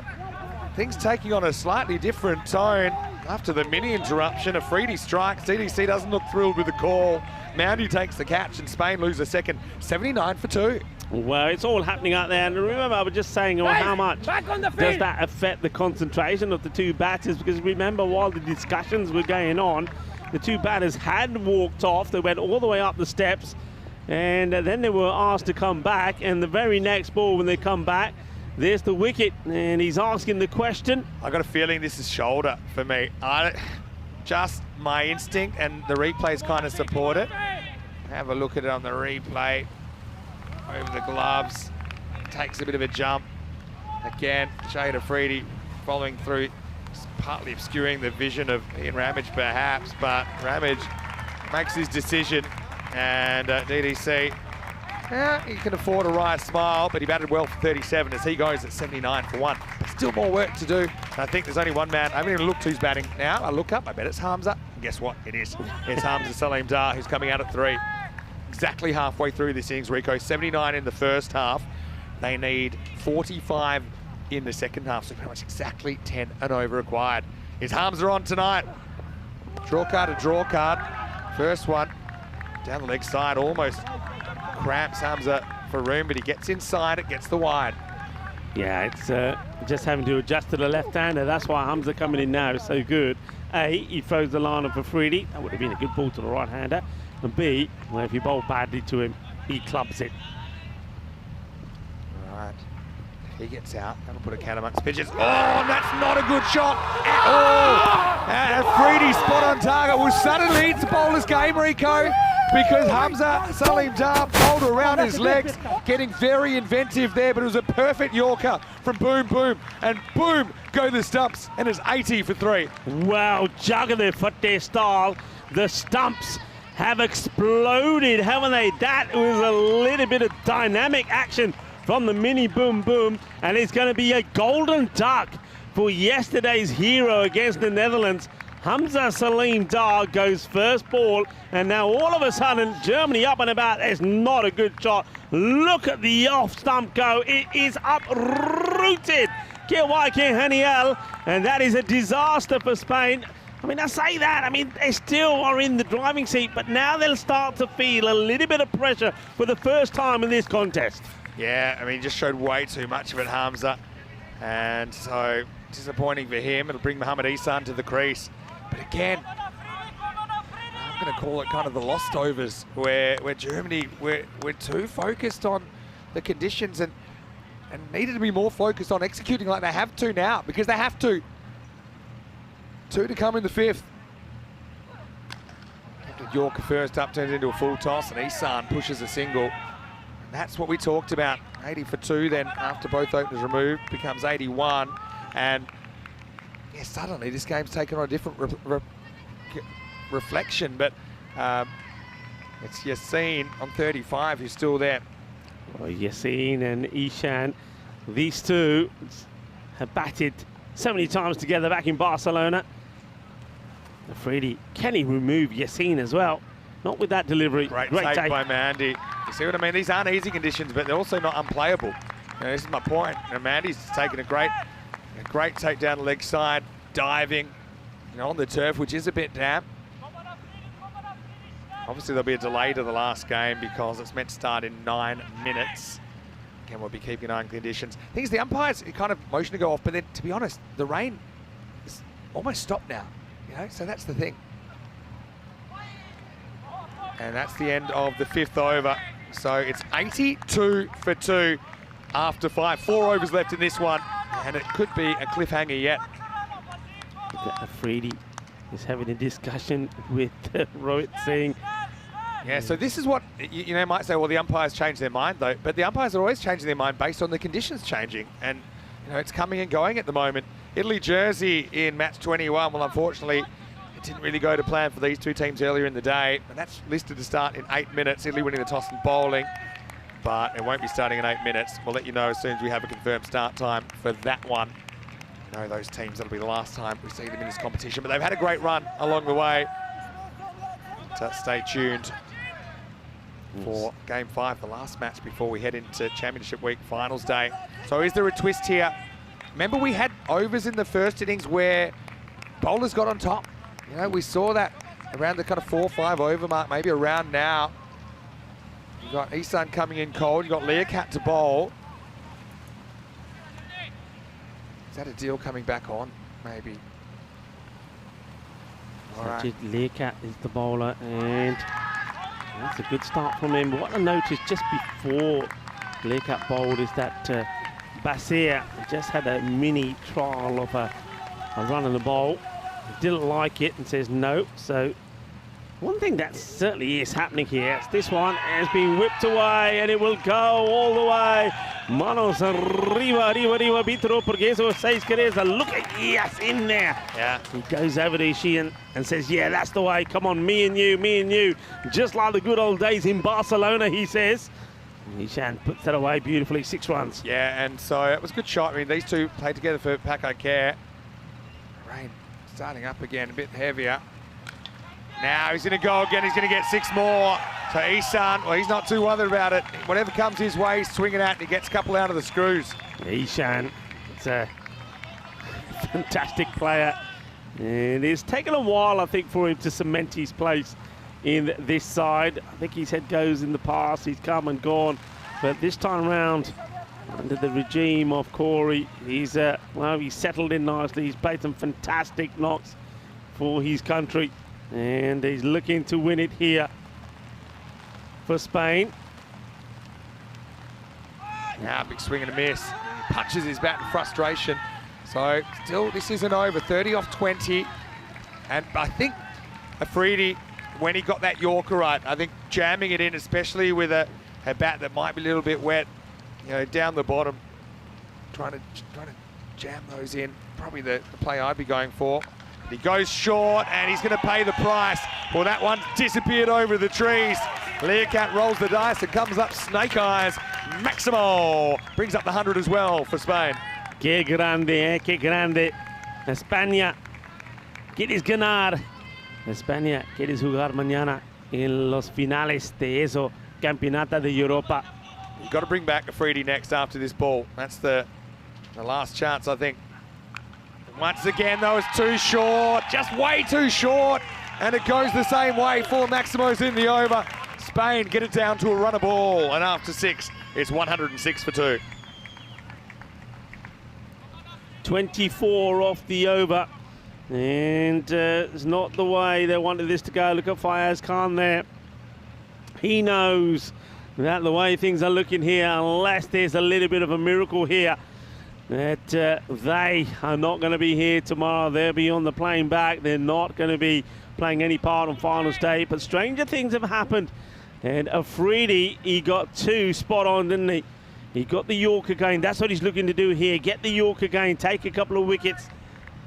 things taking on a slightly different tone after the mini interruption. Afridi strikes. DDC doesn't look thrilled with the call. Moundy takes the catch and Spain lose a second. 79 for 2. Well, it's all happening out there. And remember, I was just saying, well, how much does that affect the concentration of the two batters? Because remember, while the discussions were going on, the two batters had walked off. They went all the way up the steps. And then they were asked to come back. And the very next ball, when they come back, there's the wicket. And he's asking the question. I got a feeling this is shoulder for me. Just my instinct, and the replays kind of support it. Have a look at it on the replay. Over the gloves, takes a bit of a jump. Again, Shade Afridi following through, partly obscuring the vision of Ian Ramage perhaps, but Ramage makes his decision, and DDC, yeah, he can afford a wry smile, but he batted well for 37 as he goes at 79 for 1. But still more work to do. And I think there's only one man. I haven't even looked who's batting now. I look up, I bet it's Hamza. And guess what? It is. It's Hamza Salim Dar who's coming out at 3. Exactly halfway through this innings, Rico. 79 in the first half. They need 45 in the second half, so pretty much exactly 10 and over required. Is Hamza on tonight? Draw card to draw card. First one down the leg side, almost cramps Hamza for room, but he gets inside, it gets the wide. Yeah, it's just having to adjust to the left-hander. That's why Hamza coming in now is so good. A, he throws the line up for Afridi. That would have been a good ball to the right-hander. And B, well, if you bowl badly to him, he clubs it. All right, he gets out. That'll put a cat amongst pitches. Oh, that's not a good shot at all. And Afridi spot on target. Well, suddenly it's a bowler's game, Rico, because Hamza Salim Dar bowled around his legs, getting very inventive there, but it was a perfect Yorker from Boom Boom, and boom, go the stumps, and it's 80 for 3. Wow, juggle their foot their style. The stumps have exploded, haven't they? That was a little bit of dynamic action from the mini Boom Boom, and it's going to be a golden duck for yesterday's hero against the Netherlands. Hamza Salim Dar goes first ball, and now all of a sudden Germany up and about. It's not a good shot. Look at the off stump go. It is uprooted. Kiwaike Haniel, and that is a disaster for Spain. I mean, I say that, I mean, they still are in the driving seat, but now they'll start to feel a little bit of pressure for the first time in this contest. Yeah, I mean, just showed way too much of it, Hamza. And so, disappointing for him. It'll bring Mohamed Isan to the crease. But again, I'm going to call it kind of the lost overs, where Germany, we're too focused on the conditions and needed to be more focused on executing like they have to now, because they have to. 2 to come in the 5th. Yorker first up, turns into a full toss, and Isan pushes a single. And that's what we talked about. 80 for 2 then, after both openers removed, becomes 81. And yeah, suddenly this game's taken on a different reflection, but it's Yassine on 35 who's still there. Well, Yassine and Ishan, these two have batted so many times together back in Barcelona. Afridi, can he remove Yassine as well? Not with that delivery. Great take by Mandy. You see what I mean? These aren't easy conditions, but they're also not unplayable. You know, this is my point. And Mandy's taking a great take down the leg side, diving, you know, on the turf, which is a bit damp. Obviously, there'll be a delay to the last game because it's meant to start in 9 minutes. Again, we'll be keeping an eye on conditions. I think the umpires kind of motion to go off, but then, to be honest, the rain is almost stopped now. You know, so that's the thing. And that's the end of the 5th over. So it's 82 for 2 after 5. 4 overs left in this one, and it could be a cliffhanger yet. Afridi is having a discussion with Rohit Singh. Yeah, so this is what, you know, might say, well, the umpires changed their mind, though. But the umpires are always changing their mind based on the conditions changing. And, you know, it's coming and going at the moment. Italy-Jersey in match 21. Well, unfortunately, it didn't really go to plan for these two teams earlier in the day. And that's listed to start in 8 minutes. Italy winning the toss and bowling. But it won't be starting in 8 minutes. We'll let you know as soon as we have a confirmed start time for that one. You know, those teams, that'll be the last time we see them in this competition. But they've had a great run along the way. So stay tuned for Game 5, the last match before we head into Championship Week Finals Day. So is there a twist here? remember we had overs in the first innings where bowlers got on top. You know, we saw that around the kind of 4-5 over mark, maybe around now. You got Isan coming in cold. You got Learcat to bowl. Is that a deal coming back on? Maybe. All right. Learcat is the bowler, and that's a good start from him. But what I noticed just before Learcat bowled is that Basir just had a mini trial of a run in the bowl. He didn't like it and says no. So one thing that certainly is happening here is this one has been whipped away, and it will go all the way. Manos arriba, arriba, arriba, Vitro, porque eso es 6 querés. Look at, yes, in there. Yeah. He goes over to Ishian and says, yeah, that's the way. Come on, me and you. Just like the good old days in Barcelona, he says. Ishan puts that away beautifully, 6 runs. Yeah, and so it was a good shot. I mean, these two played together for Pack I Care. Rain starting up again, a bit heavier. Now he's going to go again. He's going to get 6 more. So Isan, well, he's not too bothered about it. Whatever comes his way, he's swinging out, and he gets a couple out of the screws. Ishan, it's a fantastic player. And it's taken a while, I think, for him to cement his place in this side. I think his head goes in the past. He's come and gone. But this time around, under the regime of Corey, he's well, he's settled in nicely. He's played some fantastic knocks for his country, and he's looking to win it here for Spain. Now big swing and a miss. He punches his bat in frustration. So still, this isn't over. 30 off 20, and I think Afridi, when he got that Yorker right, I think jamming it in, especially with a bat that might be a little bit wet, you know, down the bottom, trying to jam those in. Probably the play I'd be going for. He goes short, and he's going to pay the price. Well, that one disappeared over the trees. Learcat rolls the dice and comes up snake eyes. Maximo brings up the 100 as well for Spain. Qué grande, qué grande. España, ¿quieres ganar? España, ¿quieres jugar mañana en los finales de eso campeonato de Europa? You've got to bring back Afridi next after this ball. That's the last chance, I think. Once again, though, it's too short, just way too short, and it goes the same way. 4 Maximos in the over. Spain get it down to a run a ball, and after 6, it's 106 for 2. 24 off the over, and it's not the way they wanted this to go. Look at Fayaz Khan there. He knows that the way things are looking here, unless there's a little bit of a miracle here, that they are not going to be here tomorrow. They'll be on the plane back. They're not going to be playing any part on finals day. But stranger things have happened. And Afridi, he got 2 spot on, didn't he? He got the York again. That's what he's looking to do here. Get the York again. Take a couple of wickets.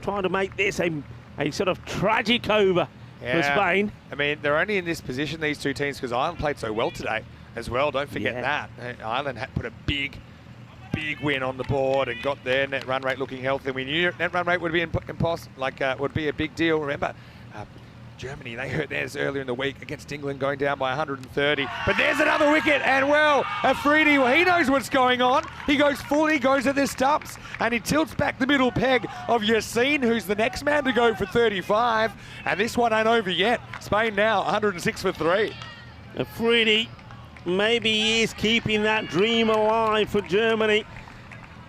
Trying to make this a sort of tragic over for Spain. I mean, they're only in this position, these two teams, because Ireland played so well today as well. Don't forget that. Ireland had put a big win on the board and got their net run rate looking healthy. We knew net run rate would be would be a big deal. Remember, Germany, they hurt theirs earlier in the week against England, going down by 130. But there's another wicket, and well, Afridi, well, he knows what's going on. He goes full, he goes at the stumps, and he tilts back the middle peg of Yassine, who's the next man to go for 35. And this one ain't over yet. Spain now 106 for 3. Afridi, maybe he is keeping that dream alive for Germany,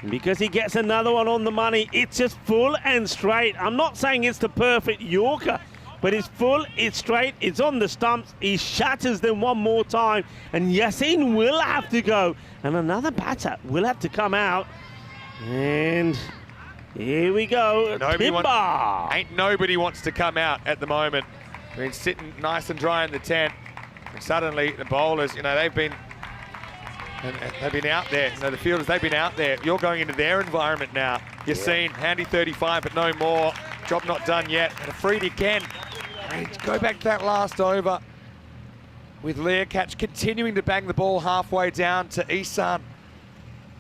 because he gets another one on the money. It's just full and straight. I'm not saying it's the perfect Yorker, but it's full, it's straight, it's on the stumps. He shatters them one more time, and Yassine will have to go, and another batter will have to come out. And here we go. Ain't nobody wants to come out at the moment. I mean, sitting nice and dry in the tent, and suddenly the bowlers, you know, they've been out there. You know, the fielders, they've been out there. You're going into their environment now. Yassine, handy 35, but no more. Job not done yet. And Afridi again. Go back to that last over with Learcat continuing to bang the ball halfway down to Isan.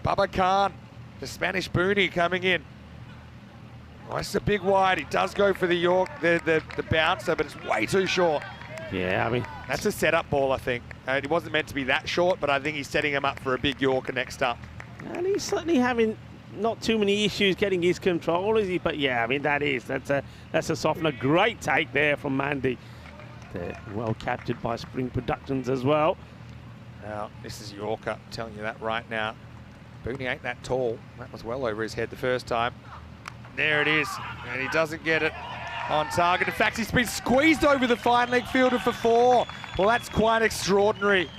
Baba Khan, the Spanish boonie, coming in. Oh, it's a big wide. He does go for the York, the bouncer, but it's way too short. Yeah, I mean, that's a setup ball, I think. It wasn't meant to be that short, but I think he's setting him up for a big Yorker next up. And he's certainly having not too many issues getting his control, is he? But yeah, I mean, that's a softener. Great take there from Mandy. They're well captured by Spring Productions as well. Now, this is Yorker, I'm telling you that right now. Booney ain't that tall. That was well over his head the first time. There it is, and he doesn't get it on target. In fact, he's been squeezed over the fine leg fielder for 4. Well, that's quite extraordinary.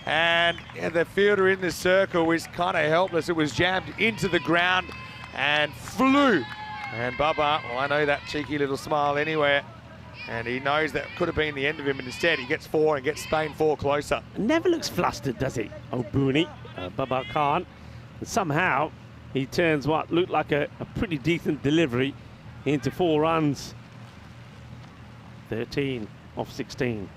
And yeah, the fielder in the circle was kind of helpless. It was jammed into the ground and flew. And Bubba, well, I know that cheeky little smile anywhere. And he knows that could have been the end of him, and instead he gets 4 and gets Spain 4 closer. Never looks flustered, does he? Oh, Booney, Bubba Khan. And somehow he turns what looked like a pretty decent delivery into 4 runs. 13 off 16.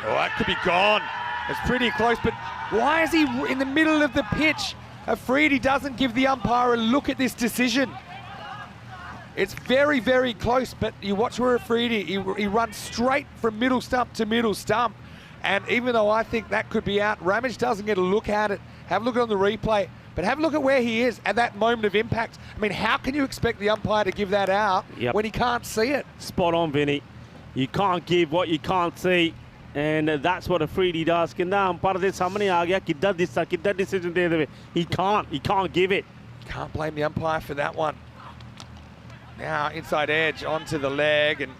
Oh, that could be gone. It's pretty close, but why is he in the middle of the pitch? Afridi doesn't give the umpire a look at this decision. It's very, very close, but you watch where Afridi, he runs straight from middle stump to middle stump. And even though I think that could be out, Ramage doesn't get a look at it. Have a look on the replay, but have a look at where he is at that moment of impact. I mean, how can you expect the umpire to give that out when he can't see it? Spot on, Vinny. You can't give what you can't see. And that's what Afridi does. He can't give it. Can't blame the umpire for that one. Now inside edge onto the leg and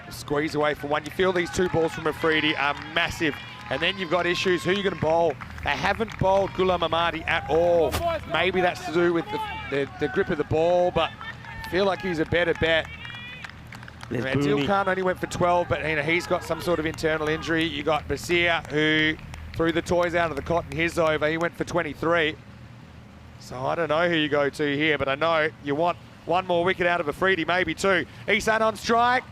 squeeze away for 1. You feel these 2 balls from Afridi are massive. And then you've got issues. Who are you going to bowl? They haven't bowled Ghulam Ahmadi at all. Maybe that's to do with the grip of the ball, but I feel like he's a better bet. Adil Khan only went for 12, but you know, he's got some sort of internal injury. You got Basir, who threw the toys out of the cot in his over. He went for 23. So I don't know who you go to here, but I know you want 1 more wicket out of Afridi, maybe 2. Ihsan on strike.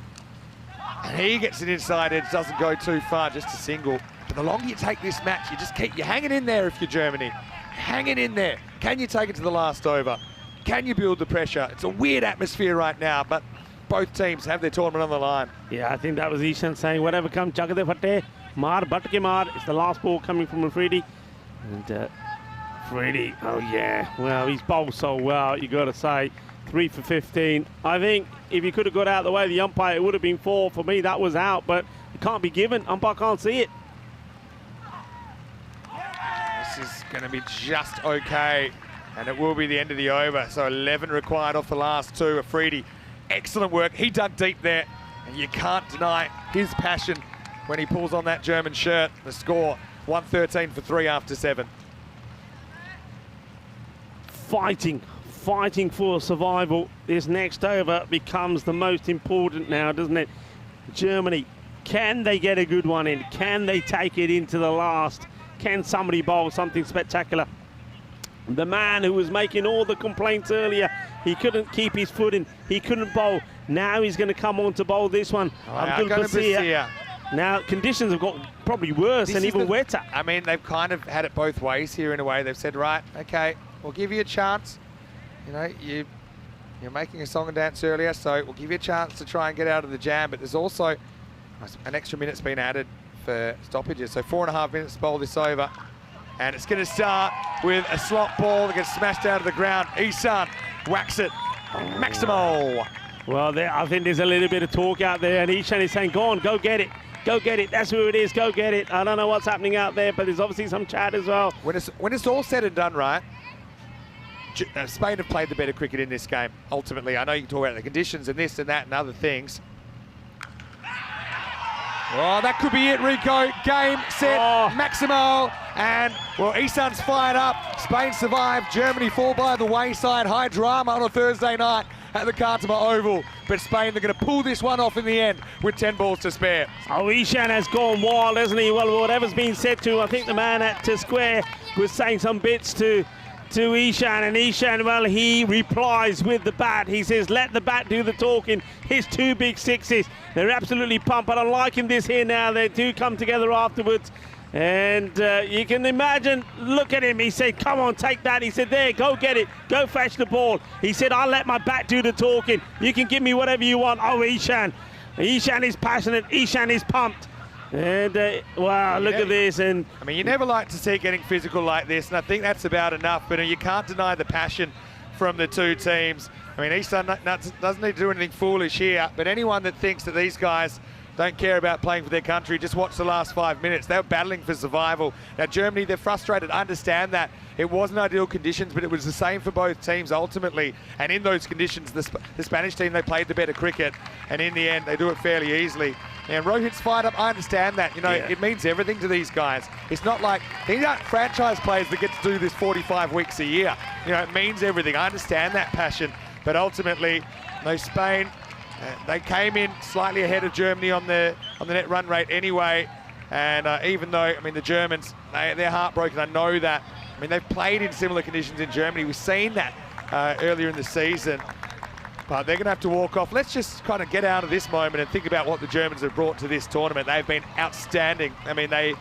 And he gets it inside edge, doesn't go too far, just a single. But the longer you take this match, you're hanging in there if you're Germany. Hanging in there. Can you take it to the last over? Can you build the pressure? It's a weird atmosphere right now, but both teams have their tournament on the line. Yeah, I think that was Ishan saying, whatever comes, chakde fatte, maar, batke maar. It's the last ball coming from Afridi. And Afridi, oh yeah, well, he's bowled so well, you got to say. 3 for 15. I think if he could have got out of the way, the umpire, it would have been 4. For me, that was out, but it can't be given. Umpire can't see it. This is going to be just okay, and it will be the end of the over. So 11 required off the last 2. Afridi, excellent work. He dug deep there, and you can't deny his passion when he pulls on that German shirt. The score, 113 for 3 after 7. Fighting for survival. This next over becomes the most important now, doesn't it? Germany, can they get a good one in? Can they take it into the last? Can somebody bowl something spectacular? The man who was making all the complaints earlier, he couldn't keep his foot in, he couldn't bowl. Now he's going to come on to bowl this one. Abdul Basir. Now, conditions have got probably worse and even wetter. I mean, they've kind of had it both ways here in a way. They've said, right, okay, we'll give you a chance. You know, you're making a song and dance earlier, so we'll give you a chance to try and get out of the jam, but there's also an extra minute's been added for stoppages. So 4.5 minutes to bowl this over. And it's going to start with a slot ball that gets smashed out of the ground. Ihsan whacks it. Maximo. Well, I think there's a little bit of talk out there, and Ihsan is saying, go on, go get it. Go get it. That's who it is. Go get it. I don't know what's happening out there, but there's obviously some chat as well. When it's all said and done, right, Spain have played the better cricket in this game, ultimately. I know you can talk about the conditions and this and that and other things. Oh, that could be it, Rico. Game, set, Maximo. And, well, Ihsan's fired up. Spain survived. Germany fall by the wayside. High drama on a Thursday night at the Khartoum Oval. But Spain, they're going to pull this one off in the end with 10 balls to spare. Oh, Ihsan has gone wild, hasn't he? Well, whatever's been said to, I think the man at Square was saying some bits to Ihsan, and Ihsan, well, he replies with the bat. He says, let the bat do the talking. His 2 big 6s, they're absolutely pumped, but I'm liking this here now. They do come together afterwards, and you can imagine, look at him. He said, come on, take that. He said, there, go get it, go fetch the ball. He said, I'll let my bat do the talking. You can give me whatever you want. Oh, Ihsan is passionate. Ihsan is pumped. And, wow, look at this. And I mean, you never like to see it getting physical like this, and I think that's about enough. But you can't deny the passion from the two teams. I mean, East Sun doesn't need to do anything foolish here, but anyone that thinks that these guys don't care about playing for their country, just watch the last 5 minutes. They're battling for survival. Now, Germany, they're frustrated. I understand that. It wasn't ideal conditions, but it was the same for both teams ultimately. And in those conditions, the Spanish team, they played the better cricket. And in the end, they do it fairly easily. And Rohit's fired up, I understand that. You know, it means everything to these guys. It's not like, these aren't franchise players that get to do this 45 weeks a year. You know, it means everything. I understand that passion. But ultimately, Spain, they came in slightly ahead of Germany on the net run rate anyway. And even though, I mean, the Germans, they're heartbroken. I know that. I mean, they've played in similar conditions in Germany. We've seen that earlier in the season. But they're going to have to walk off. Let's just kind of get out of this moment and think about what the Germans have brought to this tournament. They've been outstanding. I mean, they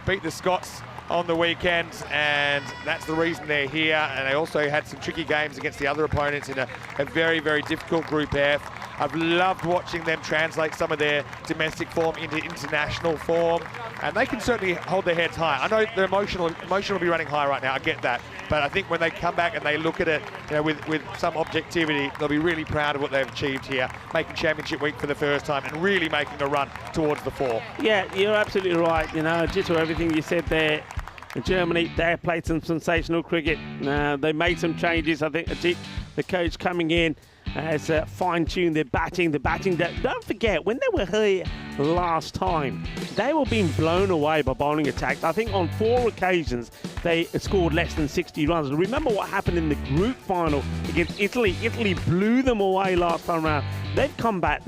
beat the Scots on the weekend, and that's the reason they're here. And they also had some tricky games against the other opponents in a very, very difficult Group F. I've loved watching them translate some of their domestic form into international form, and they can certainly hold their heads high. I know their emotional will be running high right now, I get that, but I think when they come back and they look at it, you know, with some objectivity, they'll be really proud of what they've achieved here, making championship week for the first time and really making a run towards the 4. yeah, you're absolutely right. You know, just for everything you said there. Germany, they played some sensational cricket. They made some changes. I think the coach coming in has fine-tuned their batting. Don't forget, when they were here last time, they were being blown away by bowling attacks. I think on 4 occasions they scored less than 60 runs. Remember what happened in the group final against Italy. Italy blew them away last time around. They've come back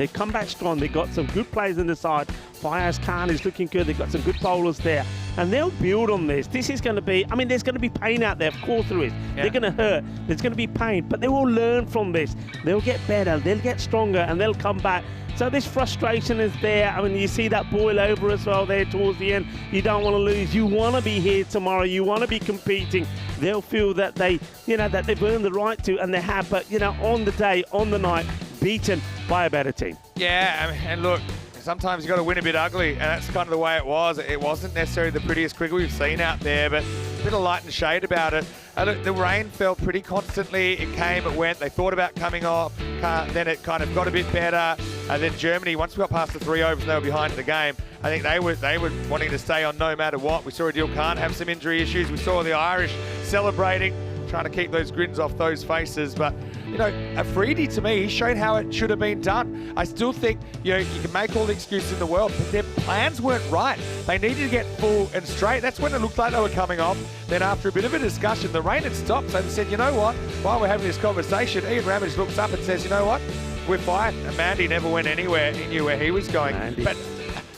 strong. They've got some good players in the side. Fayaz Khan is looking good. They've got some good bowlers there. And they'll build on this. This is going to be, I mean, there's going to be pain out there. Of course there is. Yeah. They're going to hurt. There's going to be pain. But they will learn from this. They'll get better. They'll get stronger. And they'll come back. So this frustration is there. I mean, you see that boil over as well there towards the end. You don't want to lose. You want to be here tomorrow. You want to be competing. They'll feel that that they've earned the right to, and they have. But, on the day, on the night, beaten by a better team. Yeah, I mean, and look, sometimes you've got to win a bit ugly, and that's kind of the way it was. It wasn't necessarily the prettiest cricket we've seen out there, but a bit of light and shade about it. Look, the rain fell pretty constantly. It came, it went. They thought about coming off. Then it kind of got a bit better. And then Germany, once we got past the 3 overs and they were behind in the game, I think they were wanting to stay on no matter what. We saw Adil Khan have some injury issues. We saw the Irish celebrating, trying to keep those grins off those faces. But, Afridi, to me, he showed how it should have been done. I still think, you can make all the excuses in the world, but their plans weren't right. They needed to get full and straight. That's when it looked like they were coming off. Then after a bit of a discussion, the rain had stopped. So they said, you know what? While we're having this conversation, Ian Ramage looks up and says, you know what? We're fine. And Mandy never went anywhere. He knew where he was going. Mandy. But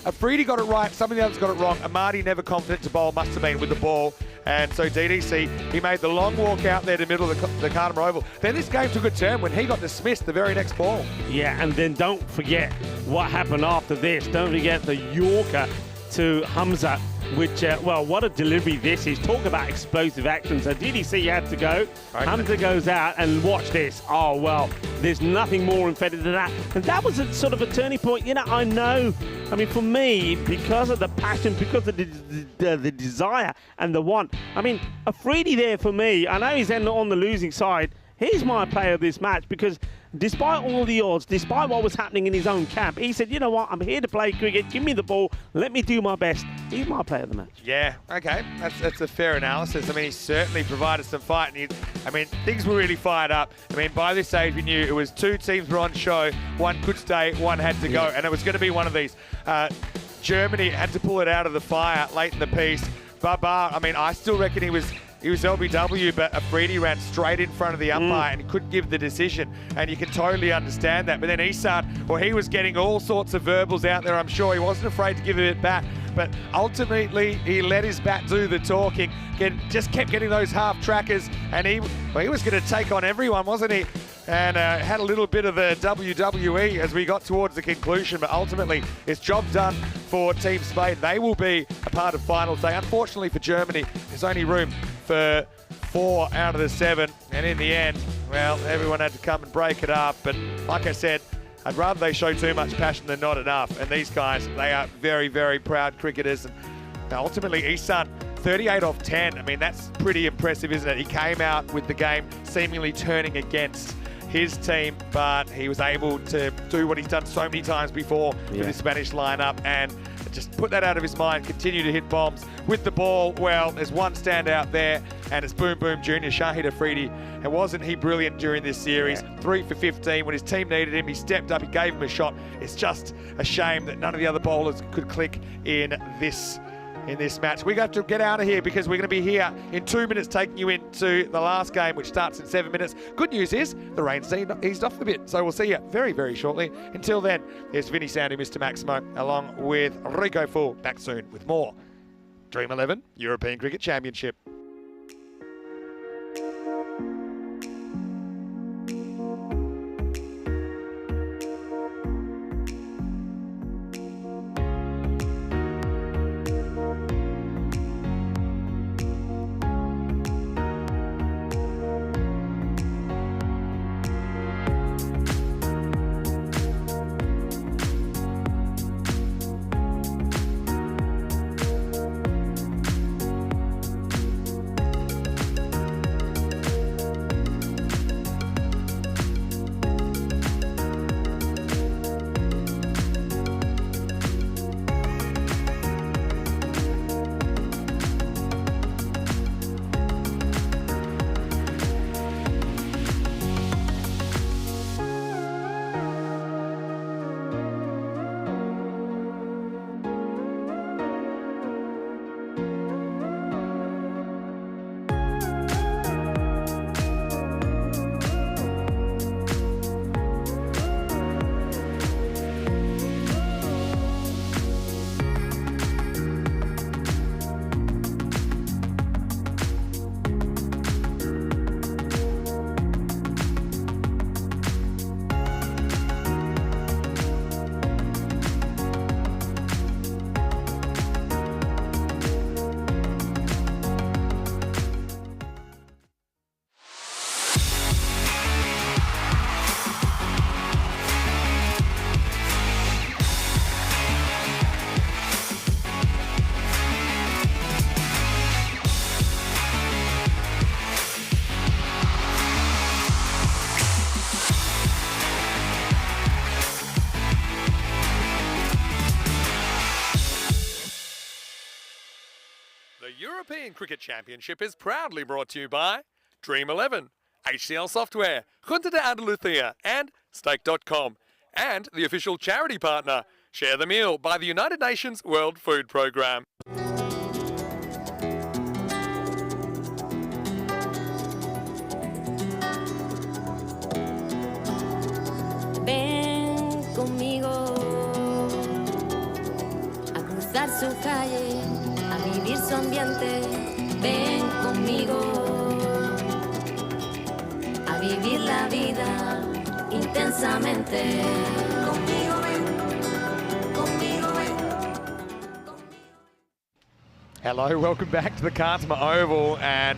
Afridi got it right. Some of the others got it wrong. Amadi never confident to bowl, must have been with the ball. And so DDC, he made the long walk out there to the middle of the Carter Oval. Then this game took a turn when he got dismissed the very next ball. Yeah, and then don't forget what happened after this. Don't forget the Yorker to Hamza, which, what a delivery this is. Talk about explosive action. So DDC had to go. Right. Hamza goes out, and watch this. Oh, well, there's nothing more emphatic than that. And that was a sort of a turning point. I know, for me, because of the passion, because of the desire and the want. Afridi there for me, I know he's on the losing side. He's my player of this match because despite all the odds, despite what was happening in his own camp, he said, you know what, I'm here to play cricket, give me the ball, let me do my best. He's my player of the match. Yeah, okay, that's a fair analysis. He certainly provided some fight. And things were really fired up. By this stage, we knew it was 2 teams were on show. One could stay, one had to go, and it was going to be one of these. Germany had to pull it out of the fire late in the piece. Babar, I still reckon he was LBW, but Afridi ran straight in front of the umpire and he couldn't give the decision. And you can totally understand that. But then Isan, he was getting all sorts of verbals out there, I'm sure. He wasn't afraid to give it back. But ultimately, he let his bat do the talking. Just kept getting those half trackers. And he was going to take on everyone, wasn't he? And had a little bit of a WWE as we got towards the conclusion. But ultimately, it's job done for Team Spain. They will be a part of finals day. Unfortunately for Germany, there's only room for 4 out of the 7. And in the end, well, everyone had to come and break it up. But like I said, I'd rather they show too much passion than not enough. And these guys, they are very, very proud cricketers. And ultimately, Isan, 38 off 10. I mean, that's pretty impressive, isn't it? He came out with the game seemingly turning against his team, but he was able to do what he's done so many times before with the Spanish lineup and just put that out of his mind, continue to hit bombs with the ball. Well, there's one standout there, and it's Boom Boom Jr., Shahid Afridi. And wasn't he brilliant during this series? 3 for 15. When his team needed him, he stepped up, he gave him a shot. It's just a shame that none of the other bowlers could click in this match. We got to get out of here because we're going to be here in 2 minutes taking you into the last game, which starts in 7 minutes. Good news is the rain's eased off a bit, so we'll see you very, very shortly. Until then, here's Vinny Sandy, Mr. Maximo, along with Rico Full, back soon with more Dream 11 European Cricket Championship. The European Cricket Championship is proudly brought to you by Dream 11, HCL Software, Junta de Andalucía, and Stake.com, and the official charity partner, Share the Meal by the United Nations World Food Programme. Ven conmigo a cruzar su calle, a vivir su ambiente. Ven conmigo a vivir la vida intensamente. Conmigo ven, conmigo ven. Hello, welcome back to the Kantama Oval, and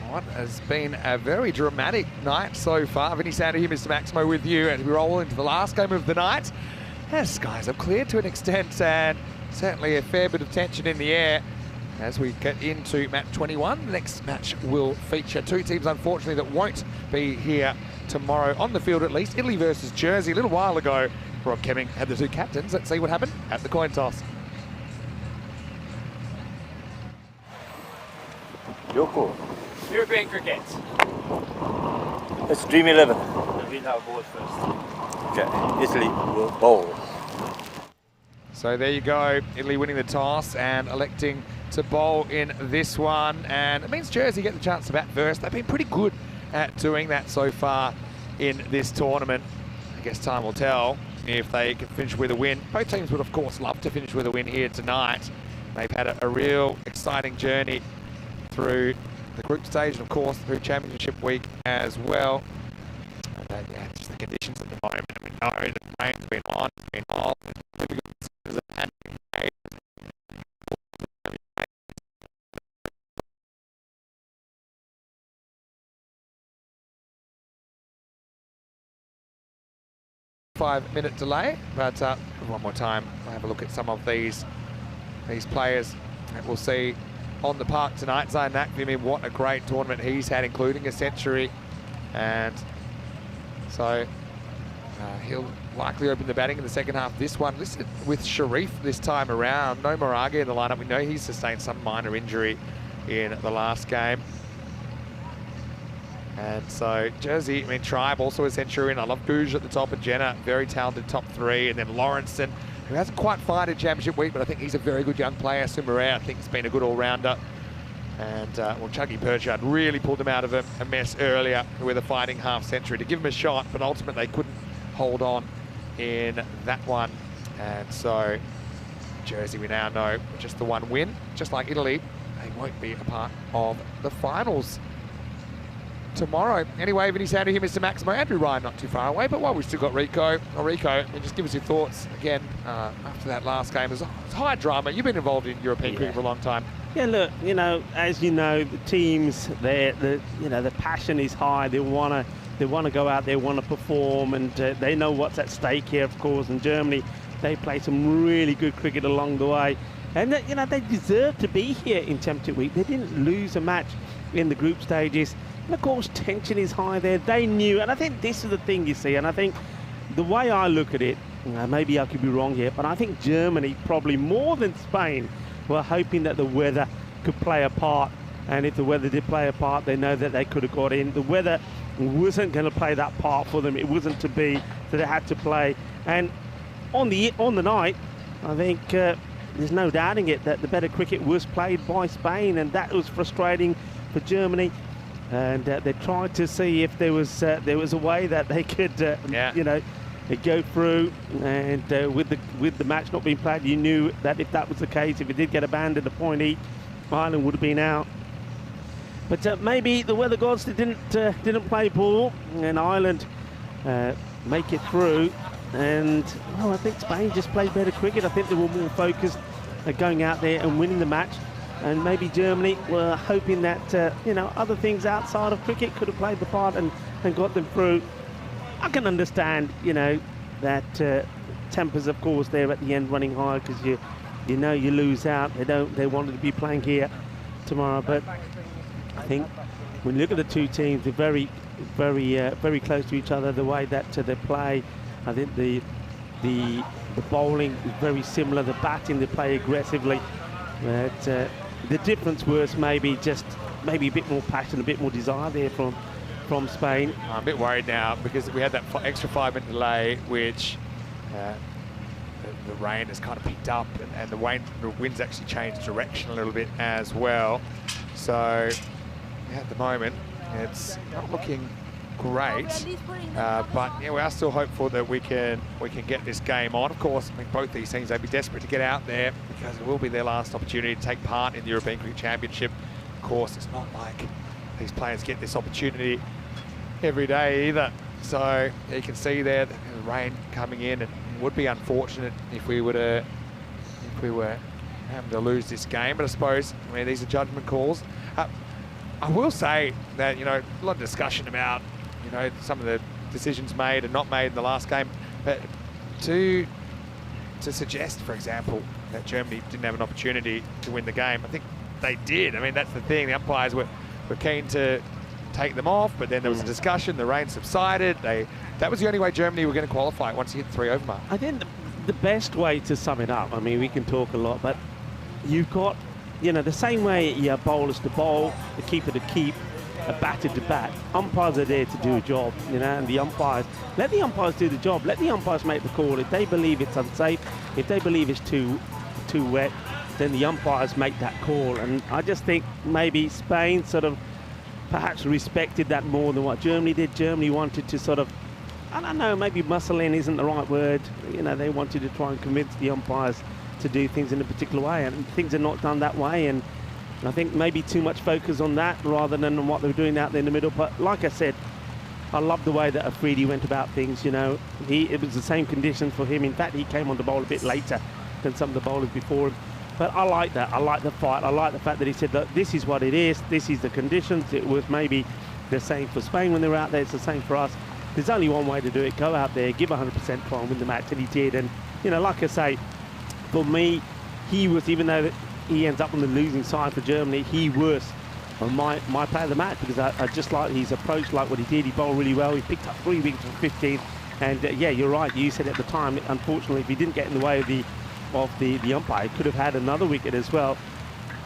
what has been a very dramatic night so far. Vinny Sandy here, Mr. Maximo, with you, and we roll into the last game of the night. As skies have cleared to an extent, and certainly a fair bit of tension in the air as we get into match 21. The next match will feature two teams, unfortunately, that won't be here tomorrow on the field at least. Italy versus Jersey. A little while ago, Rob Kemming had the two captains. Let's see what happened at the coin toss. Your call. European cricket. It's Dream 11. We have ball first. Okay, Italy will bowl. So there you go, Italy winning the toss and electing to bowl in this one. And it means Jersey get the chance to bat first. They've been pretty good at doing that so far in this tournament. I guess time will tell if they can finish with a win. Both teams would, of course, love to finish with a win here tonight. They've had a real exciting journey through the group stage and, of course, through championship week as well. And, yeah, just the conditions at the moment. We know the rain's been on, it's been hot. 5-minute delay. But one more time, we'll have a look at some of these players that we'll see on the park tonight. Zayn Nakvimi, what a great tournament he's had, including a century. And so he'll likely open the batting in the second half. This one listed with Sharif this time around. No Moraga in the lineup. We know he's sustained some minor injury in the last game. And so Jersey, I mean, Tribe also a centurion. I love Gouge at the top, and Jenna, very talented top three. And then Lawrenson, who hasn't quite fired in championship week, but I think he's a very good young player. Sumaré, I think, has been a good all-rounder. And well, Chuggy Perchard really pulled them out of a mess earlier with a fighting half century to give him a shot, but ultimately they couldn't hold on in that one. And so Jersey, we now know, just the one win, just like Italy, they won't be a part of the finals tomorrow. Anyway, Vinny Sandu here, Mr. Maximo, Andrew Ryan not too far away, but while we've still got Rico, just give us your thoughts again after that last game. It's high drama. You've been involved in European cricket for a long time. Yeah, look, you know, as you know, the teams, the passion is high. They want to go out there, want to perform, and they know what's at stake here, of course. And Germany, they play some really good cricket along the way, and you know, they deserve to be here in Championship Week. They didn't lose a match in the group stages, and of course, tension is high there. They knew, and I think this is the thing you see, and I think the way I look at it, maybe I could be wrong here, but I think Germany probably more than Spain were hoping that the weather could play a part, and if the weather did play a part, they know that they could have got in. The weather wasn't going to play that part for them. It wasn't to be, so they had to play. And on the night, I think there's no doubting it that the better cricket was played by Spain, and that was frustrating for Germany. And they tried to see if there was a way that they could, you know, go through. And with the match not being played, you knew that if that was the case, if it did get abandoned, a point each, Ireland would have been out. But maybe the weather gods didn't play ball, and Ireland make it through. And well, I think Spain just played better cricket. I think they were more focused at going out there and winning the match. And maybe Germany were hoping that you know, other things outside of cricket could have played the part and got them through. I can understand, you know, that tempers, of course, there at the end running high, because you know you lose out. They wanted to be playing here tomorrow, but I think when you look at the two teams, they're very close to each other. The way that they play, I think the bowling is very similar. The batting, they play aggressively, but the difference was maybe a bit more passion, a bit more desire there from Spain. I'm a bit worried now because we had that extra 5-minute delay, which the rain has kind of picked up, and the wind's actually changed direction a little bit as well. So at the moment, it's not looking great, but yeah, we are still hopeful that we can get this game on. Of course, I mean, both these teams, they'd be desperate to get out there because it will be their last opportunity to take part in the European Cricket Championship. Of course, it's not like these players get this opportunity every day either. So you can see there the rain coming in, and it would be unfortunate if we were having to lose this game. But I suppose, I mean, these are judgment calls. I will say that, you know, a lot of discussion about, you know, some of the decisions made and not made in the last game, but to suggest, for example, that Germany didn't have an opportunity to win the game, I think they did. I mean, that's the thing. The umpires were keen to take them off, but then there was a discussion. The rain subsided. That was the only way Germany were going to qualify once you hit the 3 over mark. I think the best way to sum it up, I mean, we can talk a lot, but you've got, you know, the same way you have bowlers to bowl, the keeper to keep, a batter to bat. Umpires are there to do a job, you know, and the umpires, let the umpires do the job. Let the umpires make the call. If they believe it's unsafe, if they believe it's too wet, then the umpires make that call. And I just think maybe Spain sort of perhaps respected that more than what Germany did. Germany wanted to sort of, I don't know, maybe muscle in isn't the right word. You know, they wanted to try and convince the umpires to do things in a particular way, and things are not done that way. And I think maybe too much focus on that rather than on what they were doing out there in the middle. But like I said, I love the way that Afridi went about things. You know, it was the same conditions for him. In fact, he came on the bowl a bit later than some of the bowlers before him. But I like that. I like the fight. I like the fact that he said that this is what it is. This is the conditions. It was maybe the same for Spain when they were out there. It's the same for us. there's only one way to do it. Go out there, give 100%, try and win the match, and he did. And, you know, like I say, for me, he was, even though that he ends up on the losing side for Germany, he was my player of the match, because I just like his approach, like what he did. He bowled really well. He picked up 3 wickets from 15. And yeah, you're right. You said at the time, unfortunately, if he didn't get in the way of the umpire, he could have had another wicket as well.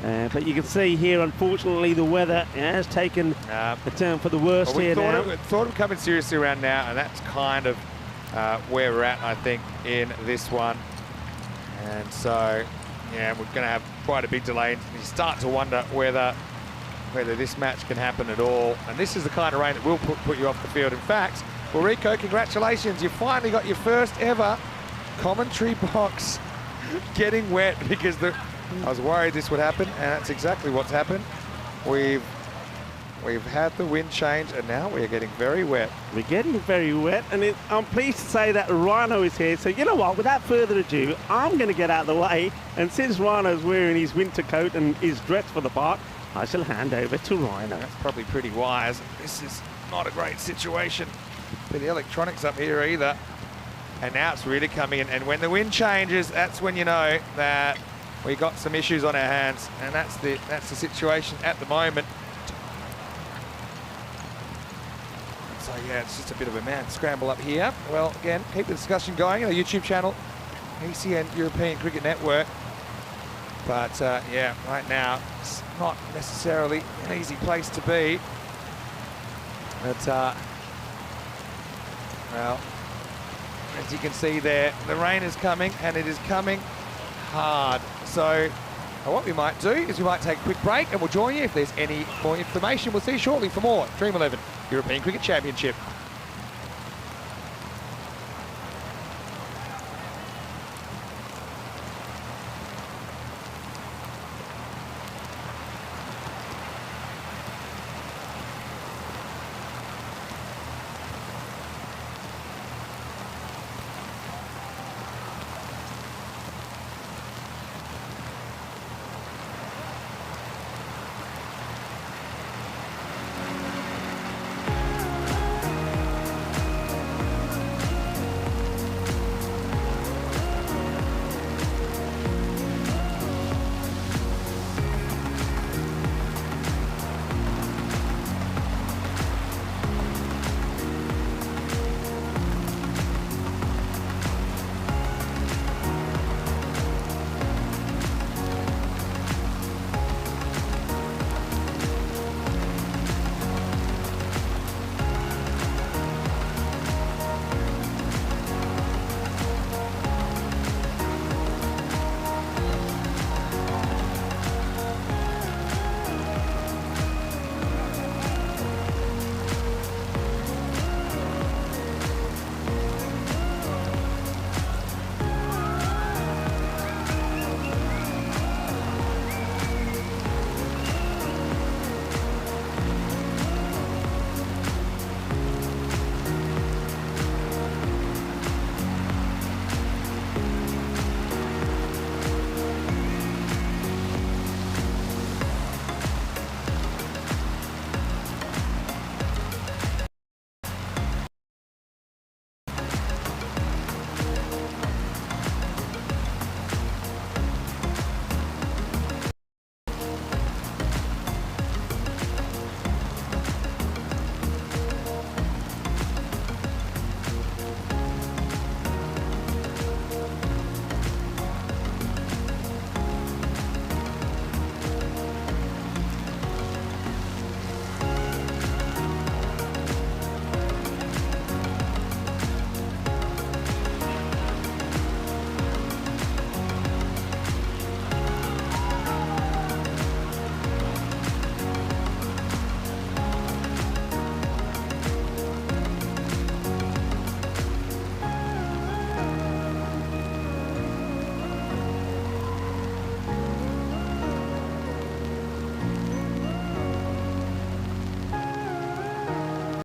But you can see here, unfortunately, the weather has taken a turn for the worst here now. We thought of coming seriously around now, and that's kind of where we're at, I think, in this one. And so, yeah, we're going to have quite a big delay. And you start to wonder whether this match can happen at all. And this is the kind of rain that will put you off the field. In fact, well, Rico, congratulations. You finally got your first ever commentary box getting wet, because I was worried this would happen, and that's exactly what's happened. We've had the wind change, and now we're getting very wet. We're getting very wet, and I'm pleased to say that Rhino is here. So you know what, without further ado, I'm going to get out of the way. And since Rhino's wearing his winter coat and is dressed for the part, I shall hand over to Rhino. That's probably pretty wise. This is not a great situation for the electronics up here either. And now it's really coming in. And when the wind changes, that's when you know that we got some issues on our hands. And that's the situation at the moment. So yeah, it's just a bit of a mad scramble up here. Well, again, keep the discussion going on the YouTube channel, ECN European Cricket Network. But yeah, right now it's not necessarily an easy place to be. But well, as you can see there, the rain is coming, and it is coming hard. So what we might do is we might take a quick break, and we'll join you if there's any more information. We'll see you shortly for more Dream 11 European Cricket Championship.